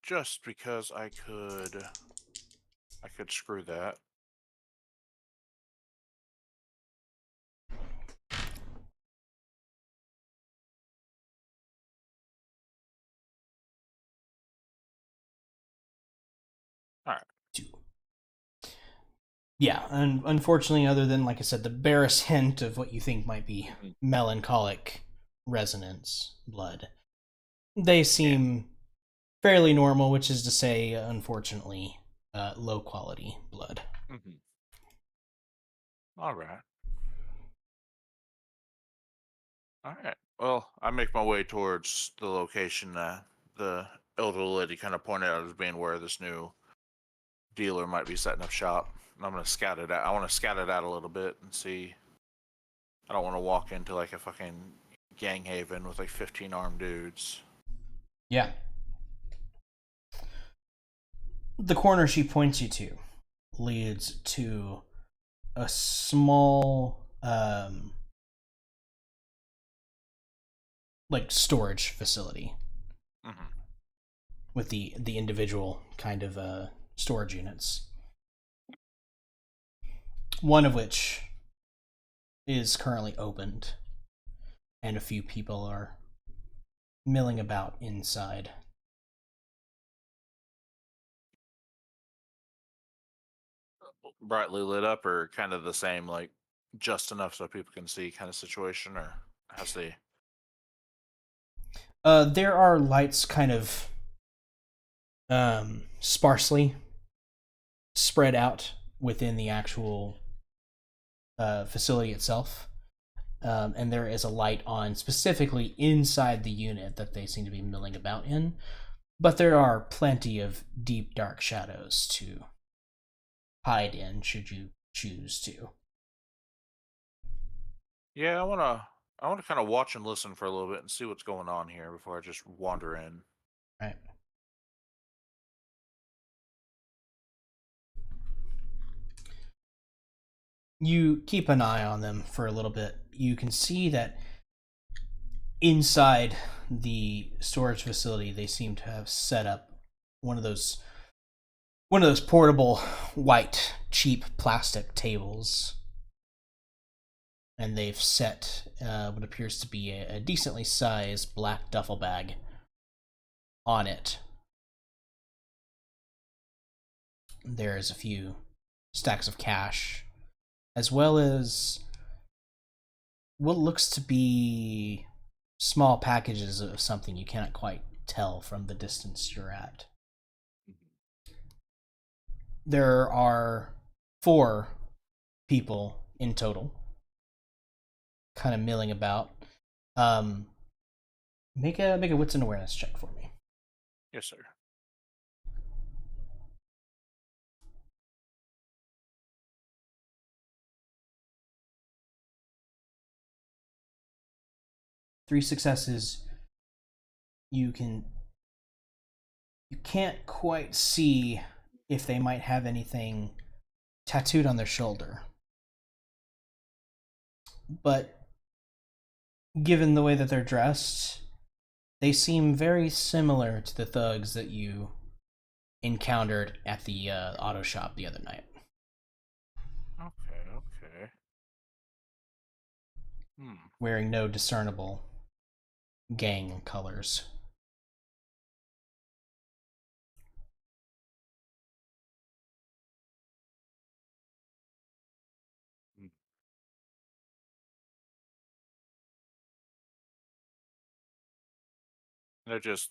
just because I could screw that. All right. 2. Yeah, and unfortunately, other than, like I said, the barest hint of what you think might be melancholic resonance blood, they seem fairly normal, which is to say, unfortunately, low quality blood. Mm-hmm. All right. All right. Well, I make my way towards the location the elderly lady kind of pointed out as being where this new dealer might be setting up shop. And I'm gonna scout it out. I want to scout it out a little bit and see. I don't want to walk into like a fucking gang haven with like 15 armed dudes. Yeah. The corner she points you to leads to a small, like storage facility Mm-hmm. with the individual kind of storage units. One of which is currently opened, and a few people are milling about inside. Brightly lit up, or kind of the same, like just enough so people can see kind of situation, or has the There are lights kind of sparsely spread out within the actual facility itself. And there is a light on specifically inside the unit that they seem to be milling about in. But there are plenty of deep, dark shadows to hide in should you choose to. Yeah, I wanna kind of watch and listen for a little bit and see what's going on here before I just wander in. Right. You keep an eye on them for a little bit. You can see that inside the storage facility, they seem to have set up one of those portable white cheap plastic tables, and they've set what appears to be a decently sized black duffel bag on it. There's a few stacks of cash, as well as what looks to be small packages of something you cannot quite tell from the distance you're at. There are 4 people in total, kind of milling about. Make a wits and awareness check for me. Yes, sir. Three successes. You can't quite see if they might have anything tattooed on their shoulder. But given the way that they're dressed, they seem very similar to the thugs that you encountered at the auto shop the other night. Okay. Wearing no discernible gang colors.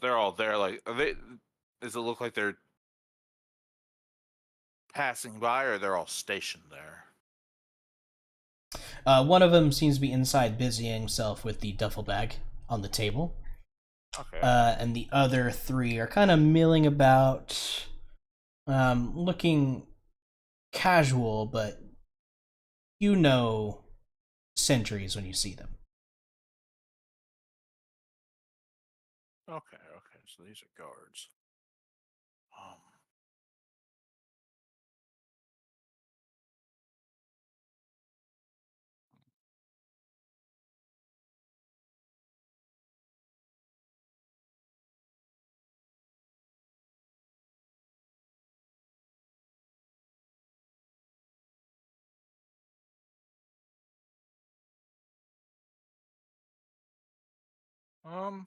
They're all there. Like, does it look like they're passing by, or they're all stationed there? One of them seems to be inside busying himself with the duffel bag on the table. Okay. And the other 3 are kind of milling about, looking casual, but you know sentries when you see them. Okay. So these are guards. Um.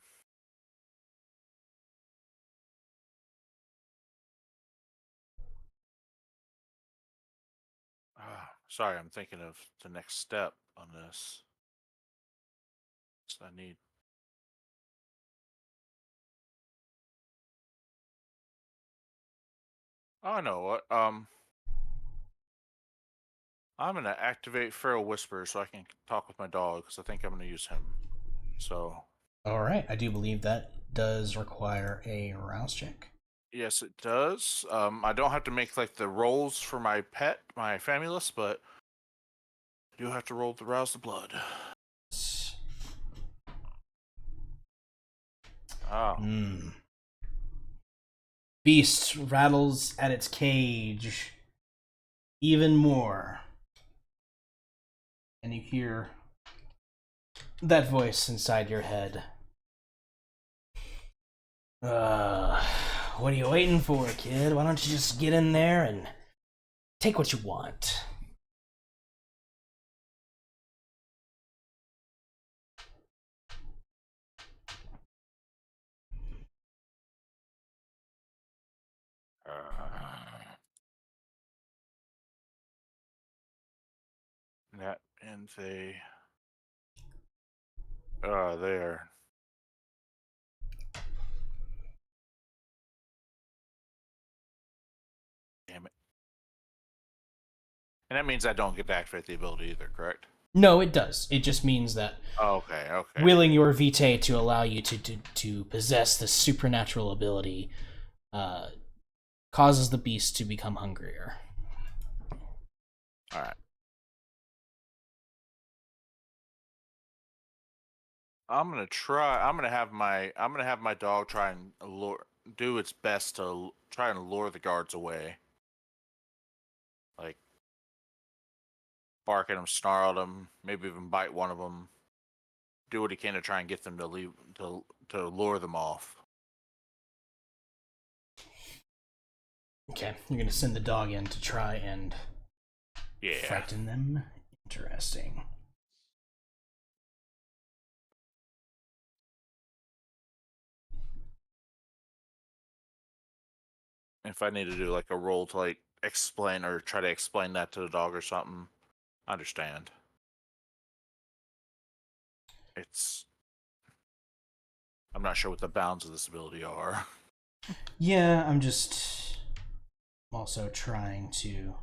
Sorry, I'm thinking of the next step on this. So I need. Oh, I know what. I'm gonna activate Feral Whisper so I can talk with my dog, because I think I'm gonna use him. So. All right, I do believe that does require a rouse check. Yes, it does. I don't have to make like the rolls for my pet, my famulus, but I do have to roll to rouse the blood. Oh. Beast rattles at its cage even more. And you hear that voice inside your head. What are you waiting for, kid? Why don't you just get in there and take what you want? That and they. There. Damn it. And that means I don't get to activate the ability either, correct? No, it does. It just means that Okay. willing your vitae to allow you to possess this supernatural ability causes the beast to become hungrier. All right. I'm gonna have my dog try and do its best to try and lure the guards away. Like bark at them, snarl at them, maybe even bite one of them. do what he can to try and get them to leave to lure them off. Okay, you're gonna send the dog in to try and Yeah. frighten them. Interesting. If I need to do like a roll to like explain or try to explain that to the dog or something, I understand. I'm not sure what the bounds of this ability are. Yeah, I'm just also trying to.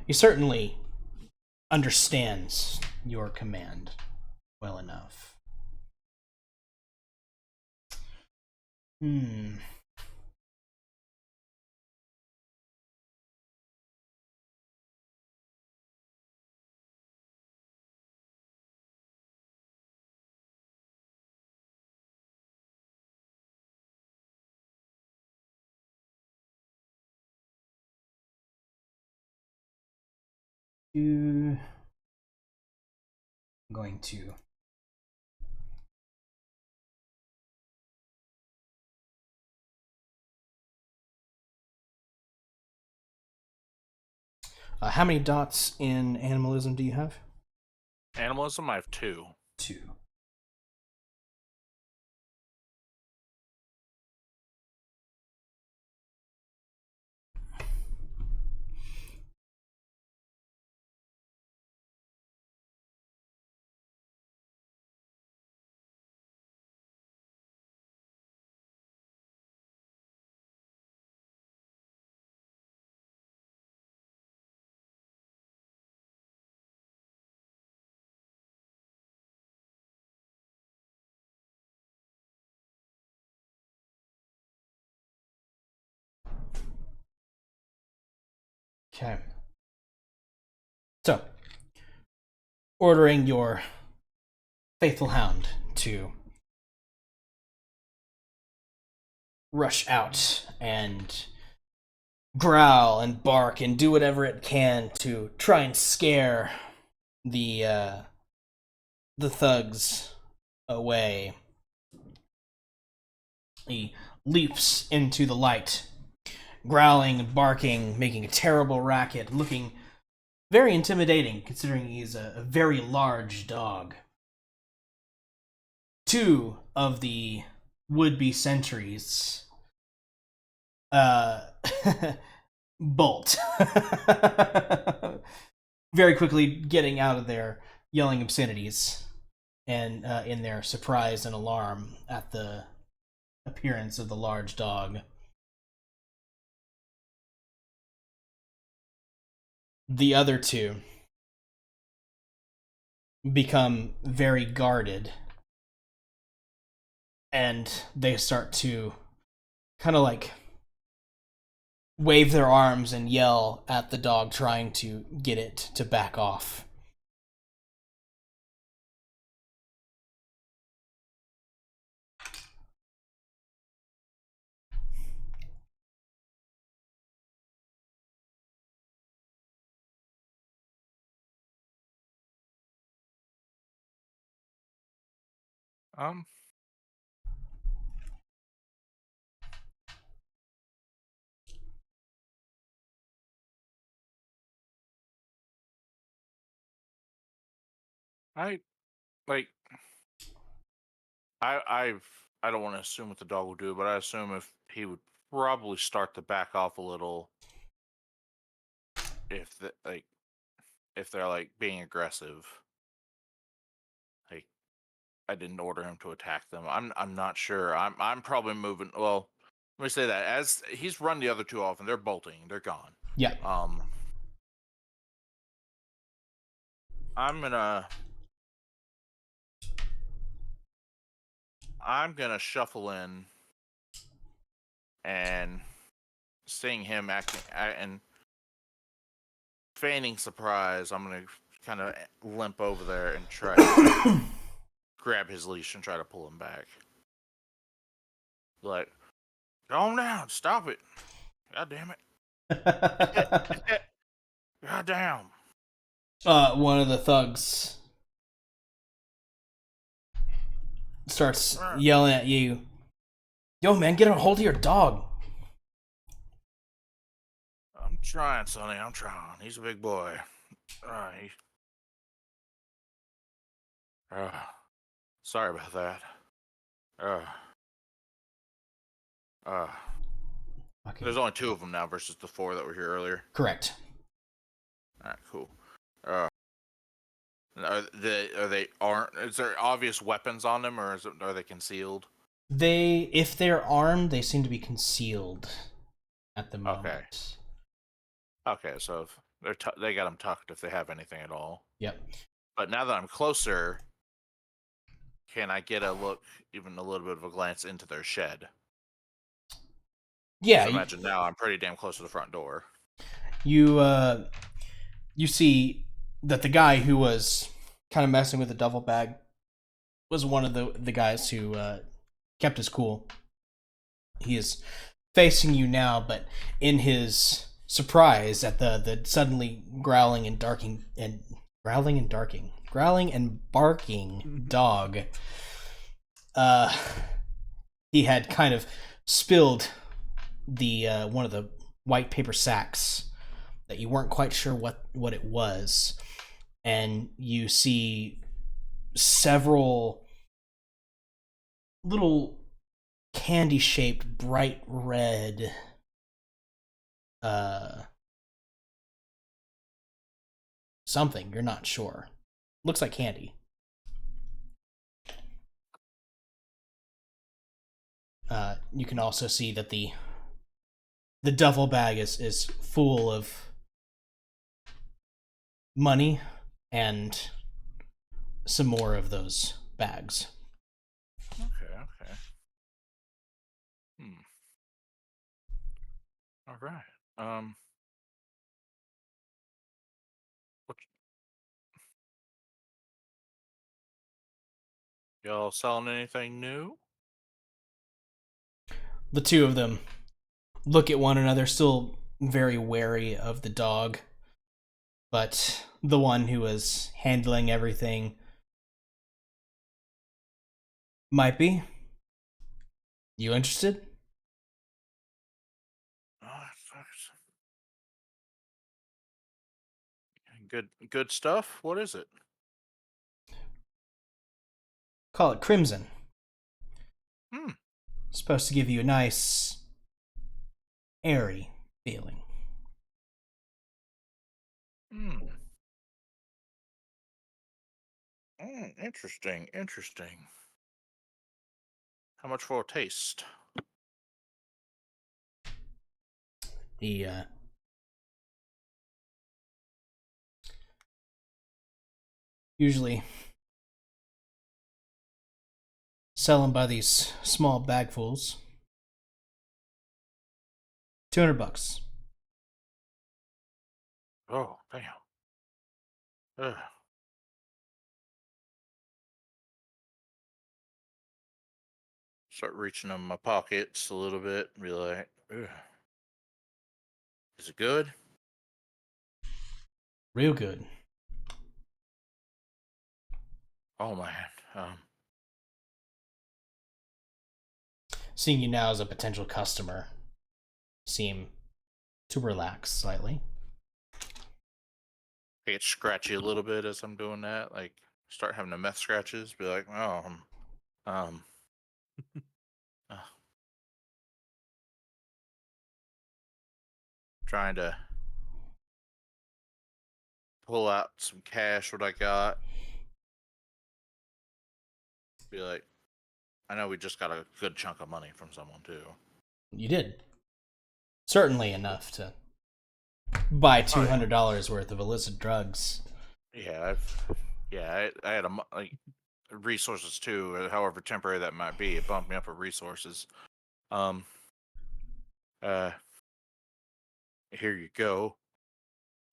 He certainly understands your command well enough. I'm going to how many dots in animalism do you have? Animalism, I have 2. 2. Okay. So, ordering your faithful hound to rush out and growl and bark and do whatever it can to try and scare the thugs away. He leaps into the light, growling and barking, making a terrible racket, looking very intimidating considering he's a very large dog. 2 of the would-be sentries bolt. Very quickly getting out of there, yelling obscenities, and in their surprise and alarm at the appearance of the large dog. The other 2 become very guarded, and they start to kind of like wave their arms and yell at the dog, trying to get it to back off. Um, I like. I don't want to assume what the dog will do, but I assume if he would probably start to back off a little if if they're like being aggressive. Like I didn't order him to attack them. I'm not sure. I'm probably moving. Well, let me say that as he's run the other 2 off and they're bolting, they're gone. Yeah. I'm gonna shuffle in and seeing him acting and feigning surprise. I'm gonna kind of limp over there and try grab his leash and try to pull him back. Like, calm down, stop it. God damn it. God damn. One of the thugs starts yelling at you. Yo, man, get a hold of your dog. I'm trying, Sonny. I'm trying. He's a big boy. Sorry about that. Okay. There's only 2 of them now versus the 4 that were here earlier. Correct. All right, cool. Are they aren't? Is there obvious weapons on them, or are they concealed? If they're armed, they seem to be concealed at the moment. Okay, so if they got them tucked if they have anything at all. Yep. But now that I'm closer, can I get a look, even a little bit of a glance into their shed? Yeah. So imagine now I'm pretty damn close to the front door. You see that the guy who was kind of messing with the duffel bag was one of the guys who kept his cool. He is facing you now, but in his surprise at the suddenly growling and barking dog, he had kind of spilled the one of the white paper sacks that you weren't quite sure what it was, and you see several little candy-shaped bright red something, you're not sure. Looks like candy. You can also see that the duffel bag is full of money and some more of those bags. Okay. All right. What y'all selling anything new? The two of them look at one another, still very wary of the dog, but the one who was handling everything might be. You interested? Good stuff. What is it? Call it Crimson. Hmm. Supposed to give you a nice, airy feeling. Interesting. How much for a taste? He usually sell them by these small bagfuls. $200. Oh, damn. Ugh. Start reaching in my pockets a little bit and be like, ugh. Is it good? Real good. Oh, man. Seeing you now as a potential customer seem to relax slightly. I get scratchy a little bit as I'm doing that. Like, start having the meth scratches. Be like, oh, uh, trying to pull out some cash, what I got. Be like, I know we just got a good chunk of money from someone, too. You did. Certainly enough to buy $200 worth of illicit drugs. Yeah, I had resources too, however temporary that might be. It bumped me up with resources. Here you go.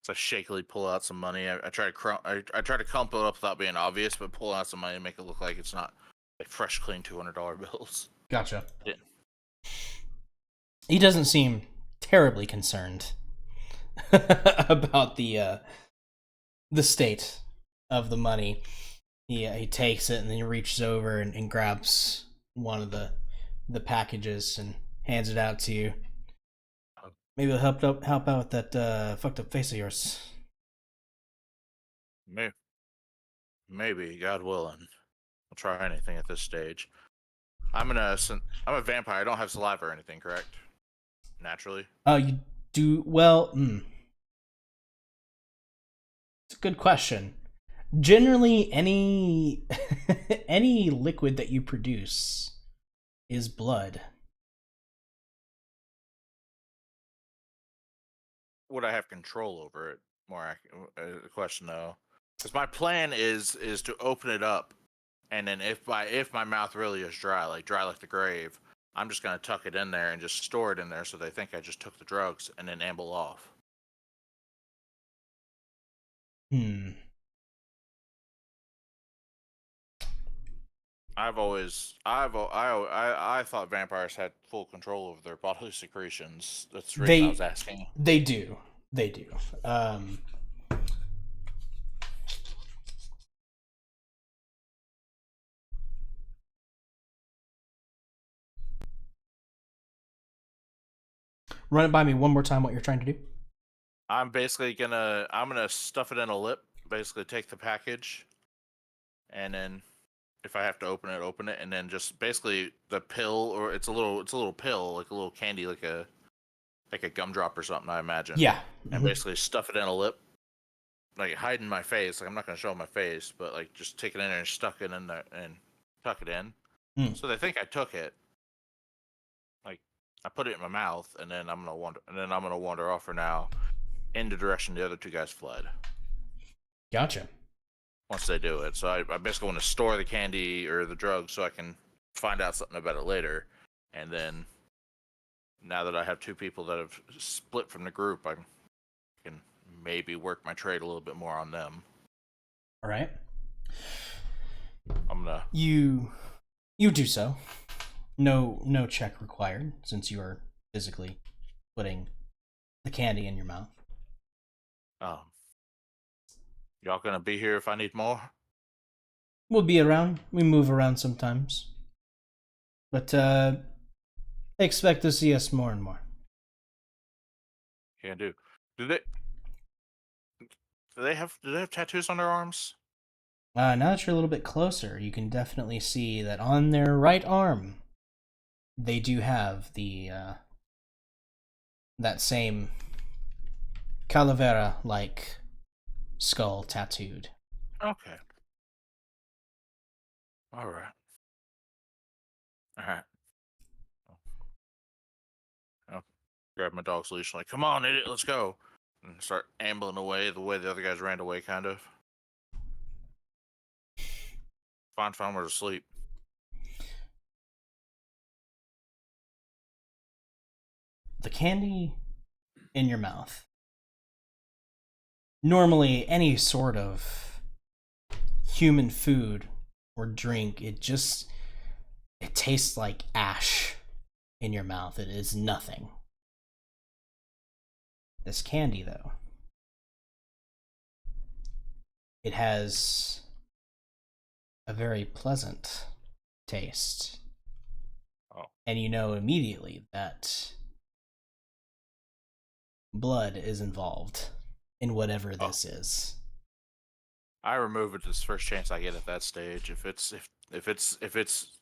So I shakily pull out some money. I try to I try to crumple it up without being obvious, but pull out some money and make it look like it's not like fresh, clean $200 bills. Gotcha. Yeah. He doesn't seem terribly concerned about the state of the money. He takes it and then he reaches over and grabs one of the packages and hands it out to you. Maybe it'll help out with that fucked up face of yours. Maybe, God willing. I'll try anything at this stage. I'm a vampire. I don't have saliva or anything, correct? Naturally. You do well. It's a good question. Generally, any any liquid that you produce is blood. Would I have control over it? The question though, because my plan is to open it up, and then if my mouth really is dry like the grave, I'm just gonna tuck it in there and just store it in there so they think I just took the drugs and then amble off. I thought vampires had full control over their bodily secretions. That's the reason I was asking. They do. Run it by me one more time what you're trying to do. I'm gonna stuff it in a lip, basically take the package, and then if I have to open it, and then just basically the pill, or it's a little pill, like a little candy, like a gumdrop or something, I imagine. Yeah. And basically stuff it in a lip, like hiding my face. Like I'm not gonna show my face, but like just take it in there and stuck it in there and tuck it in. So they think I took it. Like I put it in my mouth, and then I'm gonna wander off for now, in the direction the other two guys fled. Gotcha. Once they do it, so I basically want to store the candy or the drugs so I can find out something about it later, and then now that I have two people that have split from the group, I can maybe work my trade a little bit more on them. All right. I'm gonna. You do so. No check required since you are physically putting the candy in your mouth. Y'all gonna be here if I need more? We'll be around. We move around sometimes. But expect to see us more and more. Can do. Do they have tattoos on their arms? Now that you're a little bit closer, you can definitely see that on their right arm, they do have the that same calavera-like skull tattooed. Okay. All right. I'll grab my dog's leash, like, come on, idiot, let's go, and start ambling away the way the other guys ran away, kind of. Find somewhere to sleep. The candy in your mouth. Normally, any sort of human food or drink, it tastes like ash in your mouth. It is nothing. This candy, though, it has a very pleasant taste. Oh. And you know immediately that blood is involved in whatever this is. I remove it this first chance I get at that stage. If it's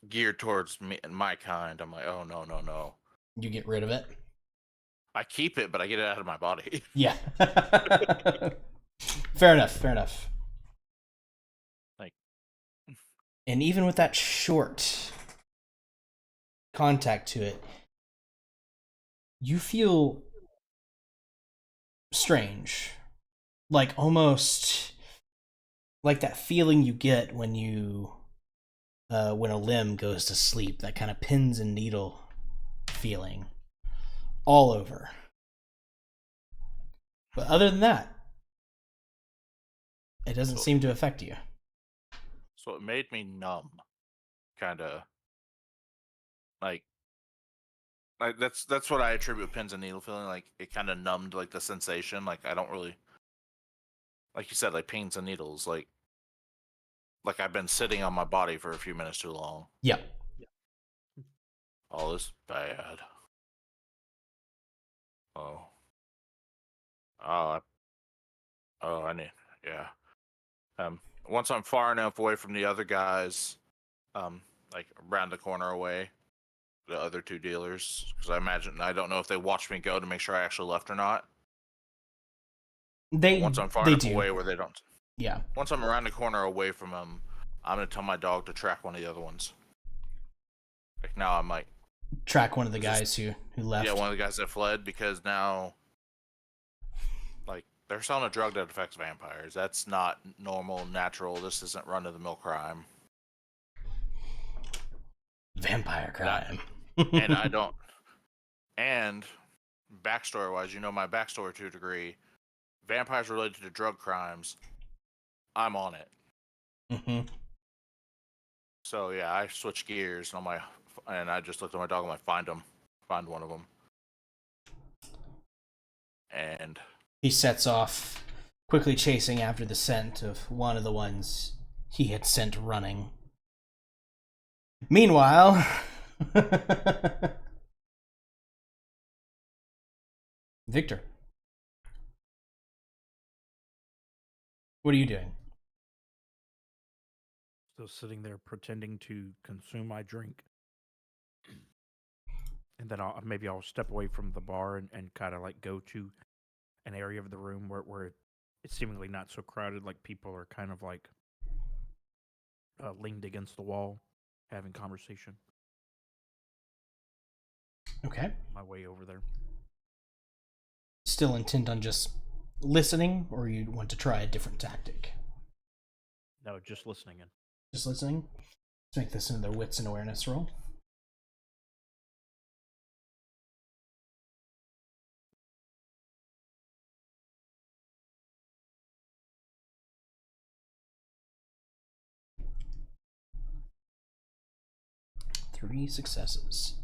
geared towards me and my kind, I'm like, oh no. You get rid of it? I keep it, but I get it out of my body. Yeah. Fair enough. Like, and even with that short contact to it, you feel strange. Like almost like that feeling you get when when a limb goes to sleep, that kind of pins and needle feeling all over. But other than that, It doesn't So- seem to affect you. So it made me numb, kind of like that's what I attribute pins and needle feeling. Like it kind of numbed like the sensation. Like I don't really, like you said, like pins and needles. Like I've been sitting on my body for a few minutes too long. Yeah. All this bad. Oh. Oh. I need. Yeah. Once I'm far enough away from the other guys, like around the corner away, the other two dealers, because I don't know if they watched me go to make sure I actually left or not. They Once I'm far they enough do. away where they don't. Yeah. Once I'm around the corner away from them, I'm gonna tell my dog to track one of the other ones. Like now, I'm like, Track one of the Is this- guys who left. yeah, one of the guys that fled, because now, like, they're selling a drug that affects vampires. That's not normal, natural. This isn't run of the mill crime. Vampire crime. And I don't. And backstory wise, you know my backstory to a degree. Vampires related to drug crimes. I'm on it. Hmm. So yeah, I switched gears and I just looked at my dog. I'm like, find one of them. And He sets off, quickly chasing after the scent of one of the ones he had sent running. Meanwhile, Victor, what are you doing? Still sitting there pretending to consume my drink. And then maybe I'll step away from the bar and kind of like go to an area of the room where it's seemingly not so crowded. Like people are kind of like leaned against the wall having conversation. Okay. My way over there. Still intent on just listening, or you want to try a different tactic? No, just listening in. Just listening? Let's make this another wits and awareness roll. Three successes.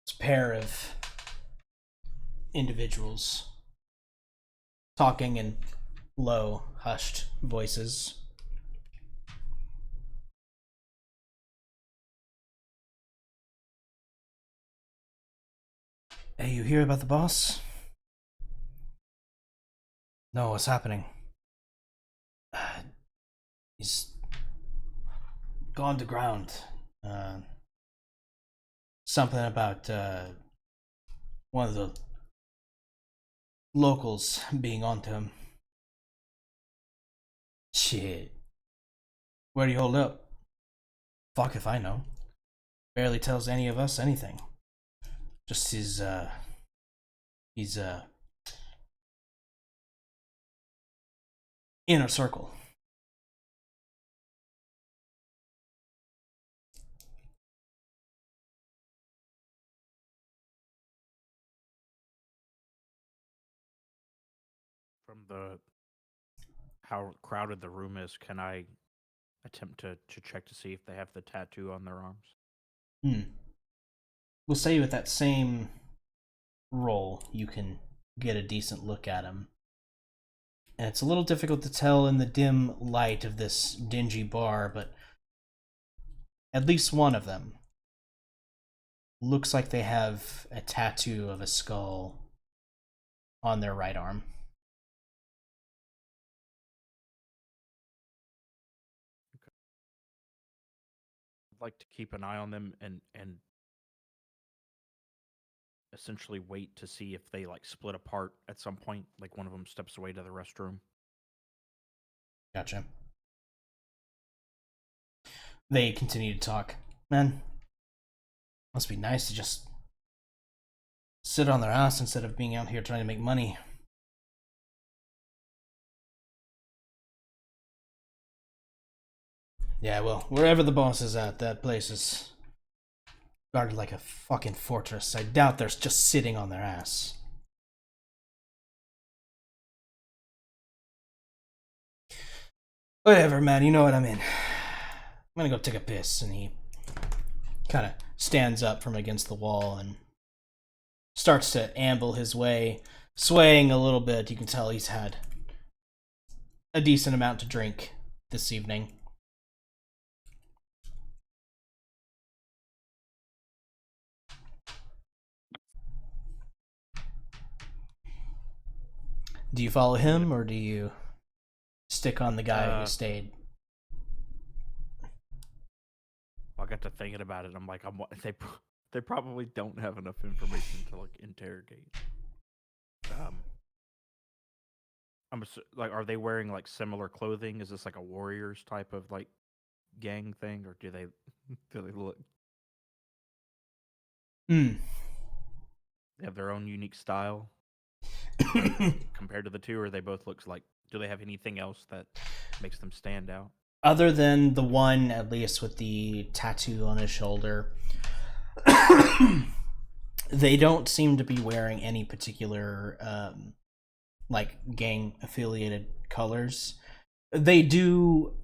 It's a pair of individuals talking in low, hushed voices. Hey, you hear about the boss? No, what's happening? He's gone to ground. Something about one of the locals being onto him. Shit. Where do you hold up? Fuck if I know. Barely tells any of us anything. Just his inner circle. From how crowded the room is, can I attempt to check to see if they have the tattoo on their arms? We'll say with that same roll, you can get a decent look at him. And it's a little difficult to tell in the dim light of this dingy bar, but at least one of them looks like they have a tattoo of a skull on their right arm. I'd like to keep an eye on them and essentially wait to see if they like split apart at some point, like one of them steps away to the restroom. Gotcha. They continue to talk. Man, must be nice to just sit on their ass instead of being out here trying to make money. Yeah, well, wherever the boss is at, that place is guarded like a fucking fortress. I doubt they're just sitting on their ass. Whatever, man, you know what I mean. I'm gonna go take a piss, and he kind of stands up from against the wall and starts to amble his way, swaying a little bit. You can tell he's had a decent amount to drink this evening. Do you follow him, or do you stick on the guy who stayed? I got to thinking about it. I'm like, they probably don't have enough information to like interrogate. Like, are they wearing like similar clothing? Is this like a warriors type of like gang thing, or do they look? Hmm. They have their own unique style compared to the two, or they both looks like? Do they have anything else that makes them stand out? Other than the one, at least with the tattoo on his shoulder, they don't seem to be wearing any particular like gang affiliated colors. They do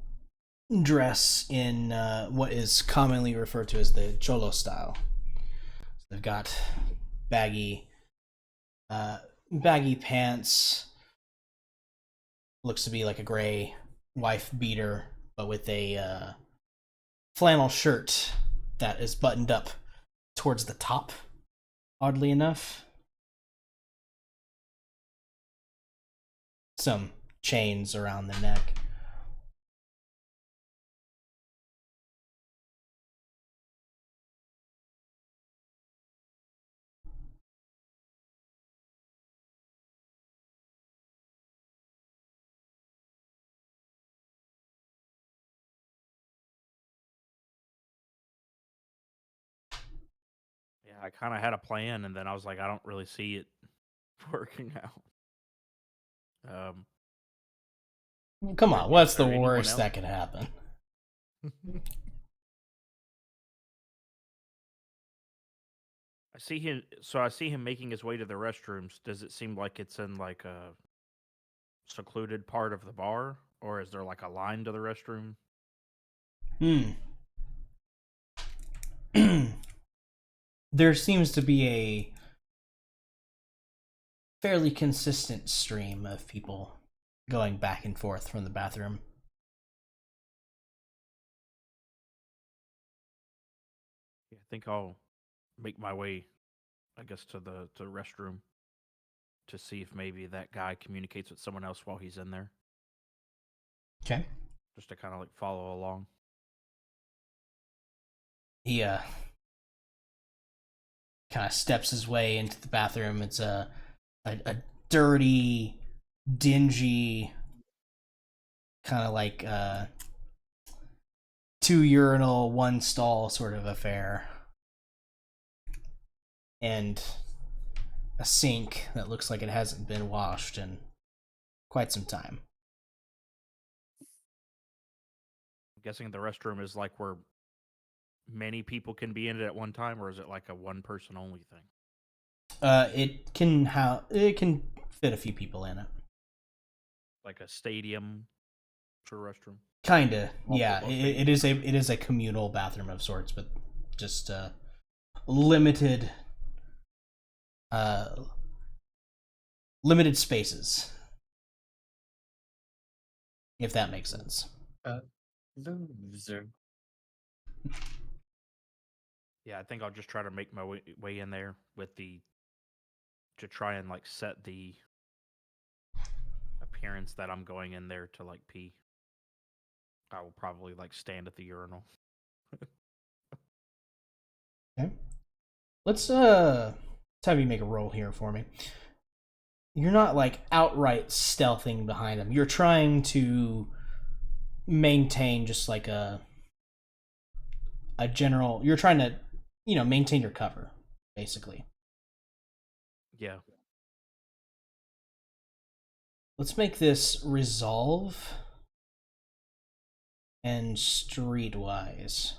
dress in what is commonly referred to as the cholo style. So they've got baggy pants. Looks to be like a gray wife beater, but with a flannel shirt that is buttoned up towards the top, oddly enough. Some chains around the neck. Yeah, I kind of had a plan, and then I was like, I don't really see it working out. Come on, what's the there anyone worst else? that could happen? I see him making his way to the restrooms. Does it seem like it's in like a secluded part of the bar, or is there like a line to the restroom? There seems to be a fairly consistent stream of people going back and forth from the bathroom. Yeah, I think I'll make my way, I guess, to the restroom to see if maybe that guy communicates with someone else while he's in there, Okay. just to kind of like follow along. He kind of steps his way into the bathroom. It's a dirty, dingy, kind of like 2 urinal, 1 stall sort of affair. And a sink that looks like it hasn't been washed in quite some time. I'm guessing the restroom is like where many people can be in it at one time, or is it like a one person only thing? It can fit a few people in it. Like a stadium for restroom? Kinda, Well, yeah. football It is a communal bathroom of sorts, but just limited uh limited spaces, if that makes sense. Loser. Yeah, I think I'll just try to make my way in there to try and like set the appearance that I'm going in there to like pee. I will probably like stand at the urinal. Okay. Let's have you make a roll here for me. You're not like outright stealthing behind them. You're trying to maintain just like a general. You're trying to, maintain your cover, basically. Yeah. Let's make this resolve. and streetwise.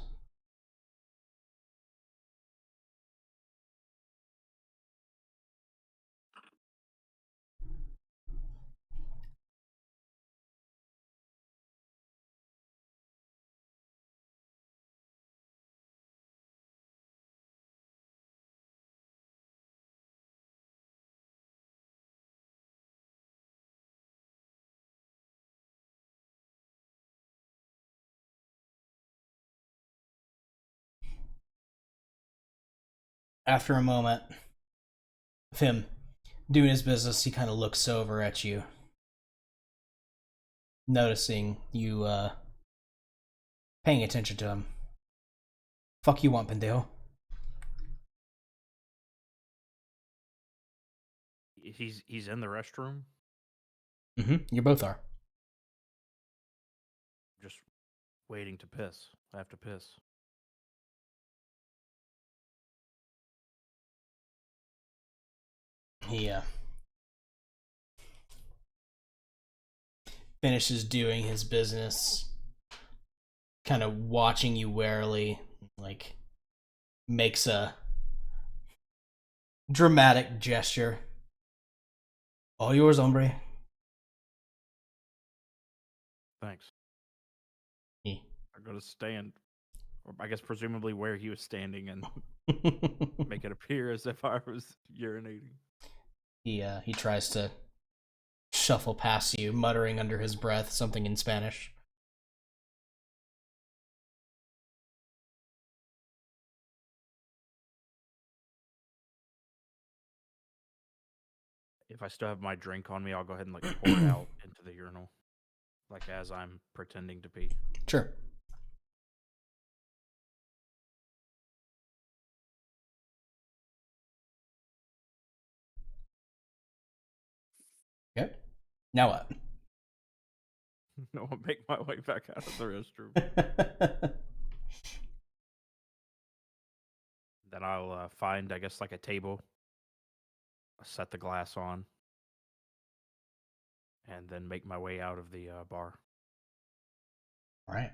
After a moment of him doing his business, he kind of looks over at you, noticing you paying attention to him. Fuck you want, pendejo? He's in the restroom. You both are. Just waiting to piss. I have to piss. He finishes doing his business, kind of watching you warily, like makes a dramatic gesture. All yours, hombre. Thanks. He I'm gonna stand, or I guess presumably where he was standing, and make it appear as if I was urinating. he tries to shuffle past you, muttering under his breath something in Spanish. If I still have my drink on me, I'll go ahead and like pour it out into the urinal, like as I'm pretending to pee. Sure. Okay. Now what? No, I'll make my way back out of the restroom. Then I'll find, I guess, like a table. I'll set the glass on, and then make my way out of the bar. All right.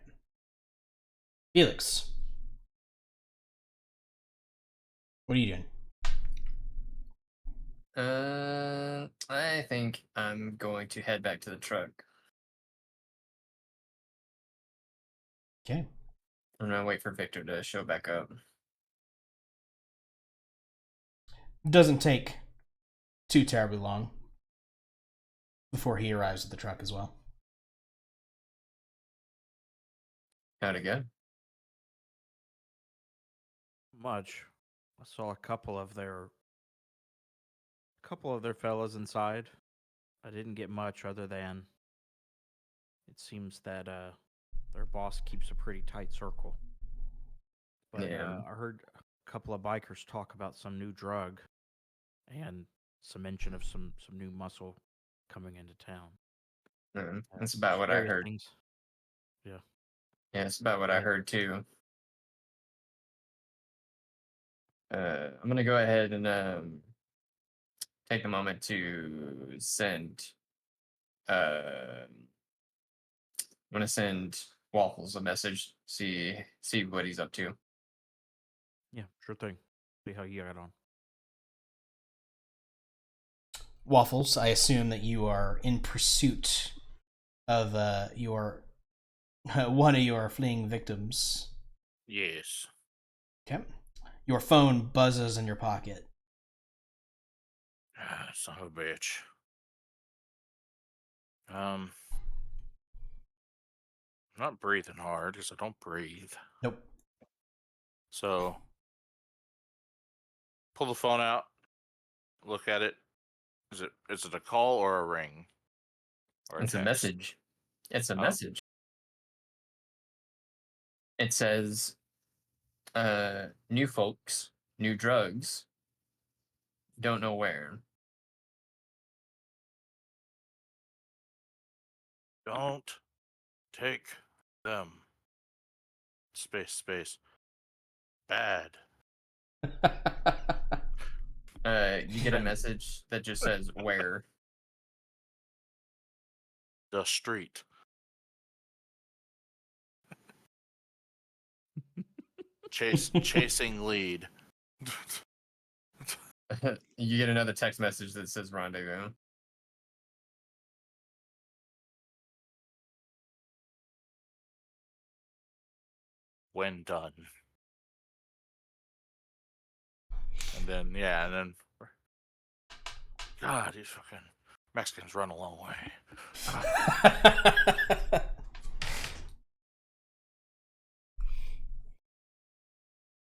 Felix. What are you doing? I think I'm going to head back to the truck. Okay. I'm gonna wait for Victor to show back up. Doesn't take too terribly long before he arrives at the truck as well. How'd it go? Much. I saw a couple of their fellas inside. I didn't get much other than it seems that their boss keeps a pretty tight circle. But Yeah. I heard a couple of bikers talk about some new drug and some mention of some new muscle coming into town. That's about what I Various heard. things. Yeah. Yeah, that's about what I Yeah. heard too. I'm gonna go ahead and take a moment to send. I'm gonna send Waffles a message. See what he's up to. Yeah, sure thing. See how you got on. Waffles, I assume that you are in pursuit of your one of your fleeing victims. Yes. Okay. Your phone buzzes in your pocket. Son of a bitch. I'm not breathing hard because I don't breathe. Nope. So, pull the phone out, look at it. Is it a call or a ring? Or a It's a text? message. It's a Oh. message. It says, new folks, new drugs, don't know where. Don't take them. Space. Bad. You get a message that just says where. The street. chasing lead. You get another text message that says rendezvous. When done. And then God, these fucking Mexicans run a long way.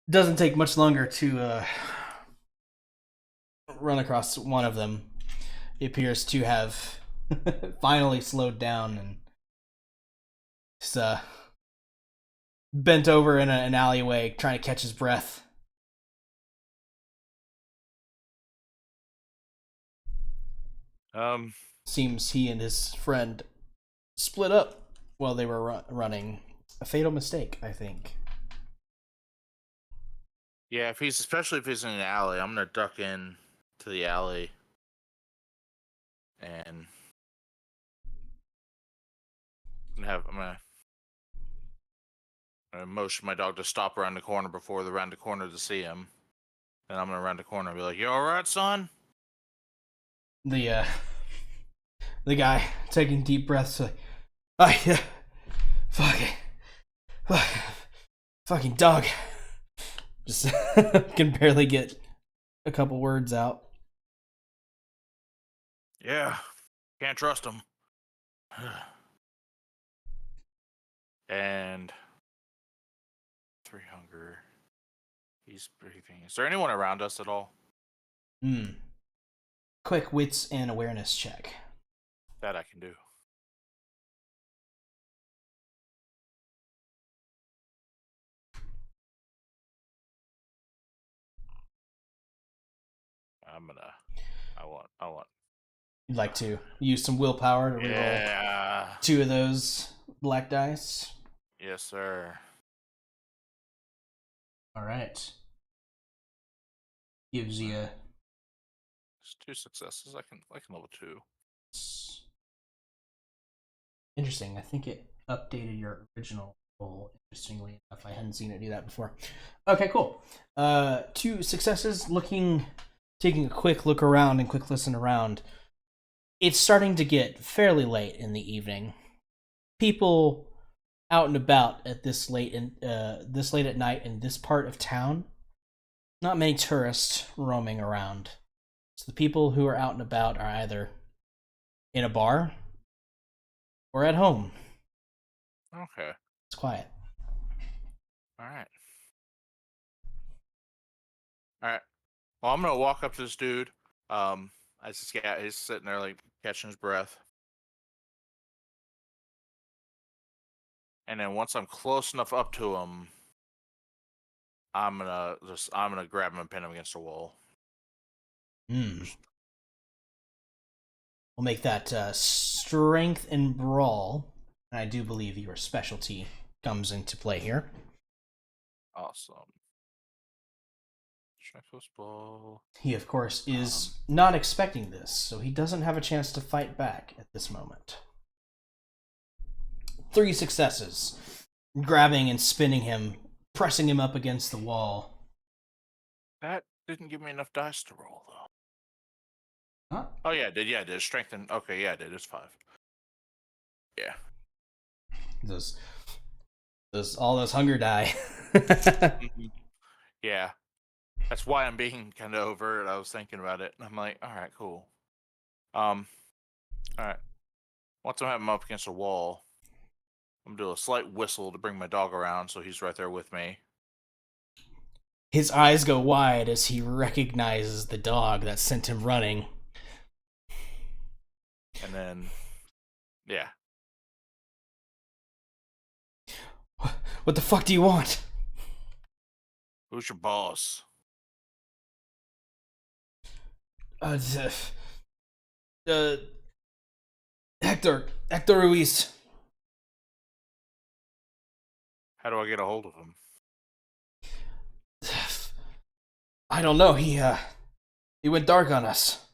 Doesn't take much longer to run across one of them. He appears to have finally slowed down and is bent over in an alleyway trying to catch his breath. Seems he and his friend split up while they were running. A fatal mistake, I think. Yeah, especially if he's in an alley, I'm gonna duck in to the alley and I'm gonna motion my dog to stop around the corner before they round the corner to see him. And I'm gonna round the corner and be like, "You all right, son?" The guy taking deep breaths like, fucking dog. Just can barely get a couple words out. Yeah, can't trust him. And 3 hunger. He's breathing. Is there anyone around us at all? Quick wits and awareness check. That I can do. I want. You'd like to use some willpower to reroll Yeah. 2 of those black dice? Yes, sir. Alright. Gives you It's 2 successes. I can level 2. interesting. I think it updated your original roll. Interestingly enough, I hadn't seen it do that before. Okay, cool. 2 successes. Taking a quick look around and quick listen around. It's starting to get fairly late in the evening. People out and about at this late at night in this part of town. Not many tourists roaming around. So the people who are out and about are either in a bar or at home. Okay. It's quiet. All right. Well, I'm gonna walk up to this dude. He's sitting there like catching his breath. And then once I'm close enough up to him, I'm gonna grab him and pin him against the wall. We'll make that strength and brawl. And I do believe your specialty comes into play here. Awesome. Strength ball. He, of course, is not expecting this, so he doesn't have a chance to fight back at this moment. 3 successes. Grabbing and spinning him, pressing him up against the wall. That didn't give me enough dice to roll, though. Huh? Oh, yeah, it did. Yeah, it did. Strengthen. Okay, yeah, it did. It's 5. Yeah. All those hunger die. Yeah. That's why I'm being kind of overt. I was thinking about it. And I'm like, all right, cool. All right. Once I have him up against a wall, I'm going to do a slight whistle to bring my dog around so he's right there with me. His eyes go wide as he recognizes the dog that sent him running. And then, yeah. What the fuck do you want? Who's your boss? Hector Ruiz. How do I get a hold of him? I don't know. He went dark on us.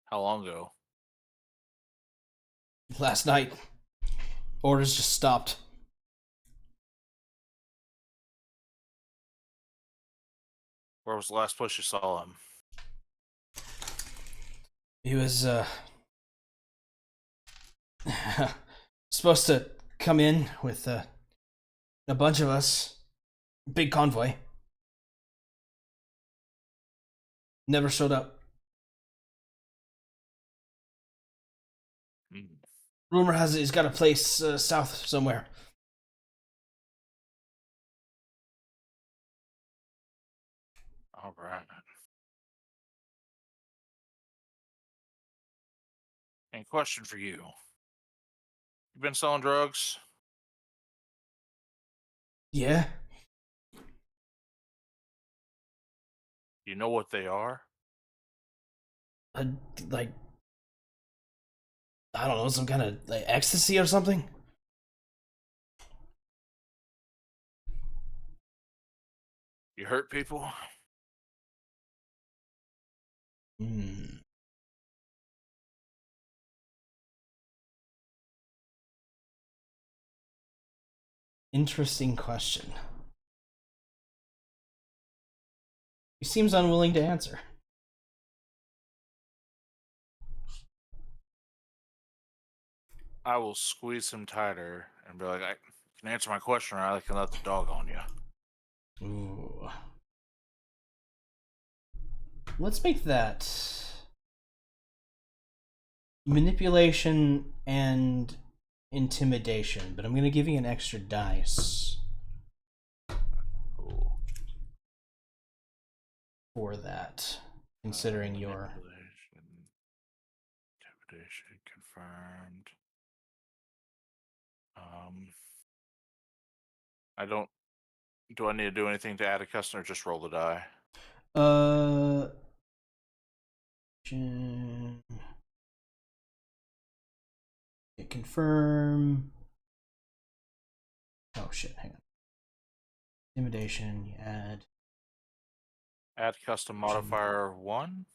How long ago? Last night, orders just stopped. Where was the last place you saw him? He was, supposed to come in with, a bunch of us. Big convoy. Never showed up. Hmm. Rumor has it he's got a place south somewhere. All right. And question for you. You been selling drugs? Yeah? You know what they are? Like, I don't know, some kind of like ecstasy or something? You hurt people? Hmm. Interesting question. He seems unwilling to answer. I will squeeze him tighter and be like, I can answer my question or I can let the dog on you. Ooh. Let's make that manipulation and intimidation, but I'm going to give you an extra dice Cool. for that, considering your... Intimidation confirmed. I don't... Do I need to do anything to add a customer or just roll the die? Confirm. Oh shit, hang on. Intimidation, you add. Add custom modifier 1?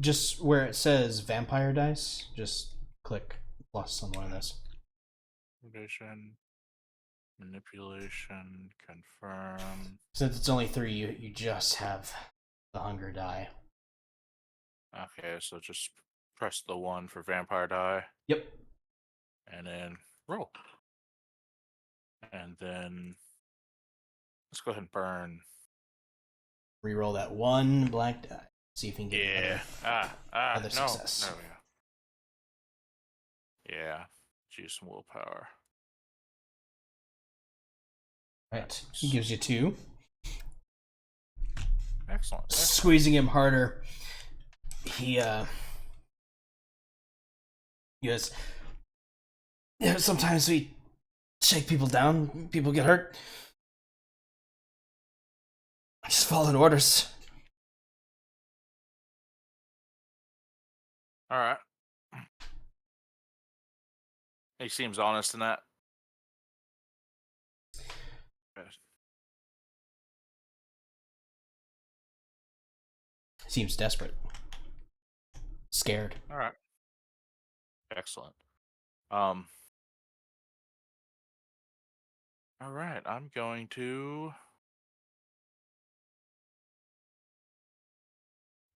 Just where it says vampire dice, just click plus on one of those. Intimidation, manipulation, confirm. Since it's only 3, you just have the hunger die. Okay, so just press the 1 for vampire die. Yep. And then roll. And then let's go ahead and burn. Reroll that 1 black die. See if you can get another No. success. There we go. Yeah. Use some willpower. Right. He gives you 2. Excellent. Squeezing him harder. He goes, yeah, sometimes we shake people down, people get hurt. I just followed orders. All right. He seems honest in that. Seems desperate. Scared. All right. Excellent. All right. I'm going to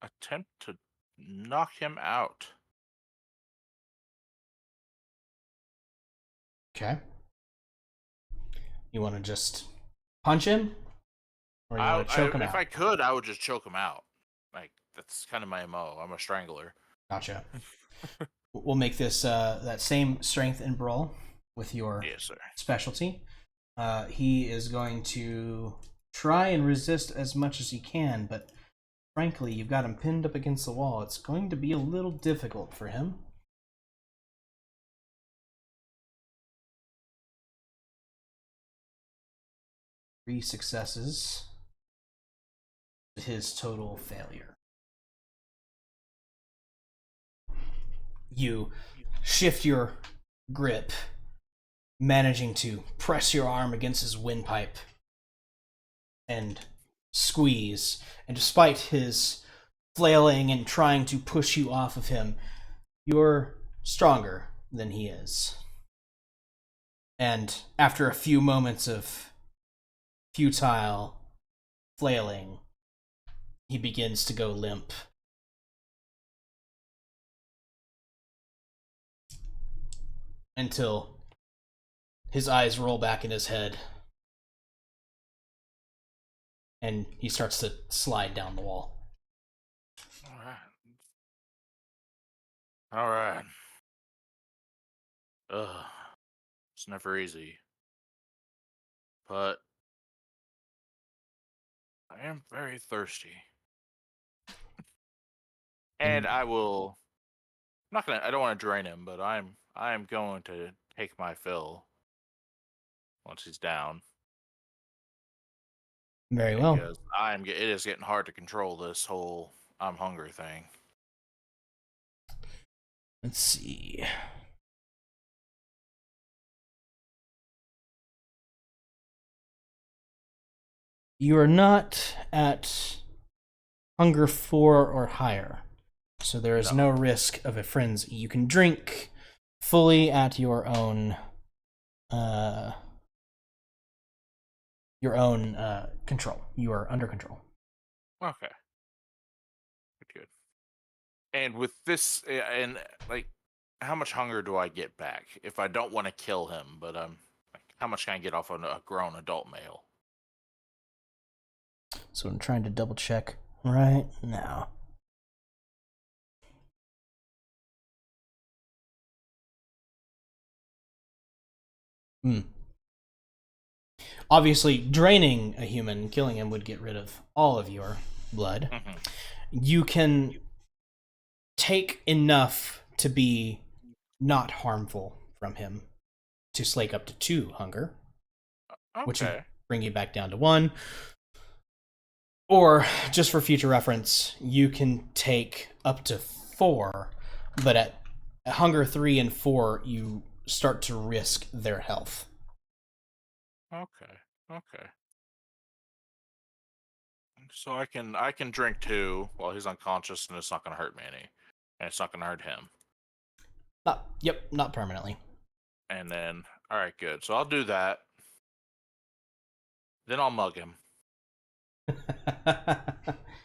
attempt to knock him out. Okay. You want to just punch him? Or you want to choke him out? If I could, I would just choke him out. Like, that's kind of my MO. I'm a strangler. Gotcha. We'll make this that same strength and brawl with your Yes, sir. specialty. He is going to try and resist as much as he can, but frankly, you've got him pinned up against the wall. It's going to be a little difficult for him. Three successes. His total failure. You shift your grip, managing to press your arm against his windpipe and squeeze. And despite his flailing and trying to push you off of him. You're stronger than he is. And after a few moments of futile flailing, he begins to go limp. Until his eyes roll back in his head. And he starts to slide down the wall. All right. Ugh. It's never easy. But I am very thirsty. And I will I don't want to drain him, but I am going to take my fill once he's down. Very well. Because it is getting hard to control this whole I'm hungry thing. Let's see. You are not at hunger 4 or higher, so there is no risk of a frenzy. You can drink fully at your own control. You are under control. Okay. Good. And with this, and like, how much hunger do I get back if I don't want to kill him? But like, how much can I get off on a grown adult male? So I'm trying to double check right now. Obviously, draining a human, killing him, would get rid of all of your blood. Mm-hmm. You can take enough to be not harmful from him to slake up to 2 hunger, which would bring you back down to 1. Or, just for future reference, you can take up to 4, but at hunger 3 and 4, you start to risk their health. Okay. So I can drink 2 while he's unconscious, and it's not going to hurt me any, and it's not going to hurt him. Not permanently. And then, all right, good. So I'll do that. Then I'll mug him.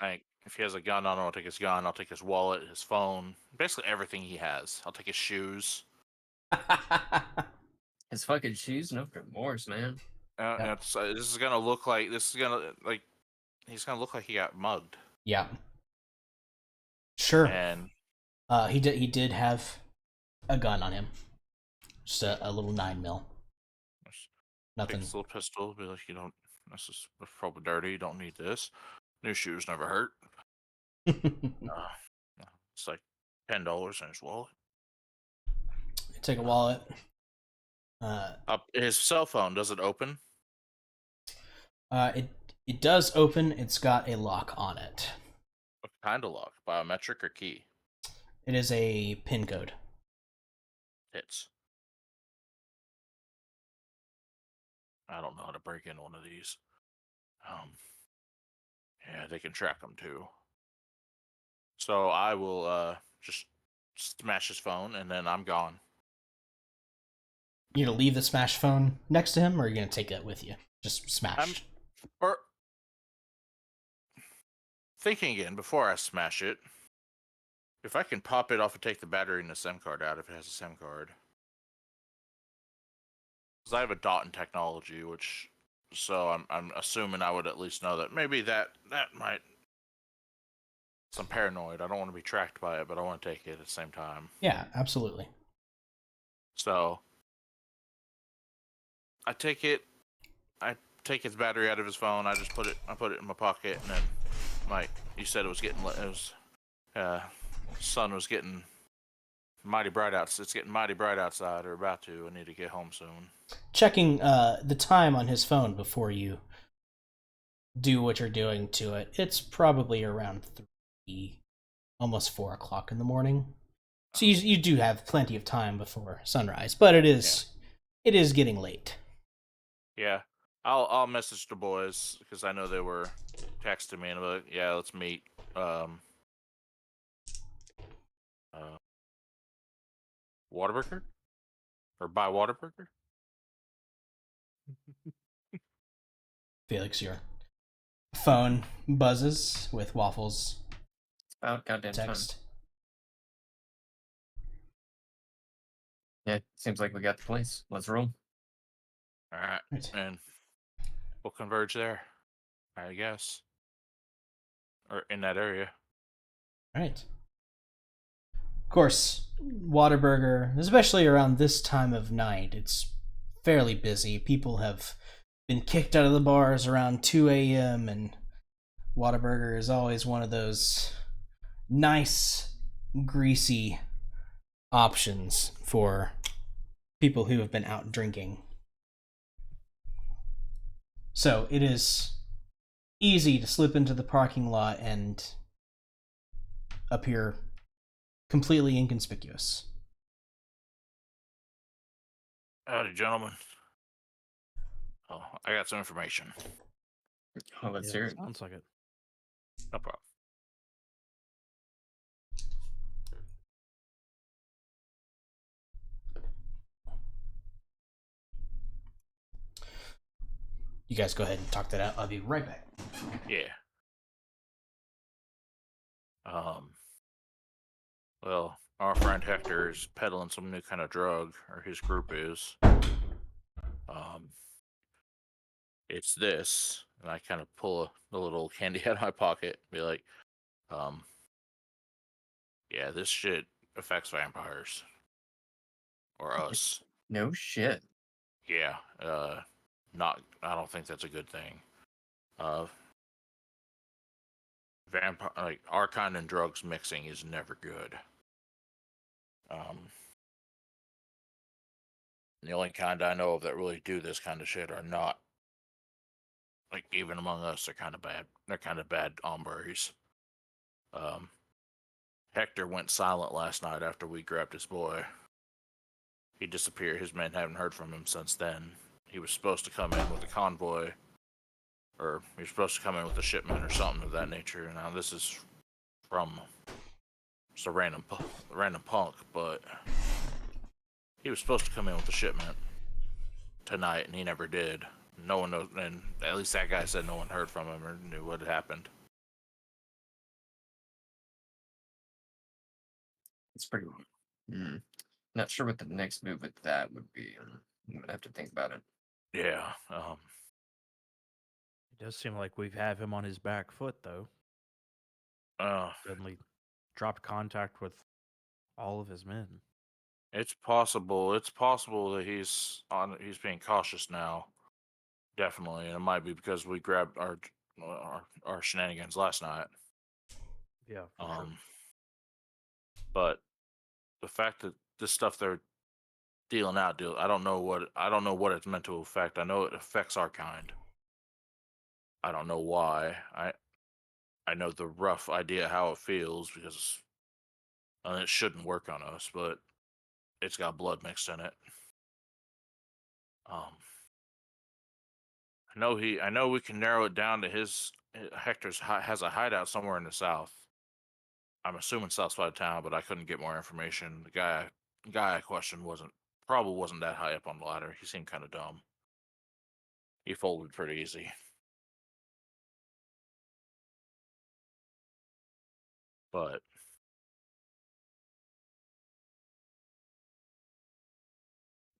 Like, if he has a gun on him, I'll take his gun. I'll take his wallet, his phone, basically everything he has. I'll take his shoes. His fucking shoes, no remorse, man. This is gonna look like he's gonna look like he got mugged. Yeah. Sure. And he did have a gun on him, just a little 9mm. Nothing. Take this little pistol. Be like, this is probably dirty. You don't need this. New shoes never hurt. It's like $10 in his wallet. Take a wallet. His cell phone, does it open? It does open. It's got a lock on it. What kind of lock? Biometric or key? It is a PIN code. Hits. I don't know how to break in one of these. Yeah, they can track them too. So I will just smash his phone, and then I'm gone. You gonna leave the smash phone next to him, or are you gonna take it with you? Just smash. Thinking again before I smash it. If I can pop it off and take the battery and the SIM card out, if it has a SIM card. Because I have a dot in technology, so I'm assuming I would at least know that maybe that might. I'm paranoid. I don't want to be tracked by it, but I want to take it at the same time. Yeah, absolutely. So I take it. I take his battery out of his phone. I put it in my pocket, and then you said it was sun was getting mighty bright outside. It's getting mighty bright outside, or about to. I need to get home soon. Checking the time on his phone before you do what you're doing to it. It's probably around 3, almost 4 o'clock in the morning. So you do have plenty of time before sunrise, but it is getting late. Yeah, I'll message the boys because I know they were texting me and like, yeah, let's meet. Whataburger? Or buy Whataburger? Felix, your phone buzzes with Waffles' It's about goddamn time. text. Yeah, seems like we got the place. Let's roll. Alright. Right. And we'll converge there, I guess. Or in that area. Right. Of course, Whataburger, especially around this time of night, it's fairly busy. People have been kicked out of the bars around 2 a.m., and Whataburger is always one of those nice, greasy options for people who have been out drinking. So it is easy to slip into the parking lot and appear completely inconspicuous. Howdy, gentlemen. Oh, I got some information. Oh, let's hear it. Sounds like it. No problem. You guys go ahead and talk that out. I'll be right back. Yeah. Well, our friend Hector is peddling some new kind of drug, or his group is. It's this, and I kind of pull a little candy out of my pocket, and be like, yeah, this shit affects vampires. Or us. No shit. Yeah, I don't think that's a good thing. Vampire, like, our kind and drugs mixing is never good. The only kind I know of that really do this kind of shit are not, like, even among us, they're kind of bad. They're kind of bad hombres. Hector went silent last night after we grabbed his boy. He disappeared. His men haven't heard from him since then. He was supposed to come in with a convoy, or he was supposed to come in with a shipment or something of that nature. Now this is from just a random punk, but he was supposed to come in with a shipment tonight, and he never did. No one knows, and at least that guy said no one heard from him or knew what had happened. It's pretty. Not sure what the next move with that would be. I'm gonna have to think about it. Yeah. It does seem like we've had him on his back foot, though. Suddenly dropped contact with all of his men. It's possible. It's possible that he's being cautious now. Definitely, and it might be because we grabbed our shenanigans last night. Yeah, for sure. But the fact that this stuff they're dealing out, I don't know what it's meant to affect. I know it affects our kind. I don't know why. I know the rough idea how it feels because it shouldn't work on us, but it's got blood mixed in it. I know we can narrow it down to Hector's has a hideout somewhere in the south. I'm assuming south side of town, but I couldn't get more information. The guy I questioned wasn't that high up on the ladder. He seemed kind of dumb. He folded pretty easy. But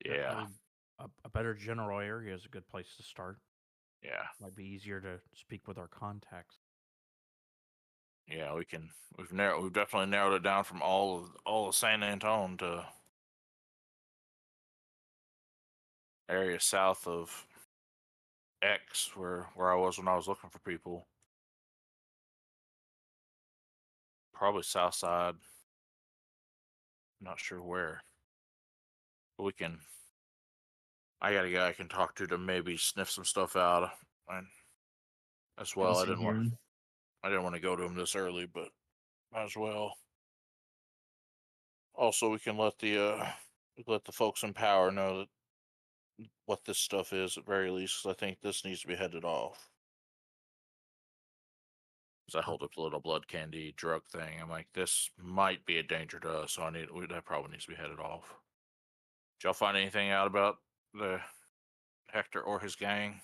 yeah, Definitely a better general area is a good place to start. yeah, Might be easier to speak with our contacts. yeah. We've definitely narrowed it down from all of San Antone to area south of X, where I was when I was looking for people. Probably south side. Not sure where. But I got a guy I can talk to maybe sniff some stuff out. And as well, I didn't want to go to him this early, but might as well. Also, we can let the folks in power know that what this stuff is at very least, because I think this needs to be headed off. As I hold up the little blood candy drug thing, I'm like, this might be a danger to us, so that probably needs to be headed off. Did y'all find anything out about the Hector or his gang?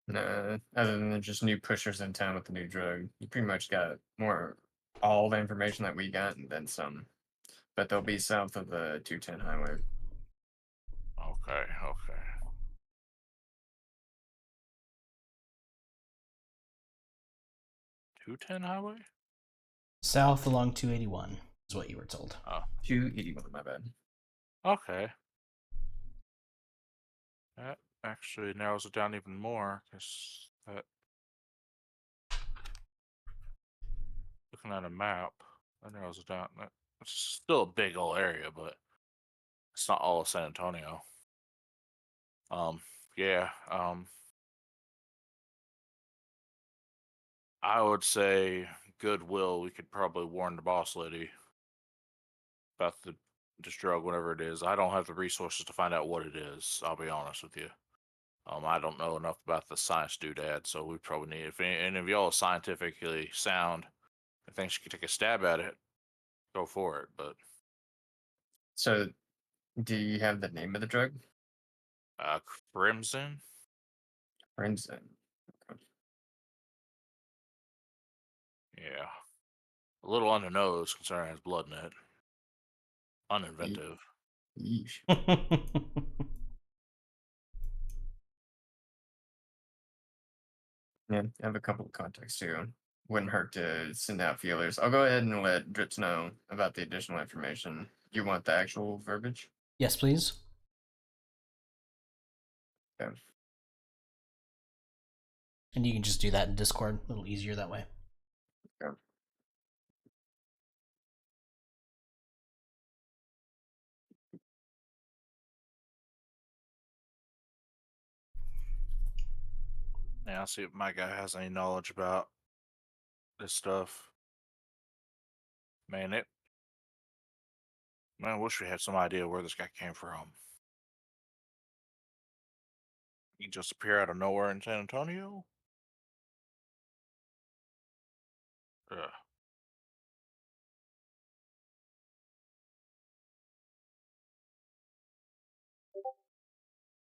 No, other than just new pushers in town with the new drug, you pretty much got all the information that we got and then some. But they'll be south of the 210 highway. Okay, okay. .210 highway? South along 281 is what you were told. Oh, 281, my bad. okay. That actually narrows it down even more, because that. Looking at a map, that narrows it down. It's still a big old area, but it's not all of San Antonio. Yeah. I would say goodwill. We could probably warn the boss lady about this drug, whatever it is. I don't have the resources to find out what it is. I'll be honest with you. I don't know enough about the science doodad, so we probably need. If any of y'all are scientifically sound and thinks you could take a stab at it, go for it. But So, do you have the name of the drug? Crimson. Crimson. Yeah. A little on the nose considering it has blood in it. Uninventive. Yeesh. Yeah, I have a couple of contacts too. Wouldn't hurt to send out feelers. I'll go ahead and let Dritz know about the additional information. You want the actual verbiage? Yes, please. Yeah. And you can just do that in Discord. A little easier that way. Yeah. Yeah, I'll see if my guy has any knowledge about this stuff. Man, I wish we had some idea where this guy came from. He just appear out of nowhere in San Antonio? Ugh.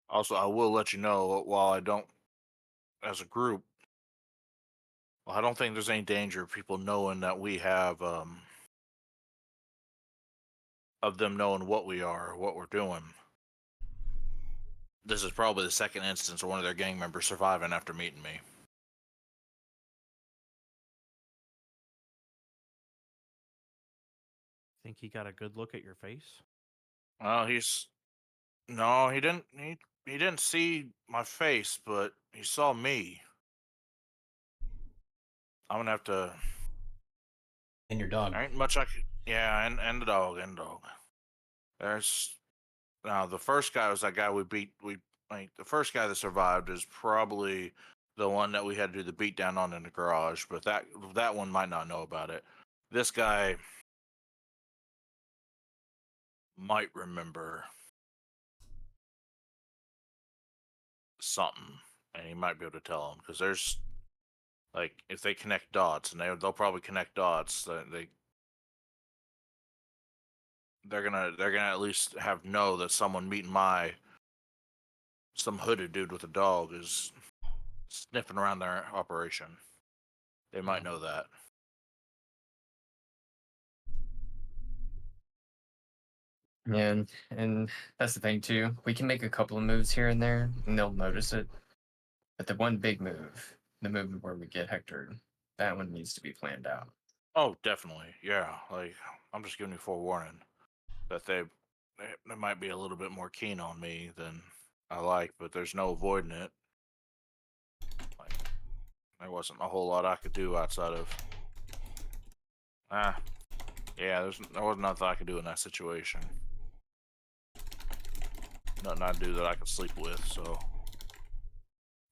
Also, I will let you know, while I don't, as a group, well, I don't think there's any danger of people knowing that we have, of them knowing what we are or what we're doing. This is probably the second instance of one of their gang members surviving after meeting me. Think he got a good look at your face? Well, no, he didn't. He didn't see my face, but he saw me. I'm gonna have to. And your dog. There ain't much I could. Yeah, and the dog, There's now the first guy was that guy we beat. The first guy that survived is probably the one that we had to do the beat down on in the garage, but that one might not know about it. This guy might remember something, and he might be able to tell him, because there's if they connect dots, and they'll probably connect dots. They're gonna at least know that someone meeting some hooded dude with a dog is sniffing around their operation. They might know that. Yeah, and that's the thing too. We can make a couple of moves here and there, and they'll notice it. But the one big move, the move where we get Hector, that one needs to be planned out. Oh, definitely. Yeah. I'm just giving you forewarning that they might be a little bit more keen on me than I like, but there's no avoiding it. There wasn't a whole lot I could do outside of. Yeah, there wasn't nothing I could do in that situation. Nothing I'd do that I could sleep with, so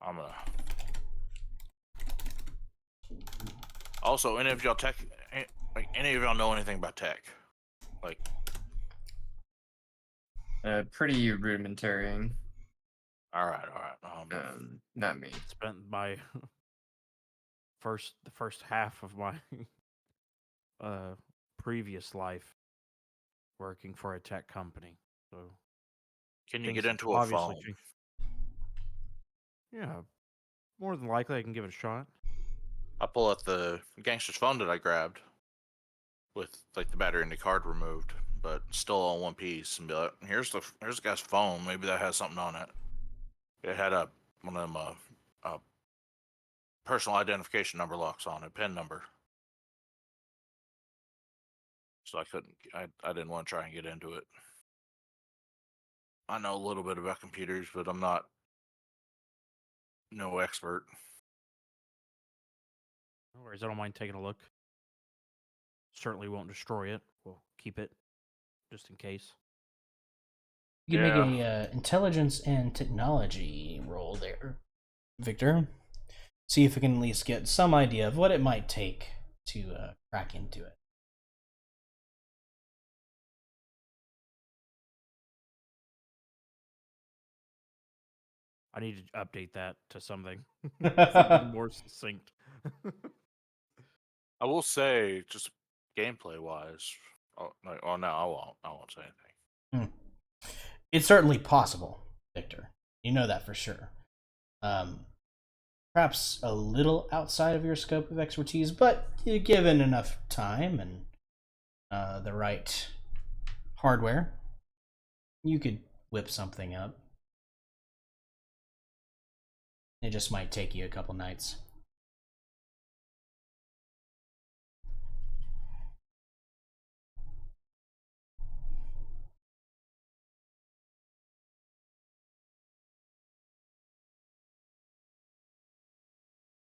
I'm gonna. Also, any of y'all any of y'all know anything about tech? Pretty rudimentary. All right. Not me. Spent my the first half of my previous life working for a tech company. So Can you things get have into a obviously phone? changed. Yeah, more than likely I can give it a shot. I pull out the gangster's phone that I grabbed with like the battery and the card removed, but still all one piece, and be like, here's the guy's phone. Maybe that has something on it. It had one of them personal identification number locks on it, PIN number. So I couldn't. I didn't want to try and get into it. I know a little bit about computers, but I'm not no expert. No worries, I don't mind taking a look. Certainly won't destroy it. We'll keep it just in case. You can Yeah. make a intelligence and technology roll there, Victor. See if we can at least get some idea of what it might take to crack into it. I need to update that to something, something more succinct. I will say, just gameplay wise. Oh no, I won't. I won't say anything. It's certainly possible, Victor. You know that for sure. Perhaps a little outside of your scope of expertise, but given enough time and the right hardware, you could whip something up. It just might take you a couple nights.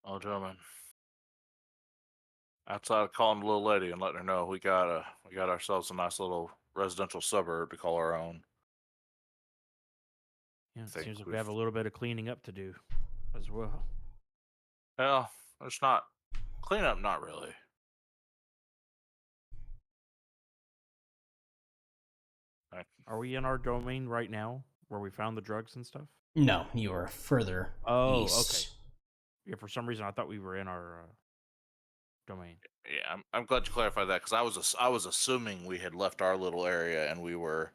Oh, gentlemen. Outside of calling the little lady and letting her know we got ourselves a nice little residential suburb to call our own. Yeah, it Think seems like we we've- have a little bit of cleaning up to do as well. Well, it's not cleanup, not really. Are we in our domain right now where we found the drugs and stuff? No, you are further Oh, east. okay. Yeah, for some reason I thought we were in our domain. Yeah, I'm glad you clarified that, because I was assuming we had left our little area and we were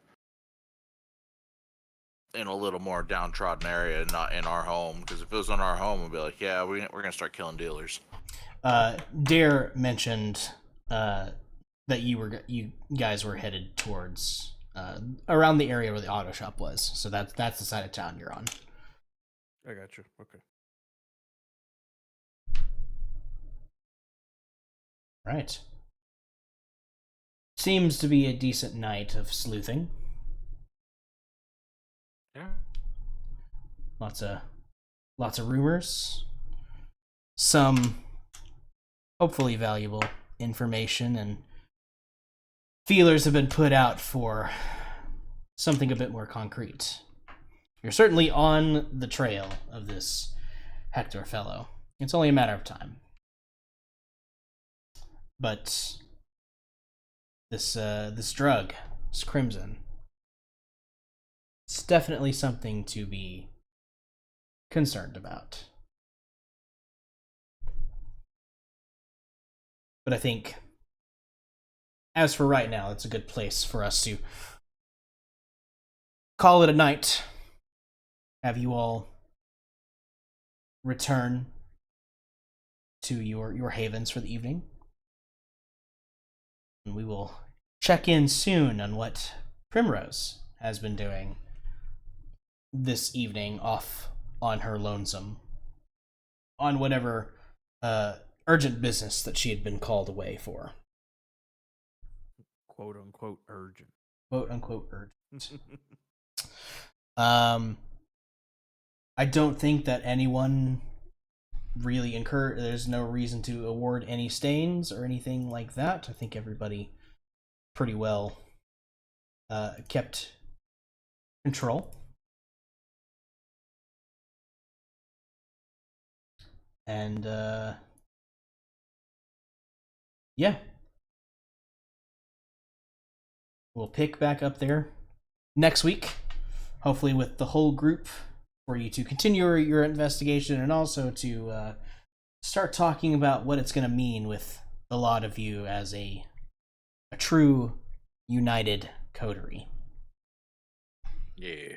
in a little more downtrodden area, not in our home. Because if it was in our home, we'd be like, yeah, we're gonna start killing dealers. Dare mentioned that you guys were headed towards around the area where the auto shop was. So that's the side of town you're on. I got you. Okay. Right. Seems to be a decent night of sleuthing. Yeah. Lots of rumors. Some hopefully valuable information, and feelers have been put out for something a bit more concrete. You're certainly on the trail of this Hector fellow. It's only a matter of time. But this drug, this crimson, it's definitely something to be concerned about. But I think, as for right now, it's a good place for us to call it a night. Have you all return to your havens for the evening. And we will check in soon on what Primrose has been doing this evening off on her lonesome, on whatever urgent business that she had been called away for. Quote unquote urgent. Quote unquote urgent. I don't think that anyone really there's no reason to award any stains or anything like that. I think everybody pretty well kept control. And yeah, we'll pick back up there next week, hopefully with the whole group, for you to continue your investigation and also to start talking about what it's going to mean with the lot of you as a true united coterie. Yeah.